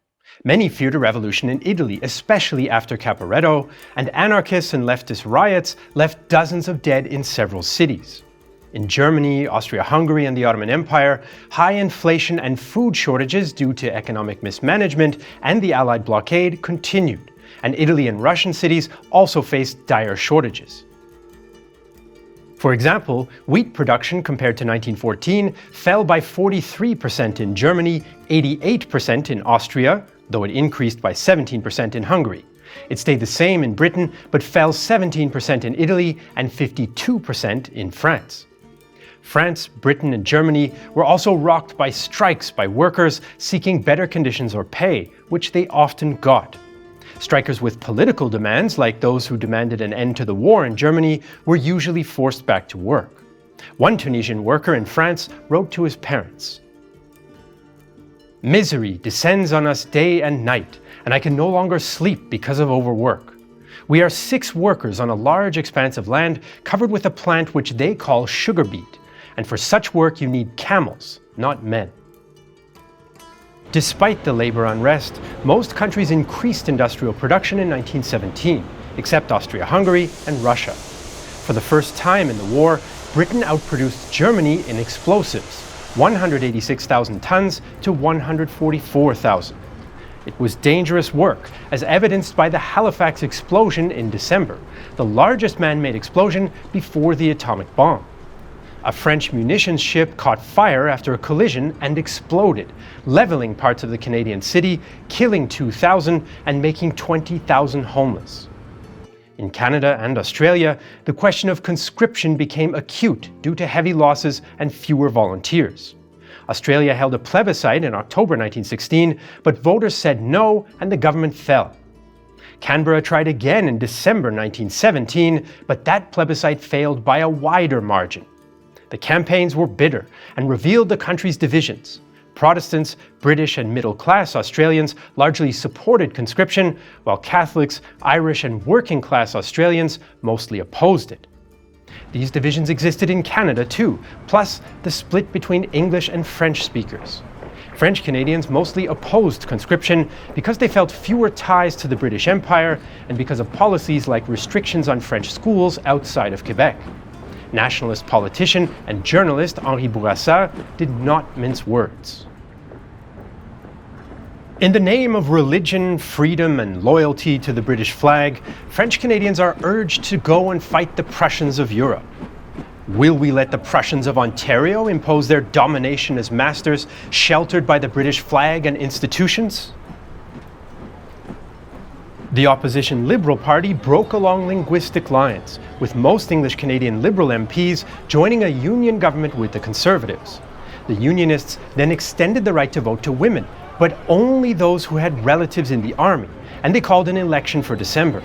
Many feared a revolution in Italy, especially after Caporetto, and anarchists and leftist riots left dozens of dead in several cities. In Germany, Austria-Hungary, and the Ottoman Empire, high inflation and food shortages due to economic mismanagement and the Allied blockade continued, and Italy and Russian cities also faced dire shortages. For example, wheat production compared to 1914 fell by 43% in Germany, 88% in Austria, though it increased by 17% in Hungary. It stayed the same in Britain, but fell 17% in Italy and 52% in France. France, Britain, and Germany were also rocked by strikes by workers seeking better conditions or pay, which they often got. Strikers with political demands, like those who demanded an end to the war in Germany, were usually forced back to work. One Tunisian worker in France wrote to his parents, "Misery descends on us day and night, and I can no longer sleep because of overwork. We are 6 workers on a large expanse of land covered with a plant which they call sugar beet, and for such work you need camels, not men." Despite the labor unrest, most countries increased industrial production in 1917, except Austria-Hungary and Russia. For the first time in the war, Britain outproduced Germany in explosives, 186,000 tons to 144,000. It was dangerous work, as evidenced by the Halifax explosion in December, the largest man-made explosion before the atomic bomb. A French munitions ship caught fire after a collision and exploded, leveling parts of the Canadian city, killing 2,000 and making 20,000 homeless. In Canada and Australia, the question of conscription became acute due to heavy losses and fewer volunteers. Australia held a plebiscite in October 1916, but voters said no and the government fell. Canberra tried again in December 1917, but that plebiscite failed by a wider margin. The campaigns were bitter and revealed the country's divisions. Protestants, British and middle-class Australians largely supported conscription, while Catholics, Irish and working-class Australians mostly opposed it. These divisions existed in Canada too, plus the split between English and French speakers. French Canadians mostly opposed conscription because they felt fewer ties to the British Empire and because of policies like restrictions on French schools outside of Quebec. Nationalist politician and journalist Henri Bourassa did not mince words. In the name of religion, freedom, and loyalty to the British flag, French Canadians are urged to go and fight the Prussians of Europe. Will we let the Prussians of Ontario impose their domination as masters, sheltered by the British flag and institutions? The opposition Liberal Party broke along linguistic lines, with most English Canadian Liberal MPs joining a union government with the Conservatives. The Unionists then extended the right to vote to women, but only those who had relatives in the army, and they called an election for December.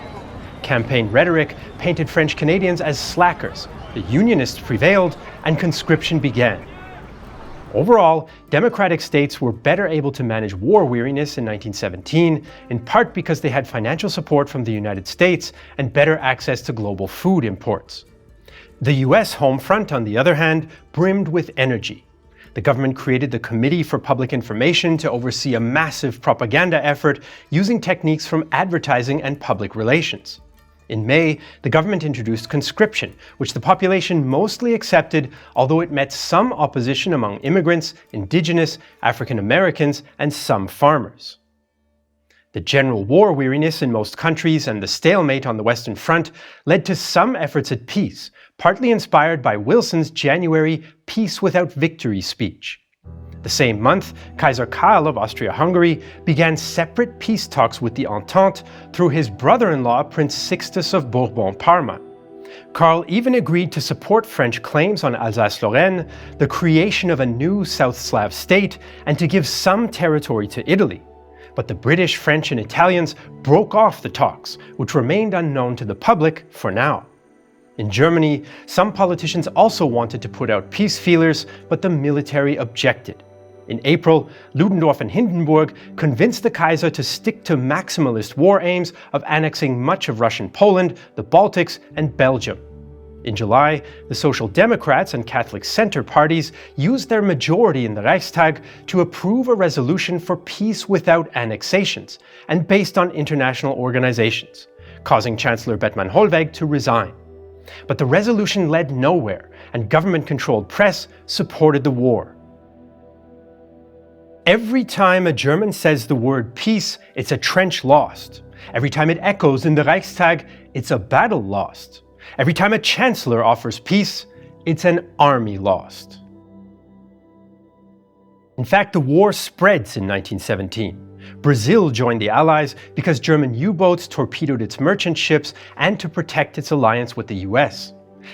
Campaign rhetoric painted French Canadians as slackers. The Unionists prevailed, and conscription began. Overall, democratic states were better able to manage war weariness in 1917, in part because they had financial support from the United States and better access to global food imports. The US home front, on the other hand, brimmed with energy. The government created the Committee for Public Information to oversee a massive propaganda effort using techniques from advertising and public relations. In May, the government introduced conscription, which the population mostly accepted, although it met some opposition among immigrants, indigenous, African Americans, and some farmers. The general war weariness in most countries and the stalemate on the Western Front led to some efforts at peace, partly inspired by Wilson's January Peace Without Victory speech. The same month, Kaiser Karl of Austria-Hungary began separate peace talks with the Entente through his brother-in-law Prince Sixtus of Bourbon-Parma. Karl even agreed to support French claims on Alsace-Lorraine, the creation of a new South Slav state, and to give some territory to Italy. But the British, French, and Italians broke off the talks, which remained unknown to the public for now. In Germany, some politicians also wanted to put out peace feelers, but the military objected. In April, Ludendorff and Hindenburg convinced the Kaiser to stick to maximalist war aims of annexing much of Russian Poland, the Baltics, and Belgium. In July, the Social Democrats and Catholic Center parties used their majority in the Reichstag to approve a resolution for peace without annexations and based on international organizations, causing Chancellor Bethmann-Hollweg to resign. But the resolution led nowhere, and government-controlled press supported the war. Every time a German says the word peace, it's a trench lost. Every time it echoes in the Reichstag, it's a battle lost. Every time a chancellor offers peace, it's an army lost. In fact, the war spreads in 1917. Brazil joined the Allies because German U-boats torpedoed its merchant ships and to protect its alliance with the US.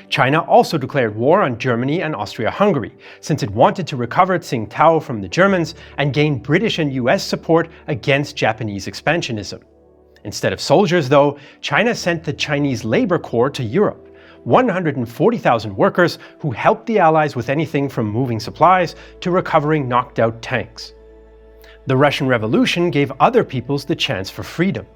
China also declared war on Germany and Austria-Hungary, since it wanted to recover Tsingtao from the Germans and gain British and US support against Japanese expansionism. Instead of soldiers, though, China sent the Chinese Labor Corps to Europe, 140,000 workers who helped the Allies with anything from moving supplies to recovering knocked-out tanks. The Russian Revolution gave other peoples the chance for freedom.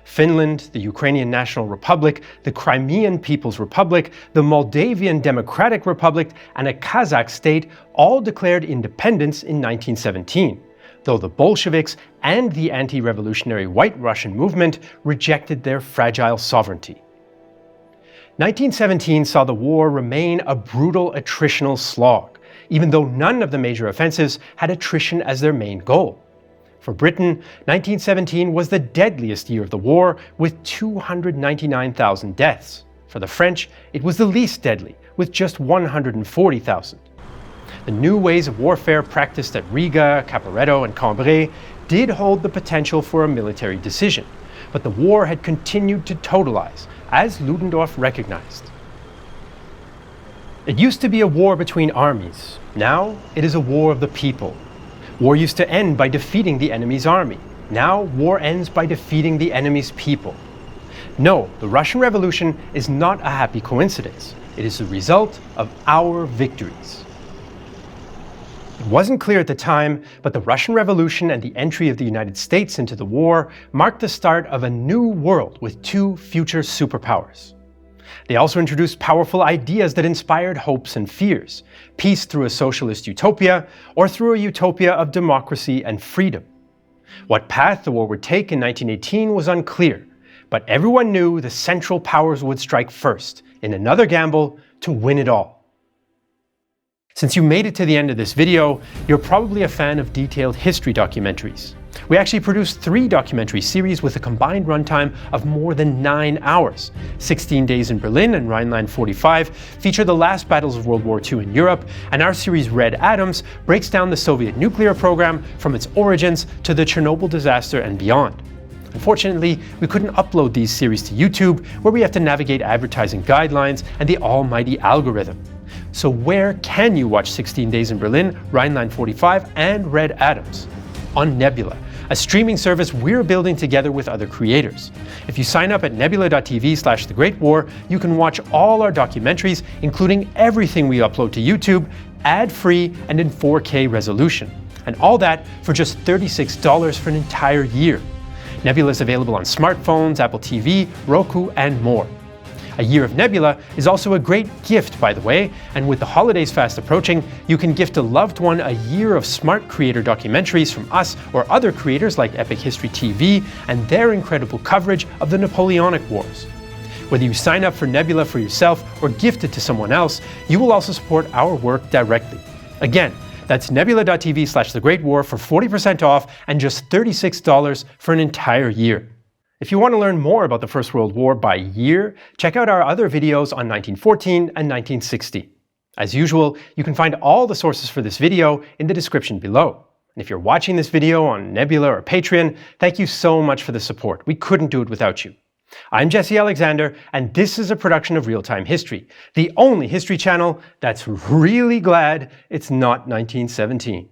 Finland, the Ukrainian National Republic, the Crimean People's Republic, the Moldavian Democratic Republic, and a Kazakh state all declared independence in 1917. Though the Bolsheviks and the anti-revolutionary White Russian movement rejected their fragile sovereignty. 1917 saw the war remain a brutal attritional slog, even though none of the major offensives had attrition as their main goal. For Britain, 1917 was the deadliest year of the war, with 299,000 deaths. For the French, it was the least deadly, with just 140,000. The new ways of warfare practiced at Riga, Caporetto, and Cambrai did hold the potential for a military decision, but the war had continued to totalize, as Ludendorff recognized. It used to be a war between armies. Now it is a war of the people. War used to end by defeating the enemy's army. Now war ends by defeating the enemy's people. No, the Russian Revolution is not a happy coincidence. It is the result of our victories. It wasn't clear at the time, but the Russian Revolution and the entry of the United States into the war marked the start of a new world with two future superpowers. They also introduced powerful ideas that inspired hopes and fears: peace through a socialist utopia, or through a utopia of democracy and freedom. What path the war would take in 1918 was unclear, but everyone knew the Central Powers would strike first, in another gamble to win it all. Since you made it to the end of this video, you're probably a fan of detailed history documentaries. We actually produced 3 documentary series with a combined runtime of more than 9 hours. 16 Days in Berlin and Rhineland 45 feature the last battles of World War II in Europe, and our series Red Atoms breaks down the Soviet nuclear program from its origins to the Chernobyl disaster and beyond. Unfortunately, we couldn't upload these series to YouTube, where we have to navigate advertising guidelines and the almighty algorithm. So where can you watch 16 Days in Berlin, Rhineland 45, and Red Atoms? On Nebula, a streaming service we're building together with other creators. If you sign up at nebula.tv/The Great War, you can watch all our documentaries, including everything we upload to YouTube, ad-free and in 4K resolution. And all that for just $36 for an entire year. Nebula is available on smartphones, Apple TV, Roku, and more. A year of Nebula is also a great gift, by the way, and with the holidays fast approaching, you can gift a loved one a year of smart creator documentaries from us or other creators like Epic History TV and their incredible coverage of the Napoleonic Wars. Whether you sign up for Nebula for yourself or gift it to someone else, you will also support our work directly. Again, that's nebula.tv/thegreatwar for 40% off and just $36 for an entire year. If you want to learn more about the First World War by year, check out our other videos on 1914 and 1960. As usual, you can find all the sources for this video in the description below. And if you're watching this video on Nebula or Patreon, thank you so much for the support. We couldn't do it without you. I'm Jesse Alexander, and this is a production of Real Time History, the only history channel that's really glad it's not 1917.